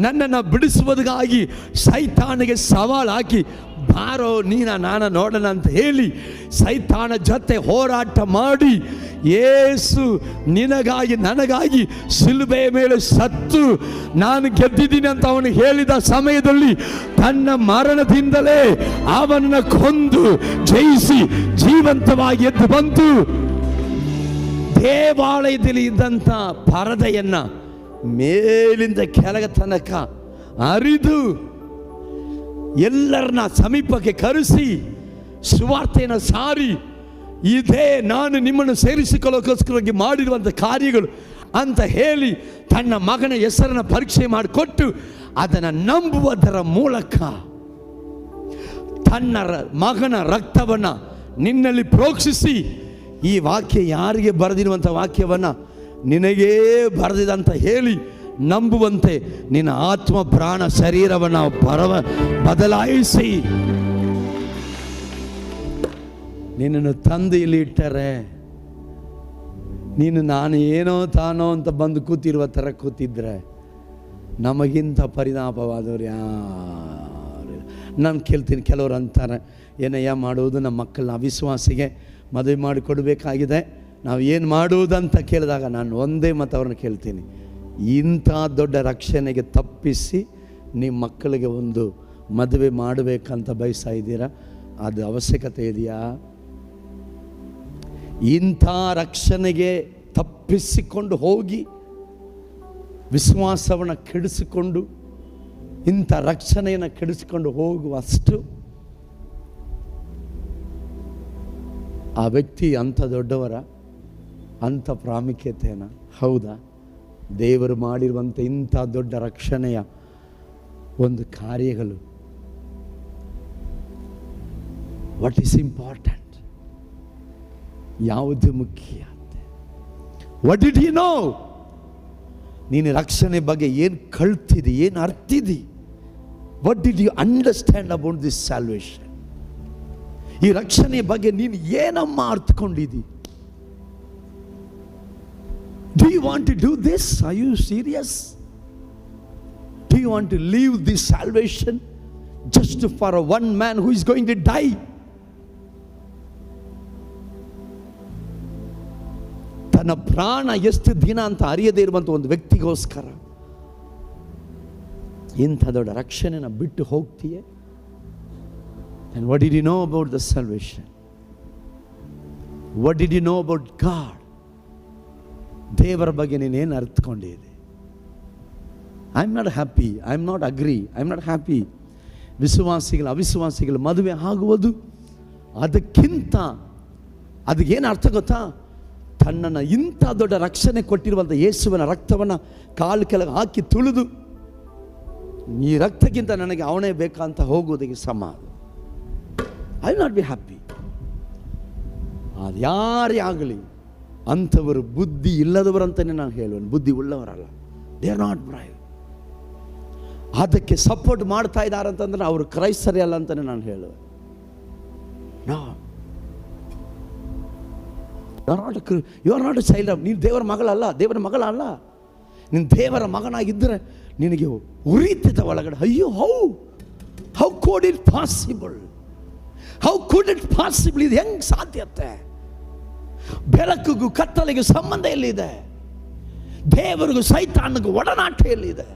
[SPEAKER 2] ನನ್ನನ್ನು ಬಿಡಿಸುವುದಕ್ಕಾಗಿ ಸೈತಾನಿಗೆ ಸವಾಲು ಹಾಕಿ ಬಾರೋ ನಾನು ನೋಡೋಣ ಅಂತ ಹೇಳಿ ಸೈತಾನ ಜೊತೆ ಹೋರಾಟ ಮಾಡಿ ಯೇಸು ನಿನಗಾಗಿ ನನಗಾಗಿ ಶಿಲುಬೆಯ ಮೇಲೆ ಸತ್ತು ನಾನು ಗೆದ್ದಿದ್ದೀನಿ ಅಂತ ಅವನು ಹೇಳಿದ ಸಮಯದಲ್ಲಿ ತನ್ನ ಮರಣದಿಂದಲೇ ಅವನನ್ನು ಕೊಂದು ಜಯಿಸಿ ಜೀವಂತವಾಗಿ ಎದ್ದು ಬಂತು. ದೇವಾಲಯದಲ್ಲಿ ಇದ್ದಂಥ ಪರದೆಯನ್ನ ಮೇಲಿಂದ ಕೆಳಗೆ ತನಕ ಅರಿದು ಎಲ್ಲರನ್ನ ಸಮೀಪಕ್ಕೆ ಕರೆಸಿ ಸುವಾರ್ತೆಯನ್ನು ಸಾರಿ, ಇದೇ ನಾನು ನಿಮ್ಮನ್ನು ಸೇರಿಸಿಕೊಳ್ಳೋಕ್ಕೋಸ್ಕರವಾಗಿ ಮಾಡಿರುವಂಥ ಕಾರ್ಯಗಳು ಅಂತ ಹೇಳಿ ತನ್ನ ಮಗನ ಹೆಸರನ್ನು ಪರೀಕ್ಷೆ ಮಾಡಿಕೊಟ್ಟು ಅದನ್ನು ನಂಬುವುದರ ಮೂಲಕ ತನ್ನ ಮಗನ ರಕ್ತವನ್ನು ನಿನ್ನಲ್ಲಿ ಪ್ರೋಕ್ಷಿಸಿ ಈ ವಾಕ್ಯ ಯಾರಿಗೆ ಬರೆದಿರುವಂಥ ವಾಕ್ಯವನ್ನು ನಿನಗೇ ಬರೆದಿದಂತ ಹೇಳಿ ನಂಬುವಂತೆ ನಿನ್ನ ಆತ್ಮ ಪ್ರಾಣ ಶರೀರವನ್ನು ಬದಲಾಯಿಸಿ ನಿನ್ನನ್ನು ತಂದು ಇಲ್ಲಿ ಇಟ್ಟರೆ ನೀನು ನಾನು ಏನೋ ತಾನೋ ಅಂತ ಬಂದು ಕೂತಿರುವ ಥರ ಕೂತಿದ್ರೆ ನಮಗಿಂತ ಪರಿಣಾಮವಾದವ್ರು ಯಾರು? ನಾನು ಕೇಳ್ತೀನಿ, ಕೆಲವರು ಅಂತಾರೆ ಏನಯ್ಯ ಮಾಡುವುದು, ನಮ್ಮ ಮಕ್ಕಳನ್ನ ಅವಿಶ್ವಾಸಿಗೆ ಮದುವೆ ಮಾಡಿಕೊಡ್ಬೇಕಾಗಿದೆ, ನಾವು ಏನು ಮಾಡುವುದಂತ ಕೇಳಿದಾಗ ನಾನು ಒಂದೇ ಮತ್ತು ಅವ್ರನ್ನ ಕೇಳ್ತೀನಿ, ಇಂಥ ದೊಡ್ಡ ರಕ್ಷಣೆಗೆ ತಪ್ಪಿಸಿ ನಿಮ್ಮ ಮಕ್ಕಳಿಗೆ ಒಂದು ಮದುವೆ ಮಾಡಬೇಕಂತ ಬಯಸ್ತಾ ಇದ್ದೀರಾ? ಅದು ಅವಶ್ಯಕತೆ ಇದೆಯಾ? ಇಂಥ ರಕ್ಷಣೆಗೆ ತಪ್ಪಿಸಿಕೊಂಡು ಹೋಗಿ ವಿಶ್ವಾಸವನ್ನು ಕೆಡಿಸಿಕೊಂಡು ಇಂಥ ರಕ್ಷಣೆಯನ್ನು ಕೆಡಿಸಿಕೊಂಡು ಹೋಗುವಷ್ಟು ಆ ವ್ಯಕ್ತಿ ಅಂಥ ದೊಡ್ಡವರ, ಅಂಥ ಪ್ರಾಮುಖ್ಯತೆನ? ಹೌದಾ? ದೇವರು ಮಾಡಿರುವಂಥ ಇಂಥ ದೊಡ್ಡ ರಕ್ಷಣೆಯ ಒಂದು ಕಾರ್ಯಗಳು, ವಾಟ್ ಈಸ್ ಇಂಪಾರ್ಟೆಂಟ್?
[SPEAKER 1] ಯಾವುದು ಮುಖ್ಯ? What did you know? ನೀನು ರಕ್ಷಣೆ ಬಗ್ಗೆ ಏನು ಕಳ್ತಿದಿ, ಏನು ಅರ್ತಿದಿ? What did you understand about this salvation? ಈ ರಕ್ಷಣೆ ಬಗ್ಗೆ ನೀನು ಏನಮ್ಮ ಅರ್ಥಕೊಂಡಿದಿ? Do you want to do this? Are you serious? Do you want to leave this salvation just for a one man who is going to die? ತನ್ನ ಪ್ರಾಣ ಎಷ್ಟು ದಿನ ಅಂತ ಅರಿಯದೇ ಇರುವಂಥ ಒಂದು ವ್ಯಕ್ತಿಗೋಸ್ಕರ ಇಂಥ ದೊಡ್ಡ ರಕ್ಷಣೆನ ಬಿಟ್ಟು ಹೋಗ್ತೀಯೇ? And what did you know about the salvation? What did you know about God? ದೇವರ ಬಗ್ಗೆ ನೀನೇನು ಅರ್ಥಕೊಂಡಿದೆ? I am not happy, I am not agree, I am not happy. ವಿಶ್ವಾಸಿಗಳು ಅವಿಶ್ವಾಸಿಗಳು ಮದುವೆ ಆಗುವುದು ಅದಕ್ಕಿಂತ ಅದಕ್ಕೇನು ಅರ್ಥ ಗೊತ್ತಾ? ತನ್ನನ್ನು ಇಂಥ ದೊಡ್ಡ ರಕ್ಷಣೆ ಕೊಟ್ಟಿರುವಂಥ ಯೇಸುವಿನ ರಕ್ತವನ್ನು ಕಾಲು ಕೆಳಗೆ ಹಾಕಿ ತುಳಿದು ಈ ರಕ್ತಕ್ಕಿಂತ ನನಗೆ ಅವನೇ ಬೇಕಂತ ಹೋಗುವುದಕ್ಕೆ ಸಮ. I will not be happy. ಅದು ಯಾರೇ ಆಗಲಿ ಅಂಥವರು ಬುದ್ಧಿ ಇಲ್ಲದವರಂತಲೇ ನಾನು ಹೇಳುವನು, ಬುದ್ಧಿ ಉಳ್ಳವರಲ್ಲ. They are not brave. ಅದಕ್ಕೆ ಸಪೋರ್ಟ್ ಮಾಡ್ತಾ ಇದ್ದಾರೆ ಅಂತಂದ್ರೆ ಅವರು ಕ್ರೈಸ್ತರೇ ಅಲ್ಲ ಅಂತಲೇ ನಾನು ಹೇಳುವೆ. You are not a child of. ನೀನು ದೇವರ ಮಗಳಲ್ಲ, ದೇವರ ಮಗಳಲ್ಲ. ನೀನು ದೇವರ ಮಗನಾಗಿದ್ದರೆ ನಿನಗೆ ಉರಿತಿದ್ದ ಒಳಗಡೆ. ಅಯ್ಯೋ, how could it possible? How could it possible? ಇದು ಹೆಂಗೆ ಸಾಧ್ಯತೆ? ಬೆಳಕಿಗೂ ಕತ್ತಲೆಗೂ ಸಂಬಂಧ ಎಲ್ಲಿದೆ? ದೇವರಿಗೂ ಸೈತಾನಿಗೂ ಒಡನಾಟ ಎಲ್ಲಿದೆ?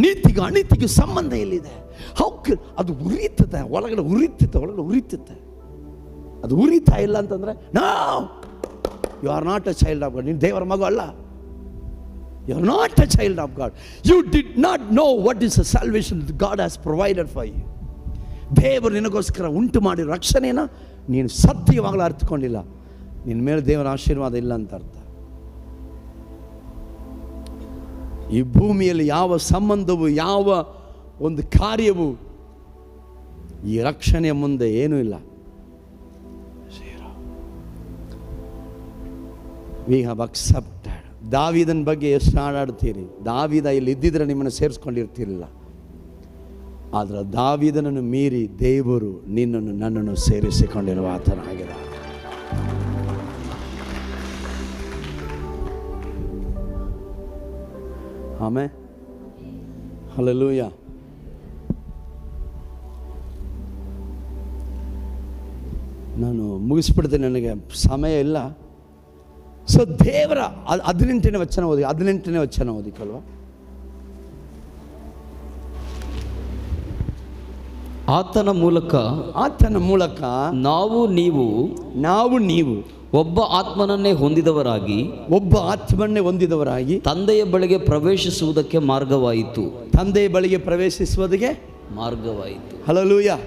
[SPEAKER 1] ನೀತಿಗೂ ಅನೀತಿಗೂ ಸಂಬಂಧ ಎಲ್ಲಿದೆ? ಅದು ಉರಿಯುತ್ತೆ ಒಳಗಡೆ, ಉರಿಯುತ್ತೆ. ಅದು ಉರಿತಾ ಇಲ್ಲ ಅಂತಂದ್ರೆ no, you are not a child of God. ನೀನು ದೇವರ ಮಗು ಅಲ್ಲ. You are not a child of God. You did not know what is the salvation God has provided for you. ದೇವರು ನಿನಗೋಸ್ಕರ ಉಂಟು ಮಾಡಿರೋ ರಕ್ಷಣೆನ ನೀನು ಸತ್ಯವಾಗಲೂ ಅರ್ಥಕೊಂಡಿಲ್ಲ. ನಿನ್ನ ಮೇಲೆ ದೇವರ ಆಶೀರ್ವಾದ ಇಲ್ಲ ಅಂತ ಅರ್ಥ. ಈ ಭೂಮಿಯಲ್ಲಿ ಯಾವ ಸಂಬಂಧವು, ಯಾವ ಒಂದು ಕಾರ್ಯವು ಈ ರಕ್ಷಣೆಯ ಮುಂದೆ ಏನೂ ಇಲ್ಲ. We have accepted. ದಾವೀದನ ಬಗ್ಗೆ ಎಷ್ಟು ಹಾಡಾಡ್ತೀರಿ? ದಾವೀದ ಇಲ್ಲಿ ಇದ್ದಿದ್ರೆ ನಿಮ್ಮನ್ನು ಸೇರಿಸ್ಕೊಂಡಿರ್ತಿರಲಿಲ್ಲ. ಆದರೆ ದಾವೀದನನ್ನು ಮೀರಿ ದೇವರು ನಿನ್ನನ್ನು ನನ್ನನ್ನು ಸೇರಿಸಿಕೊಂಡಿರುವ ಆತನಾಗಿದೆ. ಆಮೇಲೆ ಹಲ್ಲೆಲೂಯಾ. ನಾನು ಮುಗಿಸ್ಬಿಡ್ತೇನೆ, ನನಗೆ ಸಮಯ ಇಲ್ಲ. ಸೊ ದೇವರ 18ನೇ ವಚನ ಓದಿಕಲ್ವಾ?
[SPEAKER 4] ಆತನ ಮೂಲಕ ನಾವು ನೀವು ಒಬ್ಬ ಆತ್ಮನನ್ನೇ ಹೊಂದಿದವರಾಗಿ ತಂದೆಯ ಬಳಿಗೆ ಪ್ರವೇಶಿಸುವುದಕ್ಕೆ ಮಾರ್ಗವಾಯಿತು.
[SPEAKER 1] ಹಲ್ಲೆಲೂಯಾ.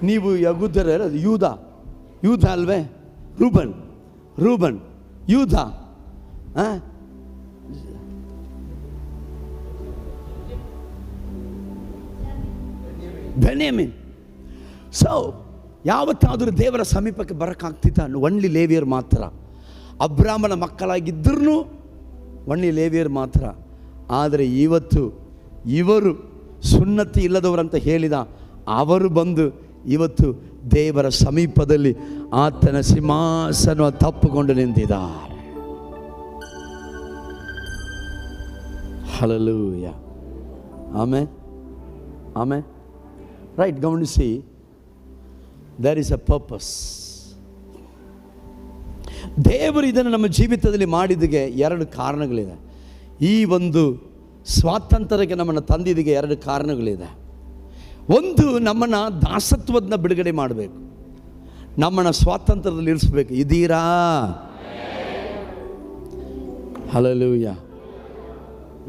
[SPEAKER 1] ನೀವು ಯಹೂದ್ಯರ ಯೂದ ಅಲ್ವೇ? ರೂಬನ್ ಯೂದ, ಬೆನ್ಯಾಮಿನ್. ಸೊ ಯಾವತ್ತಾದರೂ ದೇವರ ಸಮೀಪಕ್ಕೆ ಬರೋಕ್ಕಾಗ್ತಿತ್ತ? ಒನ್ಲಿ ಲೇವಿಯರ್ ಮಾತ್ರ. ಅಬ್ರಾಮನ ಮಕ್ಕಳಾಗಿದ್ದರೂ ಒನ್ಲಿ ಲೇವಿಯರ್ ಮಾತ್ರ. ಆದರೆ ಇವತ್ತು ಇವರು ಸುನ್ನತಿ ಇಲ್ಲದವರಂತ ಹೇಳಿದ ಅವರು ಬಂದು ಇವತ್ತು ದೇವರ ಸಮೀಪದಲ್ಲಿ ಆತನ ಸಿಂಹಾಸನ ತಪ್ಪುಕೊಂಡು ನಿಂತಿದ್ದಾರೆ. ಹಲ್ಲೆಲೂಯಾ. ಆಮೇಲೆ ರೈಟ್, ಗಮನಿಸಿ. There is a purpose. ದೇವರು ಇದನ್ನು ನಮ್ಮ ಜೀವಿತದಲ್ಲಿ ಮಾಡಿದ್ದಕ್ಕೆ 2 ಕಾರಣಗಳಿದೆ. ಈ ಒಂದು ಸ್ವಾತಂತ್ರ್ಯಕ್ಕೆ ನಮ್ಮನ್ನು ತಂದಿದ್ದಕ್ಕೆ 2 ಕಾರಣಗಳಿದೆ. ಒಂದು, ನಮ್ಮನ್ನು ದಾಸತ್ವದನ್ನ ಬಿಡುಗಡೆ ಮಾಡಬೇಕು, ನಮ್ಮನ್ನು ಸ್ವಾತಂತ್ರ್ಯದಲ್ಲಿ ಇರಿಸಬೇಕು. ಇದೀರಾ? ಹಲ್ಲೆಲೂಯಾ.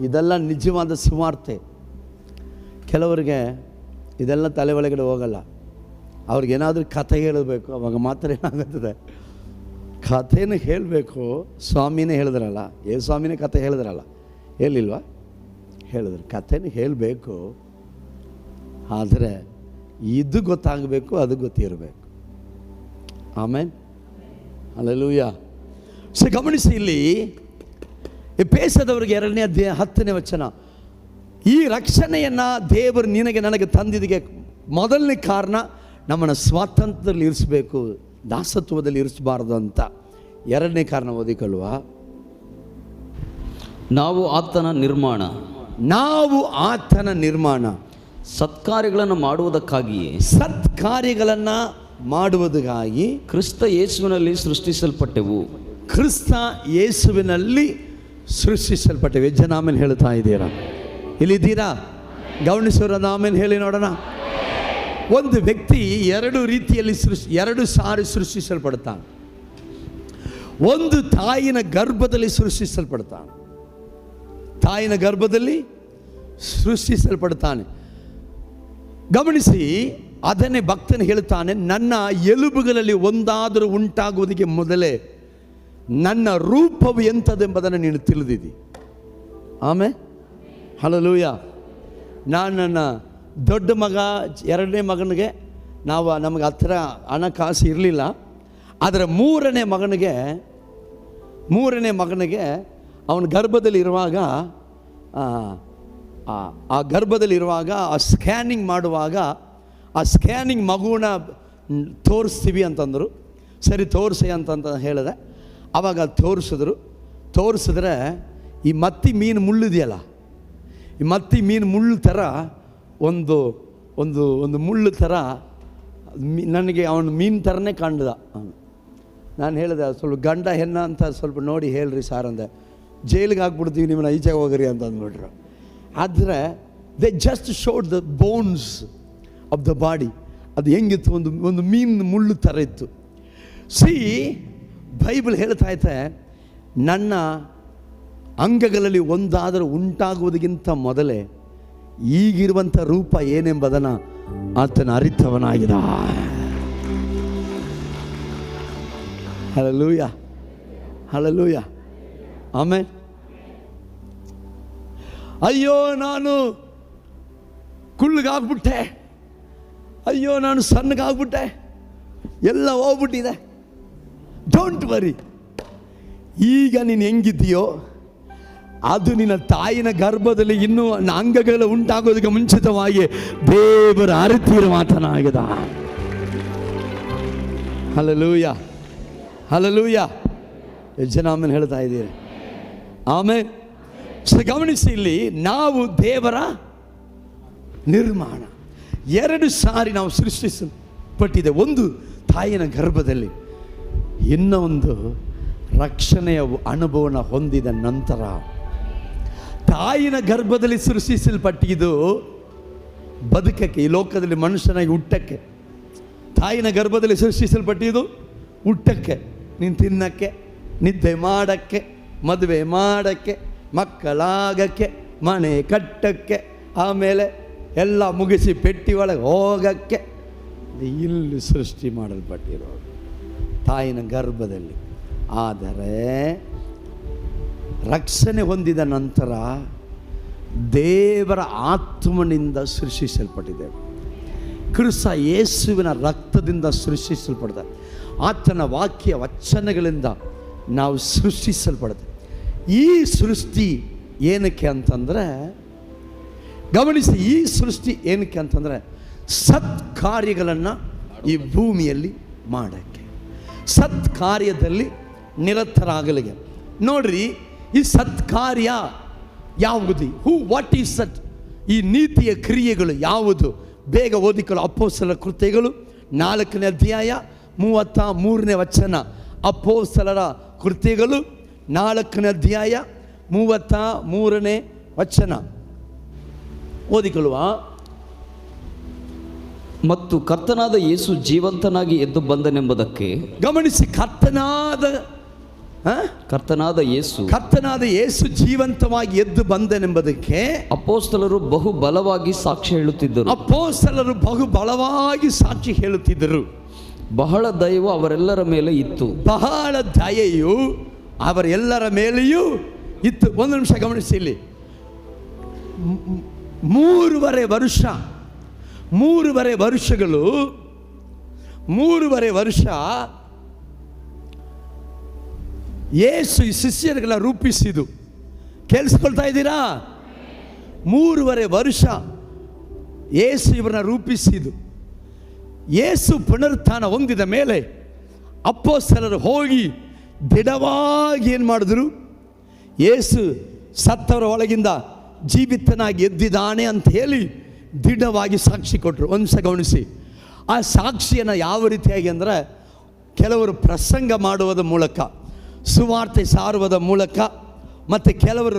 [SPEAKER 1] ಇದೆಲ್ಲ ನಿಜವಾದ ಸುವಾರ್ತೆ. ಕೆಲವರಿಗೆ ಇದೆಲ್ಲ ತಲೆ ಒಳಗಡೆ ಹೋಗಲ್ಲ. ಅವ್ರಿಗೇನಾದರೂ ಕಥೆ ಹೇಳಬೇಕು, ಅವಾಗ ಮಾತ್ರ ಏನಾಗುತ್ತದೆ? ಕಥೆನೂ ಹೇಳಬೇಕು. ಸ್ವಾಮಿನೇ ಹೇಳಿದ್ರಲ್ಲ, ಸ್ವಾಮಿನೇ ಕಥೆ ಹೇಳಿದ್ರಲ್ಲ, ಹೇಳಿಲ್ವಾ? ಹೇಳಿದ್ರು ಕಥೆನೂ ಹೇಳಬೇಕು. ಆದರೆ ಇದು ಗೊತ್ತಾಗಬೇಕು, ಅದು ಗೊತ್ತಿರಬೇಕು.
[SPEAKER 2] ಆಮೇನ್, ಹಲ್ಲೆಲೂಯ. ಸೊ ಗಮನಿಸಿ, ಇಲ್ಲಿ ಎಫೆಸದವರಿಗೆ 2ನೇ ಅಧ್ಯಾಯ 10ನೇ ವಚನ, ಈ ರಕ್ಷಣೆಯನ್ನು ದೇವರು ನಿನಗೆ ನನಗೆ ತಂದಿದ್ದಕ್ಕೆ ಮೊದಲನೇ ಕಾರಣ ನಮ್ಮನ್ನು ಸ್ವಾತಂತ್ರ್ಯದಲ್ಲಿ ಇರಿಸಬೇಕು, ದಾಸತ್ವದಲ್ಲಿ ಇರಿಸಬಾರ್ದು ಅಂತ. 2ನೇ ಕಾರಣ ಓದಿಕೊಳ್ಳುವ,
[SPEAKER 4] ನಾವು ಆತನ ನಿರ್ಮಾಣ,
[SPEAKER 2] ನಾವು ಆತನ ನಿರ್ಮಾಣ,
[SPEAKER 4] ಸತ್ಕಾರ್ಯಗಳನ್ನು ಮಾಡುವುದಕ್ಕಾಗಿಯೇ,
[SPEAKER 2] ಸತ್ಕಾರ್ಯಗಳನ್ನು ಮಾಡುವುದಕ್ಕಾಗಿ
[SPEAKER 4] ಕ್ರಿಸ್ತ ಯೇಸುವಿನಲ್ಲಿ ಸೃಷ್ಟಿಸಲ್ಪಟ್ಟೆವು.
[SPEAKER 2] ಕ್ರಿಸ್ತ ಯೇಸುವಿನಲ್ಲಿ ಸೃಷ್ಟಿಸಲ್ಪಟ್ಟೆವು. ಜನ ಆಮೇಲೆ ಹೇಳ್ತಾ ಇದ್ದೀರಾ? ಇಲ್ಲಿದ್ದೀರಾ? ಗಮನಿಸೋರ ಆಮೇಲೆ ಹೇಳಿ ನೋಡೋಣ. ಒಂದು ವ್ಯಕ್ತಿ 2 ರೀತಿಯಲ್ಲಿ 2 ಸಾರಿ ಸೃಷ್ಟಿಸಲ್ಪಡ್ತಾನೆ. ಒಂದು ತಾಯಿನ ಗರ್ಭದಲ್ಲಿ ಸೃಷ್ಟಿಸಲ್ಪಡ್ತಾನೆ, ತಾಯಿನ ಗರ್ಭದಲ್ಲಿ ಸೃಷ್ಟಿಸಲ್ಪಡ್ತಾನೆ. ಗಮನಿಸಿ, ಅದನ್ನೇ ಭಕ್ತನು ಹೇಳ್ತಾನೆ, ನನ್ನ ಎಲುಬುಗಳಲ್ಲಿ ಒಂದಾದರೂ ಉಂಟಾಗುವುದಕ್ಕೆ ಮೊದಲೇ ನನ್ನ ರೂಪವು ಎಂಥದ್ದೆಂಬುದನ್ನು ನೀನು ತಿಳಿದಿದ್ದಿ. ಆಮೇಲೆ ಹಲ್ಲೆಲೂಯ. ನಾನು ನನ್ನ ದೊಡ್ಡ ಮಗ 2ನೇ ಮಗನಿಗೆ ನಮಗೆ ಹತ್ತಿರ ಹಣಕಾಸು ಇರಲಿಲ್ಲ, ಆದರೆ 3ನೇ ಮಗನಿಗೆ ಅವನ ಗರ್ಭದಲ್ಲಿರುವಾಗ ಆ ಗರ್ಭದಲ್ಲಿರುವಾಗ ಆ ಸ್ಕ್ಯಾನಿಂಗ್ ಮಾಡುವಾಗ ಆ ಸ್ಕ್ಯಾನಿಂಗ್ ಮಗುನ ತೋರಿಸ್ತೀವಿ ಅಂತಂದರು. ಸರಿ ತೋರಿಸಿ ಅಂತ ಹೇಳಿದೆ. ಆವಾಗ ತೋರಿಸಿದ್ರೆ ಈ ಮತ್ತಿ ಮೀನು ಮುಳ್ಳಿದೆಯಲ್ಲ, ಈ ಮತ್ತಿ ಮೀನು ಮುಳ್ಳು ಥರ ಒಂದು ಒಂದು ಒಂದು ಮುಳ್ಳು ಥರ ನನಗೆ ಅವನು ಮೀನು ಥರನೇ ಕಾಣ್ದ. ನಾನು ಹೇಳಿದೆ, ಸ್ವಲ್ಪ ಗಂಡ ಹೆಣ್ಣ ಅಂತ ಸ್ವಲ್ಪ ನೋಡಿ ಹೇಳ್ರಿ ಸಾರ್ ಅಂದೆ. ಜೈಲಿಗೆ ಹಾಕ್ಬಿಡ್ತೀವಿ ನಿಮ್ಮನ್ನ, ಈಚೆಗೆ ಹೋಗ್ರಿ ಅಂತ ಅಂದ್ಬಿಟ್ರು. ಆದರೆ they just showed the bones of the body. ಅದು ಹೆಂಗಿತ್ತು, ಒಂದು ಮೀನು ಮುಳ್ಳು ಥರ ಇತ್ತು. ಸಿ, ಬೈಬಲ್ ಹೇಳ್ತಾ ಐತೆ, ನನ್ನ ಅಂಗಗಳಲ್ಲಿ ಒಂದಾದರೂ ಉಂಟಾಗುವುದಕ್ಕಿಂತ ಮೊದಲೇ ಈಗಿರುವಂಥ ರೂಪ ಏನೆಂಬುದನ್ನು ಆತನ ಅರಿತವನಾಗಿದ. Hallelujah, hallelujah, amen. ಅಯ್ಯೋ ನಾನು ಕುಳ್ಳಗಾಗ್ಬಿಟ್ಟೆ, ಅಯ್ಯೋ ನಾನು ಸಣ್ಣಗಾಗ್ಬಿಟ್ಟೆ, ಎಲ್ಲ ಹೋಗ್ಬಿಟ್ಟಿದೆ. ಡೋಂಟ್ ವರಿ, ಈಗ ನೀನು ಹೆಂಗಿದ್ದೀಯೋ ಅದು ನಿನ್ನ ತಾಯಿನ ಗರ್ಭದಲ್ಲಿ ಇನ್ನೂ ಅಂಗಗಳ ಉಂಟಾಗೋದಕ್ಕೆ ಮುಂಚಿತವಾಗಿ ದೇವರ ಅರಿತಿರುವ ಮಾತನಾಗಿದೆ. Hallelujah, hallelujah. ಜನ ಆಮೇಲೆ ಹೇಳ್ತಾ ಇದ್ದೀರಿ? ಆಮೇಲೆ ಗಮನಿಸಿ, ಇಲ್ಲಿ ನಾವು ದೇವರ ನಿರ್ಮಾಣ 2 ಸಾರಿ ನಾವು ಸೃಷ್ಟಿಸಲ್ಪಟ್ಟಿದೆ. ಒಂದು ತಾಯಿನ ಗರ್ಭದಲ್ಲಿ, ಇನ್ನೊಂದು ರಕ್ಷಣೆಯ ಅನುಭವನ ಹೊಂದಿದ ನಂತರ. ತಾಯಿನ ಗರ್ಭದಲ್ಲಿ ಸೃಷ್ಟಿಸಲ್ಪಟ್ಟಿದ್ದು ಬದುಕಕ್ಕೆ, ಈ ಲೋಕದಲ್ಲಿ ಮನುಷ್ಯನಾಗಿ ಹುಟ್ಟಕ್ಕೆ. ತಾಯಿನ ಗರ್ಭದಲ್ಲಿ ಸೃಷ್ಟಿಸಲ್ಪಟ್ಟಿದ್ದು ಹುಟ್ಟಕ್ಕೆ, ನೀನು ತಿನ್ನಕ್ಕೆ, ನಿದ್ದೆ ಮಾಡೋಕ್ಕೆ, ಮದುವೆ ಮಾಡೋಕ್ಕೆ, ಮಕ್ಕಳಾಗಕ್ಕೆ, ಮನೆ ಕಟ್ಟಕ್ಕೆ, ಆಮೇಲೆ ಎಲ್ಲ ಮುಗಿಸಿ ಪೆಟ್ಟಿ ಒಳಗೆ ಹೋಗಕ್ಕೆ. ಇಲ್ಲಿ ಸೃಷ್ಟಿ ಮಾಡಲ್ಪಟ್ಟಿರೋದು ತಾಯಿನ ಗರ್ಭದಲ್ಲಿ. ಆದರೆ ರಕ್ಷಣೆ ಹೊಂದಿದ ನಂತರ ದೇವರ ಆತ್ಮನಿಂದ ಸೃಷ್ಟಿಸಲ್ಪಟ್ಟಿದೆ. ಕ್ರಿಸ್ತ ಯೇಸುವಿನ ರಕ್ತದಿಂದ ಸೃಷ್ಟಿಸಲ್ಪಡಿದೆ. ಆತನ ವಾಕ್ಯ ವಚನಗಳಿಂದ ನಾವು ಸೃಷ್ಟಿಸಲ್ಪಡುತ್ತೆ. ಈ ಸೃಷ್ಟಿ ಏನಕ್ಕೆ ಅಂತಂದರೆ, ಗಮನಿಸಿ, ಈ ಸೃಷ್ಟಿ ಏನಕ್ಕೆ ಅಂತಂದರೆ ಸತ್ಕಾರ್ಯಗಳನ್ನು ಈ ಭೂಮಿಯಲ್ಲಿ ಮಾಡೋಕ್ಕೆ, ಸತ್ಕಾರ್ಯದಲ್ಲಿ ನಿರತರಾಗಲಿಗೆ. ನೋಡ್ರಿ, ಈ ಸತ್ಕಾರ್ಯ ಯಾವುದು? ವಾಟ್ ಈಸ್ ಸತ್? ಈ ನೀತಿಯ ಕ್ರಿಯೆಗಳು ಯಾವುದು? ಬೇಗ ಓದಿಕೊಳ್ಳು. ಅಪೊಸ್ತಲರ ಕೃತ್ಯಗಳು 4ನೇ ಅಧ್ಯಾಯ 33ನೇ ವಚನ. ಅಪೊಸ್ತಲರ ಕೃತ್ಯಗಳು 4ನೇ ಅಧ್ಯಾಯ 33ನೇ ವಚನ ಓದಿಕೊಳ್ಳುವ.
[SPEAKER 4] ಮತ್ತು ಕರ್ತನಾದ ಯೇಸು ಜೀವಂತನಾಗಿ ಎದ್ದು ಬಂದನೆಂಬುದಕ್ಕೆ.
[SPEAKER 2] ಗಮನಿಸಿ, ಕರ್ತನಾದ ಯೇಸು ಜೀವಂತವಾಗಿ ಎದ್ದು ಬಂದನೆಂಬುದಕ್ಕೆ
[SPEAKER 4] ಅಪೊಸ್ತಲರು ಬಹು ಬಲವಾಗಿ ಸಾಕ್ಷಿ ಹೇಳುತ್ತಿದ್ದರು.
[SPEAKER 2] ಅಪೊಸ್ತಲರು ಬಹು ಬಲವಾಗಿ ಸಾಕ್ಷಿ ಹೇಳುತ್ತಿದ್ದರು.
[SPEAKER 4] ಬಹಳ ದಯವು ಅವರೆಲ್ಲರ ಮೇಲೆ ಇತ್ತು.
[SPEAKER 2] ಬಹಳ ದಯೆಯು ಅವರೆಲ್ಲರ ಮೇಲೆಯೂ ಇತ್ತು. ಒಂದು ನಿಮಿಷ ಗಮನಿಸಿ, ಇಲ್ಲಿ 3.5 ವರ್ಷಗಳು ಯೇಸು ಈ ಶಿಷ್ಯರಿಗೆಲ್ಲ ರೂಪಿಸಿದು. ಕೇಳಿಸ್ಕೊಳ್ತಾ ಇದ್ದೀರಾ? 3.5 ವರ್ಷ ಯೇಸು ಇವರನ್ನ ರೂಪಿಸಿದು. ಯೇಸು ಪುನರುತ್ಥಾನ ಹೊಂದಿದ ಮೇಲೆ ಅಪೊಸ್ತಲರು ಹೋಗಿ ದಿಢವಾಗಿ ಏನು ಮಾಡಿದ್ರು? ಯೇಸು ಸತ್ತವರ ಒಳಗಿಂದ ಜೀವಿತನಾಗಿ ಎದ್ದಿದ್ದಾನೆ ಅಂತ ಹೇಳಿ ದಿಢವಾಗಿ ಸಾಕ್ಷಿ ಕೊಟ್ಟರು. ಒಂದು ಸಲ ಗಮನಿಸಿ, ಆ ಸಾಕ್ಷಿಯನ್ನು ಯಾವ ರೀತಿಯಾಗಿ ಅಂದರೆ, ಕೆಲವರು ಪ್ರಸಂಗ ಮಾಡುವುದರ ಮೂಲಕ, ಸುವಾರ್ತೆ ಸಾರುವುದರ ಮೂಲಕ, ಮತ್ತು ಕೆಲವರು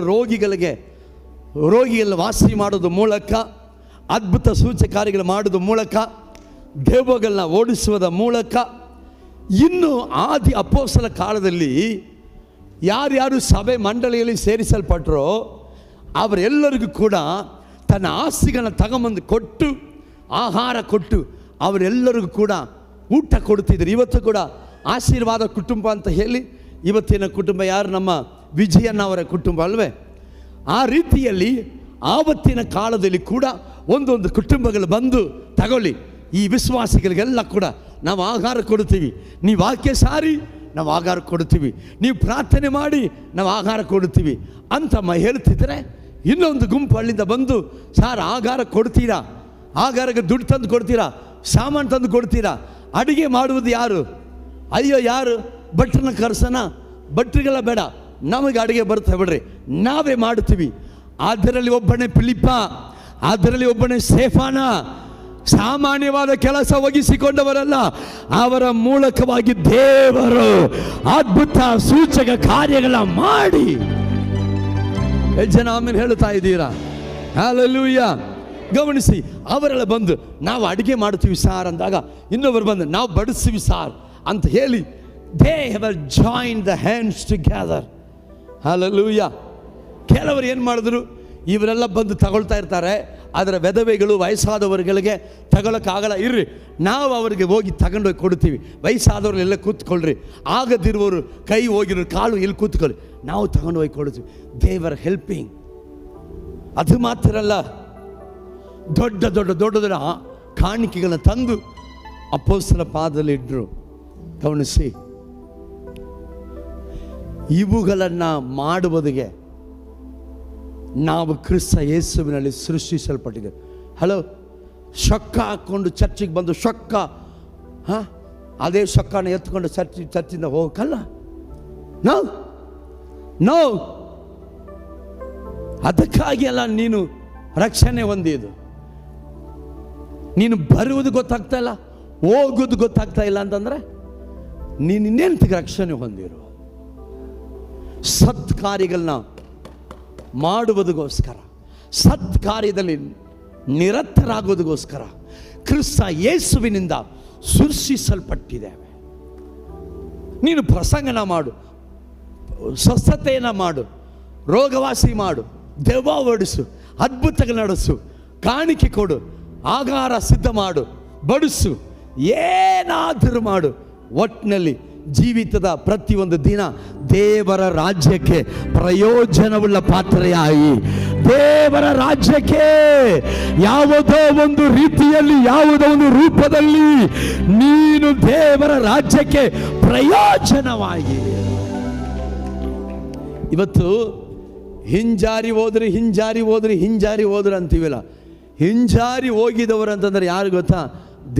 [SPEAKER 2] ರೋಗಿಗಳ ವಾಸಿ ಮಾಡೋದ್ರ ಮೂಲಕ, ಅದ್ಭುತ ಸೂಚಕ ಕಾರ್ಯಗಳು ಮಾಡೋದ್ರ ಮೂಲಕ, ದೆವ್ವಗಳನ್ನ ಓಡಿಸುವುದರ ಮೂಲಕ, ಇನ್ನು ಆದಿ ಅಪೊಸ್ತಲ ಕಾಲದಲ್ಲಿ ಯಾರ್ಯಾರು ಸಭೆ ಮಂಡಳಿಯಲ್ಲಿ ಸೇರಿಸಲ್ಪಟ್ಟರೋ ಅವರೆಲ್ಲರಿಗೂ ಕೂಡ ತನ್ನ ಆಸ್ತಿಗಳನ್ನ ತಗೊಂಬಂದು ಕೊಟ್ಟು, ಆಹಾರ ಕೊಟ್ಟು ಅವರೆಲ್ಲರಿಗೂ ಕೂಡ ಊಟ ಕೊಡ್ತಿದ್ರು. ಇವತ್ತು ಕೂಡ ಆಶೀರ್ವಾದ ಕುಟುಂಬ ಅಂತ ಹೇಳಿ ಇವತ್ತಿನ ಕುಟುಂಬ ಯಾರು? ನಮ್ಮ ವಿಜಯಣ್ಣ ಅವರ ಕುಟುಂಬ ಅಲ್ವೇ? ಆ ರೀತಿಯಲ್ಲಿ ಆವತ್ತಿನ ಕಾಲದಲ್ಲಿ ಕೂಡ ಒಂದೊಂದು ಕುಟುಂಬಗಳು ಬಂದು, ತಗೊಳ್ಳಿ, ಈ ವಿಶ್ವಾಸಿಗಳಿಗೆಲ್ಲ ಕೂಡ ನಾವು ಆಹಾರ ಕೊಡ್ತೀವಿ, ನೀವು ವಾಕ್ಯ ಸಾರಿ ನಾವು ಆಹಾರ ಕೊಡ್ತೀವಿ, ನೀವು ಪ್ರಾರ್ಥನೆ ಮಾಡಿ ನಾವು ಆಹಾರ ಕೊಡ್ತೀವಿ ಅಂತ ಹೇಳ್ತಿದ್ರೆ, ಇನ್ನೊಂದು ಗುಂಪು ಅಲ್ಲಿಂದ ಬಂದು, ಸಾರ್ ಆಹಾರ ಕೊಡ್ತೀರಾ? ಆಹಾರಕ್ಕೆ ದುಡ್ಡು ತಂದು ಕೊಡ್ತೀರಾ? ಸಾಮಾನು ತಂದು ಕೊಡ್ತೀರಾ? ಅಡುಗೆ ಮಾಡುವುದು ಯಾರು? ಅಯ್ಯೋ ಯಾರು? ಭಟ್ರನ್ನ ಕರ್ಸೋಣ? ಭಟ್ರಿಗೆಲ್ಲ ಬೇಡ, ನಮಗೆ ಅಡುಗೆ ಬರುತ್ತೆ ಬಿಡ್ರಿ, ನಾವೇ ಮಾಡ್ತೀವಿ. ಅದರಲ್ಲಿ ಒಬ್ಬನೇ ಫಿಲಿಪ್ಪ, ಅದರಲ್ಲಿ ಒಬ್ಬನೇ ಸ್ಟೇಫಾನ. ಸಾಮಾನ್ಯವಾದ ಕೆಲಸ ಒಗಿಸಿಕೊಂಡವರಲ್ಲ, ಅವರ ಮೂಲಕವಾಗಿ ದೇವರು ಅದ್ಭುತ ಸೂಚಕ ಕಾರ್ಯಗಳ ಮಾಡಿ. ಎಷ್ಟು ಜನ ಆಮೇಲೆ ಹೇಳ್ತಾ ಇದ್ದೀರಾ? ಹಲ್ಲೆಲೂಯಾ. ಗಮನಿಸಿ, ಅವರೆಲ್ಲ ಬಂದು ನಾವು ಅಡುಗೆ ಮಾಡ್ತೀವಿ ಸಾರ್ ಅಂದಾಗ, ಇನ್ನೊಬ್ಬರು ಬಂದು ನಾವು ಬಡಿಸ್ತೀವಿ ಸಾರ್ ಅಂತ ಹೇಳಿ, they have join the hands together. Hallelujah. ಕೆಲವರು ಏನು ಮಾಡಿದ್ರು? ಇವರೆಲ್ಲ ಬಂದು ತಗೊಳ್ತಾ ಇರ್ತಾರೆ, ಅದರ ವಿಧವೆಗಳು, ವಯಸ್ಸಾದವರುಗಳಿಗೆ ತಗೊಳಕ್ಕಾಗಲ್ಲ, ಇರ್ರಿ ನಾವು ಅವರಿಗೆ ಹೋಗಿ ತಗೊಂಡೋಗಿ ಕೊಡ್ತೀವಿ. ವಯಸ್ಸಾದವ್ರನ್ನೆಲ್ಲ ಕೂತ್ಕೊಳ್ರಿ, ಆಗದಿರುವವರು ಕೈ ಹೋಗಿರೋ ಕಾಲು ಇಲ್ಲಿ ಕೂತ್ಕೊಳ್ಳಿ, ನಾವು ತಗೊಂಡು ಹೋಗಿ ಕೊಡ್ತೀವಿ. ದೇವರ್ ಹೆಲ್ಪಿಂಗ್. ಅದು ಮಾತ್ರ ಅಲ್ಲ, ದೊಡ್ಡ ದೊಡ್ಡ ದೊಡ್ಡ ದೊಡ್ಡ ಕಾಣಿಕೆಗಳನ್ನ ತಂದು ಅಪೊಸ್ತಲರ ಪಾದದಲ್ಲಿ ಇಟ್ಟರು. ಗಮನಿಸಿ, ಇವುಗಳನ್ನು ಮಾಡುವುದಕ್ಕೆ ನಾವು ಕ್ರಿಸ್ತ ಯೇಸುವಿನಲ್ಲಿ ಸೃಷ್ಟಿಸಲ್ಪಟ್ಟಿದ್ದೇವೆ. ಹಲೋ, ಶೊಕ್ಕ ಹಾಕ್ಕೊಂಡು ಚರ್ಚಿಗೆ ಬಂದು ಶೊಕ್ಕ, ಅದೇ ಶೊಕ್ಕನ ಎತ್ಕೊಂಡು ಚರ್ಚಿಂದ ಹೋಗಕ್ಕಲ್ಲ. ನೋ, ಅದಕ್ಕಾಗಿ ಅಲ್ಲ ನೀನು ರಕ್ಷಣೆ ಹೊಂದಿದ್ದು. ನೀನು ಬರುವುದು ಗೊತ್ತಾಗ್ತಾ ಇಲ್ಲ, ಹೋಗುವುದು ಗೊತ್ತಾಗ್ತಾ ಇಲ್ಲ ಅಂತಂದ್ರೆ ನೀನು ಇನ್ನೇಂತಿಗೆ ರಕ್ಷಣೆ ಹೊಂದಿರು. ಸತ್ಕಾರ್ಯಗಳನ್ನ ಮಾಡುವುದಕ್ಕೋಸ್ಕರ, ಸತ್ಕಾರ್ಯದಲ್ಲಿ ನಿರತರಾಗುವುದಕ್ಕೋಸ್ಕರ ಕ್ರಿಸ್ತ ಯೇಸುವಿನಿಂದ ಸೃಷ್ಟಿಸಲ್ಪಟ್ಟಿದ್ದೇವೆ. ನೀನು ಪ್ರಸಂಗನ ಮಾಡು, ಸ್ವಸ್ಥತೆಯನ್ನು ಮಾಡು, ರೋಗವಾಸಿ ಮಾಡು, ದೆವ್ವ ಓಡಿಸು, ಅದ್ಭುತಗಳು ನಡೆಸು, ಕಾಣಿಕೆ ಕೊಡು, ಆಹಾರ ಸಿದ್ಧ ಮಾಡು, ಬಡಿಸು, ಏನಾದರೂ ಮಾಡು. ಒಟ್ಟಿನಲ್ಲಿ ಜೀವಿತದ ಪ್ರತಿಯೊಂದು ದಿನ ದೇವರ ರಾಜ್ಯಕ್ಕೆ ಪ್ರಯೋಜನವುಳ್ಳ ಪಾತ್ರೆಯಾಗಿ, ದೇವರ ರಾಜ್ಯಕ್ಕೆ ಯಾವುದೋ ಒಂದು ರೀತಿಯಲ್ಲಿ, ಯಾವುದೋ ಒಂದು ರೂಪದಲ್ಲಿ ನೀನು ದೇವರ ರಾಜ್ಯಕ್ಕೆ ಪ್ರಯೋಜನವಾಗಿ. ಇವತ್ತು ಹಿಂಜಾರಿ ಹೋದ್ರೆ ಅಂತೀವಲ್ಲ, ಹಿಂಜಾರಿ ಹೋಗಿದವರು ಅಂತಂದ್ರೆ ಯಾರು ಗೊತ್ತಾ?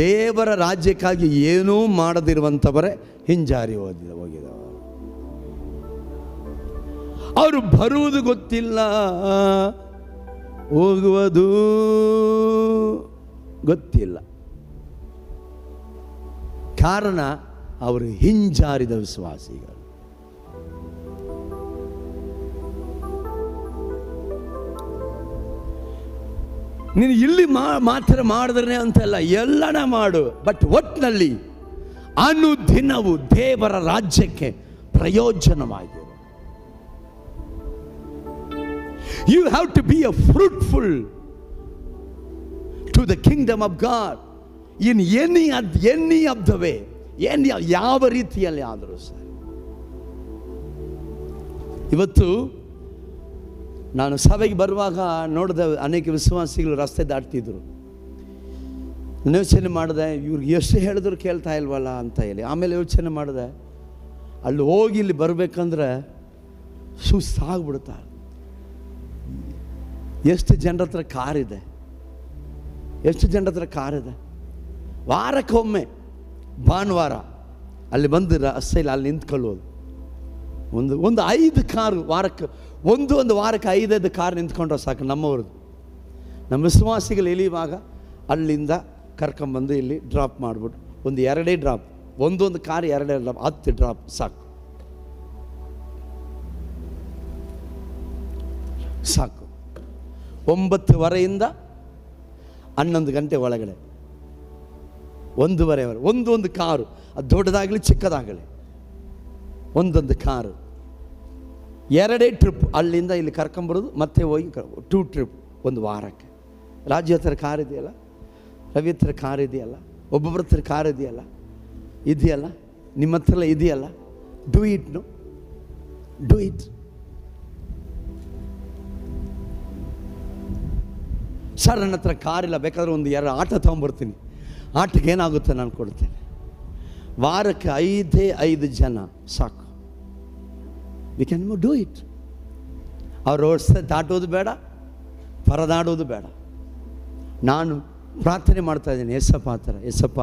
[SPEAKER 2] ದೇವರ ರಾಜ್ಯಕ್ಕಾಗಿ ಏನೂ ಮಾಡದಿರುವಂಥವರೇ ಹಿಂಜಾರಿ ಹೋಗಿದವರು. ಅವರು ಬರುವುದು ಗೊತ್ತಿಲ್ಲ, ಹೋಗುವುದು ಗೊತ್ತಿಲ್ಲ. ಕಾರಣ ಅವರು ಹಿಂಜಾರಿದ ವಿಶ್ವಾಸಿಗಳು. ನೀನು ಇಲ್ಲಿ ಮಾತ್ರ ಮಾಡಿದ್ರೆ ಅಂತಲ್ಲ, ಎಲ್ಲನ ಮಾಡು, ಬಟ್ ಒಟ್ಟಿನಲ್ಲಿ ಅನುದಿನವು ದೇವರ ರಾಜ್ಯಕ್ಕೆ ಪ್ರಯೋಜನವಾಗಿರು. You have to be a fruitful to the kingdom of God in any of the way, ಯಾವ ರೀತಿಯಲ್ಲಿ ಆದರೂ ಸರ್. ಇವತ್ತು ನಾನು ಸಭೆಗೆ ಬರುವಾಗ ನೋಡಿದ ಅನೇಕ ವಿಶ್ವಾಸಿಗಳು ರಸ್ತೆ ದಾಟ್ತಿದ್ರು. ಯೋಚನೆ ಮಾಡಿದೆ, ಇವ್ರಿಗೆ ಎಷ್ಟು ಹೇಳಿದ್ರು ಕೇಳ್ತಾ ಇಲ್ವಲ್ಲ ಅಂತ ಹೇಳಿ. ಆಮೇಲೆ ಯೋಚನೆ ಮಾಡಿದೆ, ಅಲ್ಲಿ ಹೋಗಿ ಇಲ್ಲಿ ಬರಬೇಕಂದ್ರೆ ಸುಸ್ತಾಗ್ಬಿಡ್ತಾರೆ. ಎಷ್ಟು ಜನರ ಹತ್ರ ಕಾರಿದೆ, ಎಷ್ಟು ಜನರ ಹತ್ರ ಕಾರಿದೆ. ವಾರಕ್ಕೊಮ್ಮೆ ಭಾನುವಾರ ಅಲ್ಲಿ ಬಂದು ರಸ್ತೆಯಲ್ಲಿ ಅಲ್ಲಿ ನಿಂತ್ಕೊಳ್ಳೋದು. ಒಂದು 5 ಕಾರು ವಾರಕ್ಕೆ, ಒಂದು ವಾರಕ್ಕೆ 5 ಕಾರ್ ನಿಂತ್ಕೊಂಡ್ರೆ ಸಾಕು ನಮ್ಮವ್ರದ್ದು. ನಮ್ಮ ವಿಶ್ವಾಸಿಗಳು ಇಳಿಯುವಾಗ ಅಲ್ಲಿಂದ ಕರ್ಕೊಂಬಂದು ಇಲ್ಲಿ ಡ್ರಾಪ್ ಮಾಡಿಬಿಟ್ಟು ಒಂದು 2 ಡ್ರಾಪ್, ಒಂದು ಕಾರ್ 2 ಡ್ರಾಪ್, 10 ಡ್ರಾಪ್ ಸಾಕು ಸಾಕು. 9:15 11 ಗಂಟೆ ಒಳಗಡೆ 1:30 ಒಂದು ಕಾರು, ಅದು ದೊಡ್ಡದಾಗಲಿ ಚಿಕ್ಕದಾಗಲಿ ಒಂದೊಂದು ಕಾರು, 2 ಟ್ರಿಪ್ ಅಲ್ಲಿಂದ ಇಲ್ಲಿ ಕರ್ಕೊಂಬರೋದು, ಮತ್ತೆ ಹೋಗಿ 2 ಟ್ರಿಪ್ ಒಂದು ವಾರಕ್ಕೆ. ರಾಜ್ಯ ಹತ್ರ ಕಾರ್ ಇದೆಯಲ್ಲ, ರವಿ ಹತ್ರ ಕಾರ್ ಇದೆಯಲ್ಲ, ಒಬ್ಬೊಬ್ಬರ ಹತ್ರ ಕಾರ್ ಇದೆಯಲ್ಲ, ನಿಮ್ಮ ಹತ್ರ ಇದೆಯಲ್ಲ. Do it. ಸರ್ ನನ್ನ ಹತ್ರ ಕಾರಿಲ್ಲ, ಬೇಕಾದ್ರೆ ಒಂದು 2 ಆಟೋ ತೊಗೊಂಬರ್ತೀನಿ, ಆಟಕ್ಕೆ ಏನಾಗುತ್ತೆ ನಾನು ಕೊಡ್ತೇನೆ. ವಾರಕ್ಕೆ 5 ಜನ ಸಾಕು. We can do it. ಅವ್ರು ರೋಡ್ಸ್ ದಾಟೋದು ಬೇಡ, ಪರದಾಡೋದು ಬೇಡ. ನಾನು ಪ್ರಾರ್ಥನೆ ಮಾಡ್ತಾ ಇದ್ದೀನಿ, ಎಸ್ಸಪ್ಪ ಆ ಥರ, ಎಸ್ಸಪ್ಪ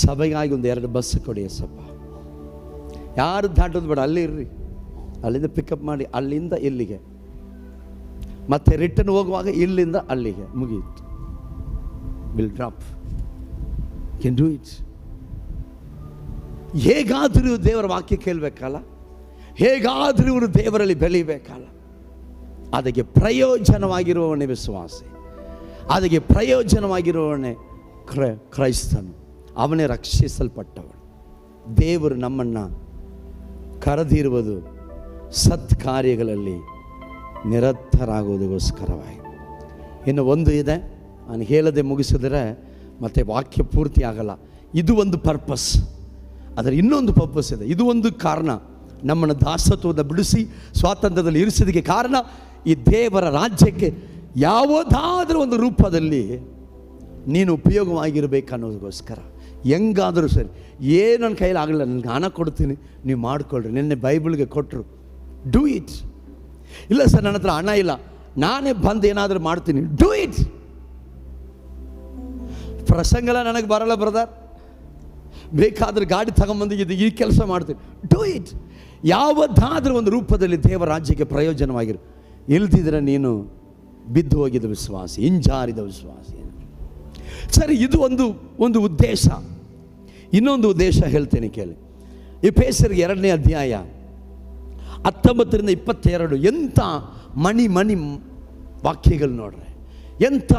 [SPEAKER 2] ಸಭೆಗಾಗಿ ಒಂದು 2 ಬಸ್ ಕೊಡಿ ಎಸ್ಸಪ್ಪ. ಯಾರು ದಾಟೋದು ಬೇಡ, ಅಲ್ಲಿ ಇರ್ರಿ, ಅಲ್ಲಿಂದ ಪಿಕಪ್ ಮಾಡಿ ಅಲ್ಲಿಂದ ಇಲ್ಲಿಗೆ, ಮತ್ತೆ ರಿಟರ್ನ್ ಹೋಗುವಾಗ ಇಲ್ಲಿಂದ ಅಲ್ಲಿಗೆ ಮುಗಿಯಿತು. Will drop. Can do it. ಹೇಗಾದರೂ ದೇವರ ವಾಕ್ಯ ಕೇಳಬೇಕಲ್ಲ, ಹೇಗಾದರೂ ಇವರು ದೇವರಲ್ಲಿ ಬೆಳೀಬೇಕಲ್ಲ. ಅದಕ್ಕೆ ಪ್ರಯೋಜನವಾಗಿರುವವನೇ ವಿಶ್ವಾಸಿ, ಅದಕ್ಕೆ ಪ್ರಯೋಜನವಾಗಿರುವವನೇ ಕ್ರೈಸ್ತನು, ಅವನೇ ರಕ್ಷಿಸಲ್ಪಟ್ಟವನು. ದೇವರು ನಮ್ಮನ್ನು ಕರೆದಿರುವುದು ಸತ್ಕಾರ್ಯಗಳಲ್ಲಿ ನಿರತರಾಗುವುದಕ್ಕೋಸ್ಕರವಾಗಿ. ಇನ್ನು ಒಂದು ಇದೆ, ನಾನು ಹೇಳದೆ ಮುಗಿಸಿದರೆ ಮತ್ತೆ ವಾಕ್ಯ ಪೂರ್ತಿ ಆಗಲ್ಲ. ಇದು ಒಂದು ಪರ್ಪಸ್, ಅದರ ಇನ್ನೊಂದು ಪರ್ಪಸ್ ಇದೆ. ಇದು ಒಂದು ಕಾರಣ, ನಮ್ಮನ್ನು ದಾಸತ್ವದ ಬಿಡಿಸಿ ಸ್ವಾತಂತ್ರ್ಯದಲ್ಲಿ ಇರಿಸೋದಕ್ಕೆ ಕಾರಣ. ಈ ದೇವರ ರಾಜ್ಯಕ್ಕೆ ಯಾವುದಾದ್ರೂ ಒಂದು ರೂಪದಲ್ಲಿ ನೀನು ಉಪಯೋಗವಾಗಿರಬೇಕು ಅನ್ನೋದಕ್ಕೋಸ್ಕರ. ಹೆಂಗಾದರೂ ಸರಿ, ಏನು ನನ್ನ ಕೈಯಲ್ಲಿ ಆಗಲಿಲ್ಲ, ನನಗೆ ಹಣ ಕೊಡ್ತೀನಿ, ನೀವು ಮಾಡಿಕೊಳ್ಳ್ರಿ. ನಿನ್ನೆ ಬೈಬಲ್ಗೆ ಕೊಟ್ಟರು. Do it. ಇಲ್ಲ ಸರ್ ನನ್ನ ಹತ್ರ ಹಣ ಇಲ್ಲ, ನಾನೇ ಬಂದು ಏನಾದರೂ ಮಾಡ್ತೀನಿ. Do it. ಪ್ರಸಂಗಲ್ಲ ನನಗೆ ಬರಲ್ಲ ಬ್ರದರ್, ಬೇಕಾದ್ರೆ ಗಾಡಿ ತಗೊಂಬಂದು ಈ ಕೆಲಸ ಮಾಡ್ತೀನಿ. Do it. ಯಾವುದಾದ್ರೂ ಒಂದು ರೂಪದಲ್ಲಿ ದೇವರ ರಾಜ್ಯಕ್ಕೆ ಪ್ರಯೋಜನವಾಗಿರು. ಇಲ್ದಿದ್ರೆ ನೀನು ಬಿದ್ದು ಹೋಗಿದ್ದ ವಿಶ್ವಾಸಿ, ಹಿಂಜಾರಿದ ವಿಶ್ವಾಸಿ. ಸರಿ, ಇದು ಒಂದು ಉದ್ದೇಶ. ಇನ್ನೊಂದು ಉದ್ದೇಶ ಹೇಳ್ತೇನೆ ಕೇಳಿ. ಎಫೆಸರಿಗೆ 2ನೇ ಅಧ್ಯಾಯ 19ರಿಂದ 22 ಎಂಥ ಮಣಿ ವಾಕ್ಯಗಳು ನೋಡ್ರೆ, ಎಂಥ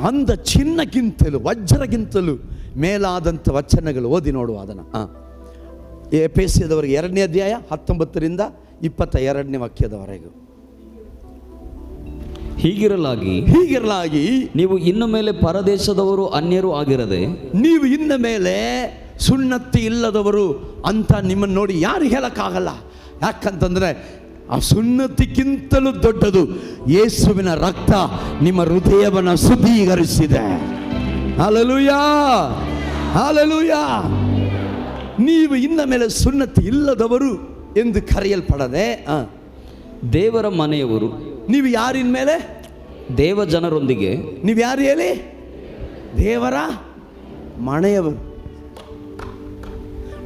[SPEAKER 2] ಅಂದ ಚಿನ್ನಕ್ಕಿಂತಲೂ ವಜ್ರಗಿಂತಲೂ ಮೇಲಾದಂಥ ವಚನಗಳು. ಓದಿ ನೋಡುವ ಅದನ್ನು. ಎಫೆಸದವರಿಗೆ 2ನೇ ಅಧ್ಯಾಯ 19ರಿಂದ 22ನೇ ವಾಕ್ಯದವರೆಗೂ.
[SPEAKER 4] ಹೀಗಿರಲಾಗಿ ನೀವು ಇನ್ನು ಮೇಲೆ ಪರದೇಶದವರು ಅನ್ಯರು ಆಗಿರದೆ,
[SPEAKER 2] ನೀವು ಇನ್ನು ಮೇಲೆ ಸುನ್ನತಿ ಇಲ್ಲದವರು ಅಂತ ನಿಮ್ಮನ್ನು ನೋಡಿ ಯಾರು ಹೇಳಕ್ಕಾಗಲ್ಲ. ಯಾಕಂತಂದ್ರೆ ಆ ಸುನ್ನತಿಗಿಂತಲೂ ದೊಡ್ಡದು ಯೇಸುವಿನ ರಕ್ತ ನಿಮ್ಮ ಹೃದಯವನ್ನು ಶುದ್ಧೀಕರಿಸಿದೆ. Hallelujah, hallelujah. ನೀವು ಇನ್ನ ಮೇಲೆ ಸುನ್ನತಿ ಇಲ್ಲದವರು ಎಂದು ಕರೆಯಲ್ಪಡದೆ
[SPEAKER 4] ದೇವರ ಮನೆಯವರು.
[SPEAKER 2] ನೀವು ಯಾರಿನ ಮೇಲೆ?
[SPEAKER 4] ದೇವ ಜನರೊಂದಿಗೆ.
[SPEAKER 2] ನೀವು ಯಾರು ಹೇಳಿ? ದೇವರ ಮನೆಯವರು.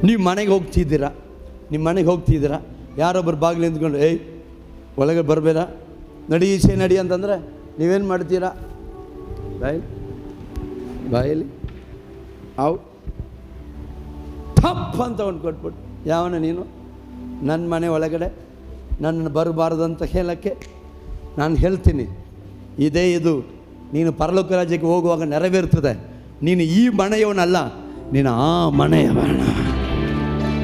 [SPEAKER 2] ನೀವು ಮನೆಗೆ ಹೋಗ್ತಿದ್ದೀರಾ, ನಿಮ್ಮ ಮನೆಗೆ ಹೋಗ್ತಿದ್ದೀರಾ, ಯಾರೊಬ್ಬರು ಬಾಗಿಲು ನಿಂತ್ಕೊಂಡು ಏಯ್ ಒಳಗೆ ಬರಬೇಡ, ನಡಿ ಈಚೆ ನಡಿ ಅಂತಂದರೆ ನೀವೇನು ಮಾಡ್ತೀರಾ? ಬಾಯಲ್ಲಿ ಅವು ಥಪ್ ಅಂತ ಒಂದು ಕೊಟ್ಬಿಟ್ಟು, ಯಾವನ ನೀನು ನನ್ನ ಮನೆ ಒಳಗಡೆ ನನ್ನನ್ನು ಬರಬಾರ್ದು ಅಂತ ಹೇಳೋಕ್ಕೆ ನಾನು ಹೇಳ್ತೀನಿ. ಇದು ನೀನು ಪರಲೋಕ ರಾಜ್ಯಕ್ಕೆ ಹೋಗುವಾಗ ನೆರವೇರ್ತದೆ. ನೀನು ಈ ಮನೆಯವನಲ್ಲ, ನೀನು ಆ ಮನೆಯವನ.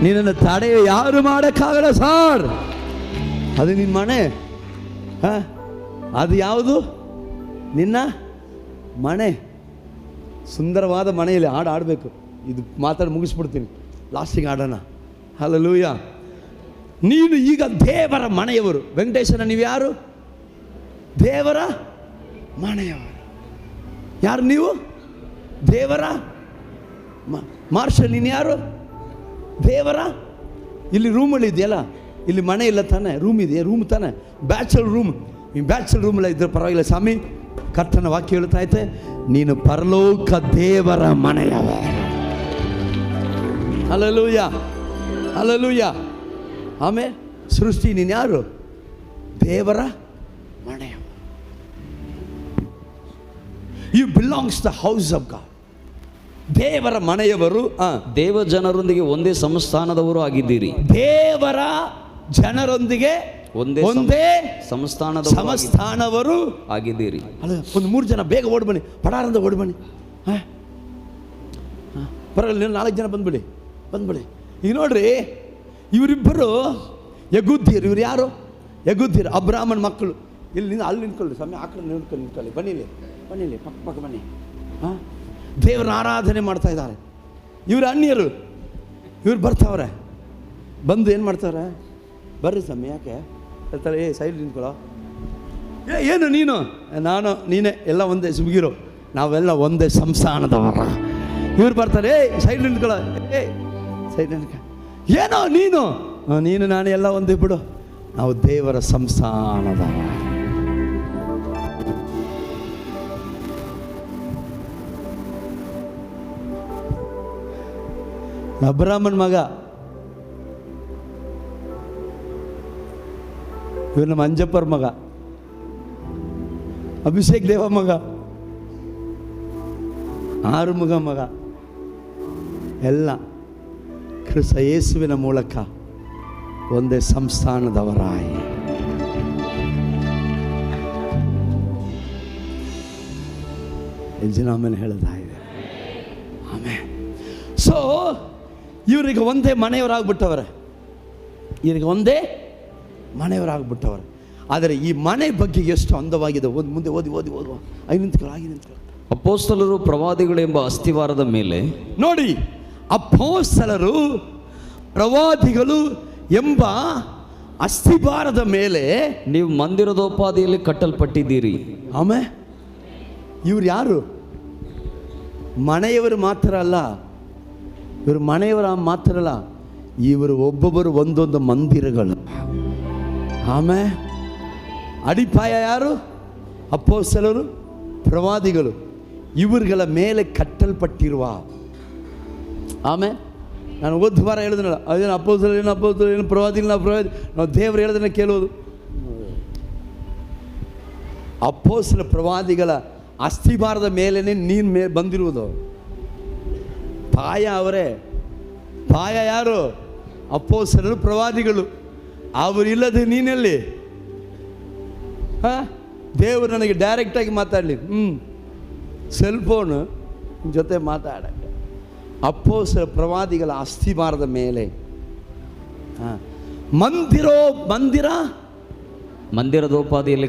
[SPEAKER 2] ನಿನ್ನನ್ನು ತಡೆಯೋ ಯಾರು ಮಾಡೋಕ್ಕಾಗಲ್ಲ ಸಾರ್. ಅದು ನಿನ್ನ ಮನೆ. ಅದು ಯಾವುದು? ನಿನ್ನ ಮನೆ. ಸುಂದರವಾದ ಮನೆಯಲ್ಲಿ ಹಾಡು ಆಡಬೇಕು. ಇದು ಮಾತಾಡಿ ಮುಗಿಸ್ಬಿಡ್ತೀನಿ, ಲಾಸ್ಟಿಗೆ ಆಡೋಣ. ಹಲ್ಲೆಲೂಯಾ. ನೀನು ಈಗ ದೇವರ ಮನೆಯವರು. ವೆಂಕಟೇಶನ ನೀವು ಯಾರು? ದೇವರ ಮನೆಯವರು. ಯಾರು ನೀವು? ದೇವರ ಮಾರ್ಷಲ್. ನೀನು ಯಾರು? ದೇವರ ಇಲ್ಲಿ ರೂಮಲ್ಲಿ ಇದೆಯಲ್ಲ, ಇಲ್ಲಿ ಮನೆ ಇಲ್ಲ ತಾನೆ, ರೂಮ್ ಇದೆಯಾ? ರೂಮ್ ತಾನೆ, ಬ್ಯಾಚುಲರ್ ರೂಮ್. ಈ ಬ್ಯಾಚುಲರ್ ರೂಮಲ್ಲಿ ಇದ್ರೆ ಪರವಾಗಿಲ್ಲ ಸ್ವಾಮಿ. ಕರ್ತನ ವಾಕ್ಯ ಹೇಳ್ತಾ ಐತೆ, ನೀನು ಪರಲೋಕ ದೇವರ ಮನೆಯವ. Hallelujah, hallelujah. ಆಮೇಲೆ ಸೃಷ್ಟಿ, ನೀನು ಯಾರು? ದೇವರ ಮನೆಯವ. You belongs the house of God. ದೇವರ ಮನೆಯವರು.
[SPEAKER 4] ದೇವ ಜನರೊಂದಿಗೆ ಒಂದೇ ಸಂಸ್ಥಾನದವರು ಆಗಿದ್ದೀರಿ.
[SPEAKER 2] ದೇವರ ಜನರೊಂದಿಗೆ ಒಂದೇ ಸಂಸ್ಥಾನವರು
[SPEAKER 4] ಆಗಿದ್ದೀರಿ.
[SPEAKER 2] ಅಲ್ಲ, ಒಂದು 3 ಜನ ಬೇಗ ಓಡ್ ಬನ್ನಿ, ಪಡಾರಂದ ಓಡ್ ಬನ್ನಿ. ಪರವಾಗಿಲ್ಲ, 4 ಜನ ಬಂದ್ಬಿಡಿ. ಈಗ ನೋಡ್ರಿ, ಇವರಿಬ್ಬರು ಯಗುದ್ಯರು. ಇವ್ರು ಯಾರು? ಯಗುದ್ಯರು, ಅಬ್ರಾಹ್ಮಣ ಮಕ್ಕಳು. ಇಲ್ಲಿ ಅಲ್ಲಿ ನಿಂತ್ಕೊಳ್ಳಿ ಸ್ವಾಮಿ, ಆ ಕಡೆ ನಿಂತ್ಕೊಳ್ಳಿ. ಬನ್ನಿಲಿ ಪಕ್ಕ ಬನ್ನಿ. ದೇವರನ್ನ ಆರಾಧನೆ ಮಾಡ್ತಾ ಇದ್ದಾರೆ. ಇವರು ಅನ್ಯರು. ಇವ್ರು ಬರ್ತಾವ್ರೆ. ಬಂದು ಏನು ಮಾಡ್ತಾವ್ರೆ? ಬರ್ರಿ ಸ್ವಾಮಿ. ಯಾಕೆ ಹೇಳ್ತಾರೆ? ಸೈಡ್ ನಿಂತ್ಕೊಳ್ಳೋ. ಏನು ನೀನು? ನಾನು ನೀನೇ, ಎಲ್ಲ ಒಂದೇ, ಸುಗಿರೋ, ನಾವೆಲ್ಲ ಒಂದೇ ಸಂಸ್ಥಾನದವರ. ಇವ್ರು ಬರ್ತಾರೆ, ಸೈಡ್ ನಿಂತ್ಕೊಳ್ಳೋ. ಸೈಡ್ ನಿಂತ್ಕ. ಏನೋ ನೀನು ನಾನು ಎಲ್ಲ ಒಂದೇ ಬಿಡು, ನಾವು ದೇವರ ಸಂಸ್ಥಾನದವ. ಅಬ್ರಾಹ್ಮಣ ಮಗ, ಇವ್ರು ನಮ್ಮ ಅಂಜಪ್ಪರ ಮಗ, ಅಭಿಷೇಕ್ ದೇವ ಮಗ, ಆರುಮುಗ ಮಗ, ಎಲ್ಲ ಕ್ರಿಸ್ತ ಯೇಸುವಿನ ಮೂಲಕ ಒಂದೇ ಸಂಸ್ಥಾನದವರಾಯಿ ಜನ ಆಮೇಲೆ ಹೇಳ್ತಾ ಇದೆ. ಆಮೇಲೆ ಸೊ ಇವರಿಗೆ ಒಂದೇ ಮನೆಯವರಾಗ್ಬಿಟ್ಟವರೆ. ಆದರೆ ಈ ಮನೆ ಬಗ್ಗೆ ಎಷ್ಟು ಅಂದವಾಗಿದೆ. ಮುಂದೆ ಓದಿ. ಐದು ನಿಂತ್ಕೊಳ್ಳೋ.
[SPEAKER 4] ಅಪೊಸ್ತಲರು ಪ್ರವಾದಿಗಳೆಂಬ ಅಸ್ತಿವಾರದ ಮೇಲೆ
[SPEAKER 2] ನೋಡಿ, ಅಪೊಸ್ತಲರು ಪ್ರವಾದಿಗಳು ಎಂಬ ಅಸ್ತಿವಾರದ ಮೇಲೆ
[SPEAKER 4] ನೀವು ಮಂದಿರದೋಪಾದಿಯಲ್ಲಿ ಕಟ್ಟಲ್ಪಟ್ಟಿದ್ದೀರಿ.
[SPEAKER 2] ಆಮೇಲೆ ಇವ್ರು ಯಾರು? ಮನೆಯವರು ಮಾತ್ರ ಅಲ್ಲ, ಇವರು ಒಬ್ಬೊಬ್ಬರು ಒಂದೊಂದು ಮಂದಿರಗಳು. ಆಮೇಲೆ ಅಡಿಪಾಯ ಯಾರು? ಅಪೊಸ್ತಲರು, ಪ್ರವಾದಿಗಳು. ಇವರುಗಳ ಮೇಲೆ ಕಟ್ಟಲ್ಪಟ್ಟಿರುವ. ಆಮೇಲೆ ನಾನು ಒಂದು ವಾರ ಹೇಳಿದ್ನಲ್ಲ, ಅದೇನು ಅಪೊಸ್ತಲರು ಏನು ಪ್ರವಾದಿ. ನಾವು ದೇವರು ಹೇಳಿದ್ರೆ ಕೇಳೋದು. ಅಪೊಸ್ತಲ ಪ್ರವಾದಿಗಳ ಅಸ್ಥಿಭಾರದ ಮೇಲೇ ನೀನು ಬಂದಿರುವುದು. ಪಾಯ ಅವರೇ. ಪಾಯ ಯಾರು? ಅಪೊಸ್ತಲರು, ಪ್ರವಾದಿಗಳು. ಅವರಿಲ್ಲದೆ ನೀನಲ್ಲಿ. ದೇವರು ನನಗೆ ಡೈರೆಕ್ಟಾಗಿ ಮಾತಾಡಲಿ, ಸೆಲ್ಫೋನು ಜೊತೆ ಮಾತಾಡಕ್ಕೆ. ಅಪೊಸ್ತಲ ಪ್ರವಾದಿಗಳ ಅಸ್ಥಿಭಾರದ ಮೇಲೆ
[SPEAKER 4] ಮಂದಿರದೋಪಾದಿಯಲ್ಲಿ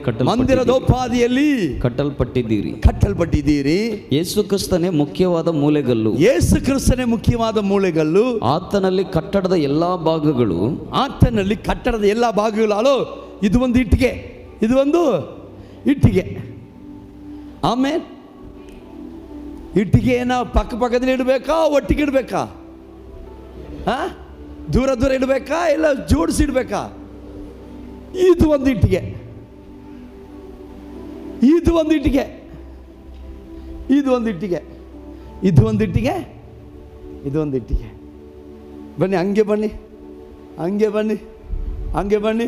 [SPEAKER 2] ಕಟ್ಟಲ್ಪಟ್ಟಿದ್ದೀರಿ.
[SPEAKER 4] ಯೇಸು ಕ್ರಿಸ್ತನೇ ಮುಖ್ಯವಾದ ಮೂಲೆಗಲ್ಲು. ಆತನಲ್ಲಿ ಕಟ್ಟಡದ ಎಲ್ಲಾ ಭಾಗಗಳು.
[SPEAKER 2] ಅಲೋ, ಇದು ಒಂದು ಇಟ್ಟಿಗೆ. ಆಮೇಲೆ ಇಟ್ಟಿಗೆನ ಪಕ್ಕದಲ್ಲಿ ಇಡಬೇಕಾ, ಒಟ್ಟಿಗೆ ಇಡಬೇಕಾ? ದೂರ ಇಡಬೇಕಾ, ಇಲ್ಲ ಜೋಡಿಸಿಡ್ಬೇಕಾ? ಇದು ಒಂದು ಇಟ್ಟಿಗೆ. ಬನ್ನಿ, ಹಂಗೆ ಬನ್ನಿ.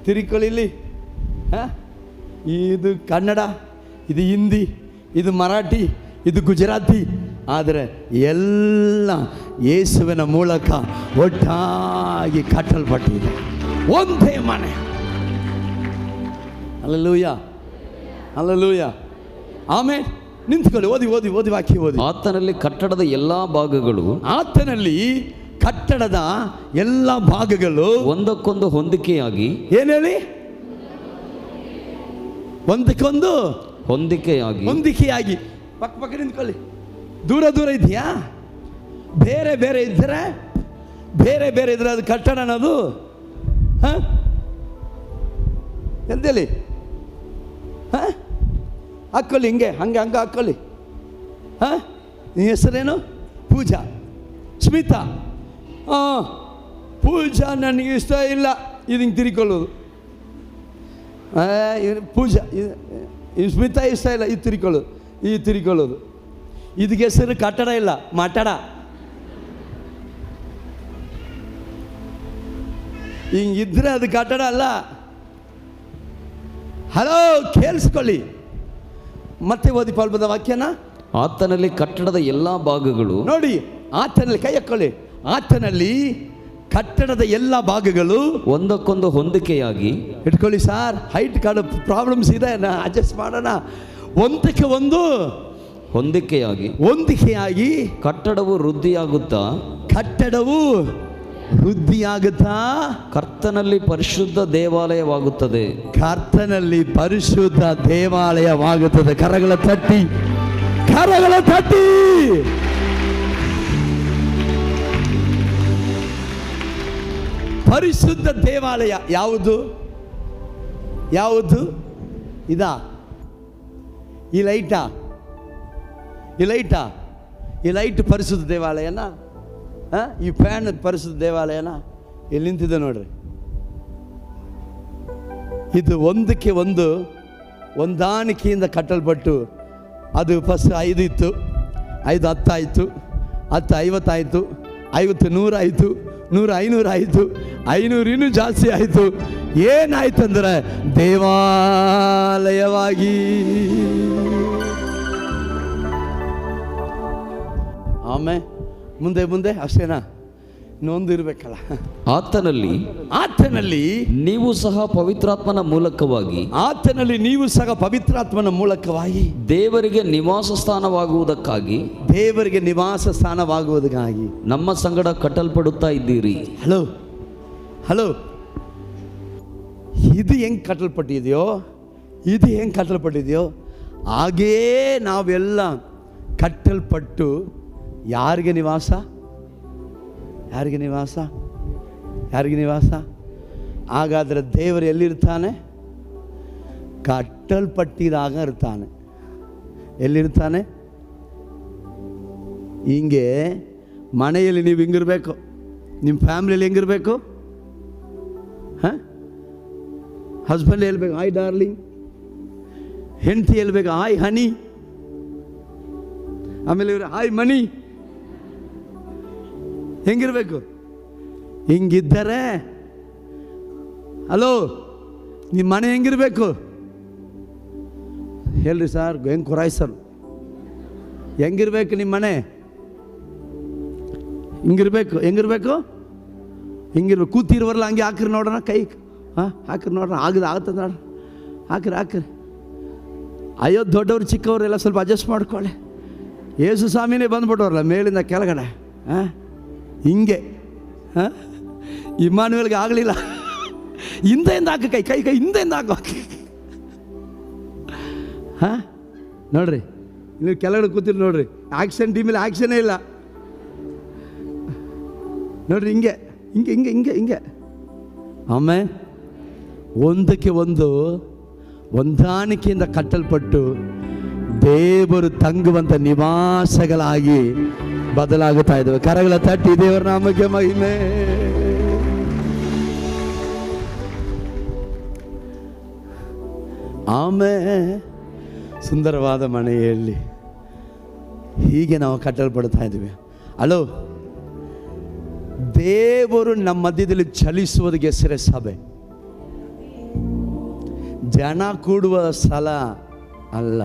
[SPEAKER 2] ತಿರುಕೊಳ್ಳಿ ಇಲ್ಲಿ. ಇದು ಕನ್ನಡ, ಇದು ಹಿಂದಿ, ಇದು ಮರಾಠಿ, ಇದು ಗುಜರಾತಿ. ಆದರೆ ಎಲ್ಲ ಯೇಸುವಿನ ಮೂಲಕ ಒಟ್ಟಾಗಿ ಕಟ್ಟಲ್ಪಟ್ಟಿದೆ. ಒಂದೇ ಮನೆ. ಹಲ್ಲೆಲೂಯಾ. ಆಮೇಲೆ ನಿಂತ್ಕೊಳ್ಳಿ. ಓದಿ ವಾಕ್ಯ ಓದಿ.
[SPEAKER 4] ಆತನಲ್ಲಿ ಕಟ್ಟಡದ ಎಲ್ಲಾ ಭಾಗಗಳು ಒಂದಕ್ಕೊಂದು ಹೊಂದಿಕೆಯಾಗಿ.
[SPEAKER 2] ಏನು ಹೇಳಿ? ಒಂದಕ್ಕೊಂದು ಹೊಂದಿಕೆಯಾಗಿ. ಪಕ್ಕ ನಿಂತ್ಕೊಳ್ಳಿ. ದೂರ ಇದೆಯಾ? ಬೇರೆ ಇದ್ದರೆ ಅದು ಕಟ್ಟಡ ಅನ್ನೋದು ಎಂತೇಳಿ ಹಾಕ್ಕೊಳ್ಳಿ. ಹಂಗೆ ಹಾಕ್ಕೊಳ್ಳಿ. ನಿನ್ನ ಹೆಸರೇನು? ಪೂಜಾ, ಸ್ಮಿತಾ, ಪೂಜಾ ನನಗೆ ಇಷ್ಟ ಇಲ್ಲ, ಇದು ಹಿಂಗೆ ತಿರ್ಕೊಳ್ಳೋದು. ಪೂಜಾ ಇದು ಸ್ಮಿತಾ ಇಷ್ಟ ಇಲ್ಲ, ಇದು ತಿರ್ಕೊಳ್ಳೋದು. ಇದಕ್ಕೆ ಹೆಸರು ಕಟ್ಟಡ ಇಲ್ಲ, ಮಟಡ. ಹಿಂಗಿದ್ರೆ ಅದು ಕಟ್ಟಡ ಅಲ್ಲ. ಹಲೋ, ಕೇಳಿಸ್ಕೊಳ್ಳಿ. ಮತ್ತೆ ಓದಿ ಪಾಲ್ಬದ ವಾಕ್ಯನ.
[SPEAKER 4] ಆತನಲ್ಲಿ ಕಟ್ಟಡದ ಎಲ್ಲ ಭಾಗಗಳು,
[SPEAKER 2] ನೋಡಿ, ಆತನಲ್ಲಿ ಕೈ ಹಾಕೊಳ್ಳಿ. ಆತನಲ್ಲಿ ಕಟ್ಟಡದ ಎಲ್ಲ ಭಾಗಗಳು
[SPEAKER 4] ಒಂದಕ್ಕೊಂದು ಹೊಂದಿಕೆಯಾಗಿ,
[SPEAKER 2] ಇಟ್ಕೊಳ್ಳಿ ಸರ್, ಹೈಟ್ ಕಾಡು ಪ್ರಾಬ್ಲಮ್ಸ್ ಇದೆ, ಅಡ್ಜಸ್ಟ್ ಮಾಡೋಣ. ಒಂದಕ್ಕೆ ಒಂದು ಹೊಂದಿಕೆಯಾಗಿ
[SPEAKER 4] ಕಟ್ಟಡವು ವೃದ್ಧಿಯಾಗುತ್ತಾ ಕರ್ತನಲ್ಲಿ ಪರಿಶುದ್ಧ ದೇವಾಲಯವಾಗುತ್ತದೆ. ಕರಗಳ ತಟ್ಟಿ
[SPEAKER 2] ಪರಿಶುದ್ಧ ದೇವಾಲಯ ಯಾವುದು? ಇದಾ? ಈ ಲೈಟ್ ಪರಿಶುದ್ಧ ದೇವಾಲಯನ? ಈ ಫ್ಯಾನ್ ಪರಿಶುದ್ಧ ದೇವಾಲಯನ? ಇಲ್ಲಿ ನಿಂತಿದೆ ನೋಡ್ರಿ. ಇದು ಒಂದಕ್ಕೆ ಒಂದು ಹೊಂದಾಣಿಕೆಯಿಂದ ಕಟ್ಟಲ್ಪಟ್ಟು, ಅದು ಫಸ್ಟ್ 5 ಇತ್ತು, 5 10 ಆಯಿತು, 10 50 ಆಯಿತು, 50 100 ಆಯಿತು, 100 500 ಆಯಿತು, 500 ಇನ್ನೂ ಜಾಸ್ತಿ ಆಯಿತು. ಏನಾಯ್ತು ಅಂದರೆ ದೇವಾಲಯವಾಗಿ. ಆಮೇಲೆ ಮುಂದೆ ಅಷ್ಟೇನಾ? ಇನ್ನೊಂದು ಇರಬೇಕಲ್ಲ. ಆತನಲ್ಲಿ
[SPEAKER 4] ನೀವು ಸಹ ಪವಿತ್ರಾತ್ಮನ ಮೂಲಕವಾಗಿ ದೇವರಿಗೆ ನಿವಾಸ ಸ್ಥಾನವಾಗುವುದಕ್ಕಾಗಿ ನಮ್ಮ ಸಂಗಡ ಕಟ್ಟಲ್ಪಡುತ್ತಾ ಇದ್ದೀರಿ.
[SPEAKER 2] ಹಲೋ, ಇದು ಹೆಂಗೆ ಕಟ್ಟಲ್ಪಟ್ಟಿದೆಯೋ ಹಾಗೇ ನಾವೆಲ್ಲ ಕಟ್ಟಲ್ಪಟ್ಟು ಯಾರಿಗೆ ನಿವಾಸ? ಹಾಗಾದರೆ ದೇವರು ಎಲ್ಲಿರ್ತಾನೆ? ಕಟ್ಟಲ್ಪಟ್ಟಿದಾಗ ಇರ್ತಾನೆ. ಎಲ್ಲಿರ್ತಾನೆ? ಹಿಂಗೆ ಮನೆಯಲ್ಲಿ ನೀವು ಹಿಂಗಿರ್ಬೇಕು, ನಿಮ್ಮ ಫ್ಯಾಮಿಲಿಯಲ್ಲಿ ಹೆಂಗಿರ್ಬೇಕು? ಹಸ್ಬೆಂಡ್ ಹೇಳ್ಬೇಕು ಹಾಯ್ ಡಾರ್ಲಿಂಗ್, ಹೆಂಡತಿ ಹೇಳ್ಬೇಕು ಹಾಯ್ ಹನಿ, ಆಮೇಲೆ ಇವರು ಹಾಯ್ ಮನಿ. ಹೆಂಗಿರ್ಬೇಕು? ಹಿಂಗಿದ್ದರೆ ಹಲೋ, ನಿಮ್ಮ ಮನೆ ಹೆಂಗಿರ್ಬೇಕು ಹೇಳ್ರಿ ಸರ್? ಹೆಂಗೆ ಕೊರಾಯ್ಸರ್ ಹೆಂಗಿರ್ಬೇಕು ನಿಮ್ಮ ಮನೆ? ಹೆಂಗಿರ್ಬೇಕು? ಕೂತಿರುವಲ್ಲ ಹಂಗೆ ಹಾಕ್ರಿ ನೋಡೋಣ, ಕೈ ಹಾಕ್ರಿ ನೋಡೋಣ. ಆಗತ್ತದ ನೋಡ್ರಿ, ಹಾಕ್ರಿ. ಅಯ್ಯೋ, ದೊಡ್ಡವ್ರು ಚಿಕ್ಕವರು ಎಲ್ಲ ಸ್ವಲ್ಪ ಅಡ್ಜಸ್ಟ್ ಮಾಡ್ಕೊಳ್ಳಿ. ಯೇಸು ಸ್ವಾಮಿನೇ ಬಂದ್ಬಿಟ್ಟವ್ರಲ್ಲ ಮೇಲಿಂದ ಕೆಳಗಡೆ. ಹಿಂಗೆ ಇಮ್ಮಾನುವೇಲ್ಗೆ ಆಗಲಿಲ್ಲ, ಹಿಂದೆಯಿಂದ ಹಾಕು, ಕೈ ಹಿಂದೆಯಿಂದ ಹಾಕು. ನೋಡ್ರಿ, ನೀವು ಕೆಳಗಡೆ ಕೂತಿರಿ ನೋಡ್ರಿ, ಆ್ಯಕ್ಷನ್ ಟೀಮಲ್ಲಿ ಆ್ಯಕ್ಷನೇ ಇಲ್ಲ ನೋಡ್ರಿ. ಹಿಂಗೆ ಆಮೇಲೆ ಒಂದಕ್ಕೆ ಒಂದು ಹೊಂದಾಣಿಕೆಯಿಂದ ಕಟ್ಟಲ್ಪಟ್ಟು ದೇವರು ತಂಗುವಂಥ ನಿವಾಸಗಳಾಗಿ ಬದಲಾಗುತ್ತಾ ಇದ್ದೇವೆ. ಕರಗಳ ತಟ್ಟಿ ದೇವರ ನಾಮಕ್ಕೆ ಮಹಿಮೆ. ಆಮೇಲೆ ಸುಂದರವಾದ ಮನೆಯಲ್ಲಿ ಹೀಗೆ ನಾವು ಕಟ್ಟಲ್ಪಡ್ತಾ ಇದ್ದೀವಿ. ಹಲೋ, ದೇವರು ನಮ್ಮ ಮಧ್ಯದಲ್ಲಿ ಚಲಿಸುವುದಕ್ಕೆ ಹೆಸರೇ ಸಭೆ. ಜನ ಕೂಡುವ ಸ್ಥಳ ಅಲ್ಲ.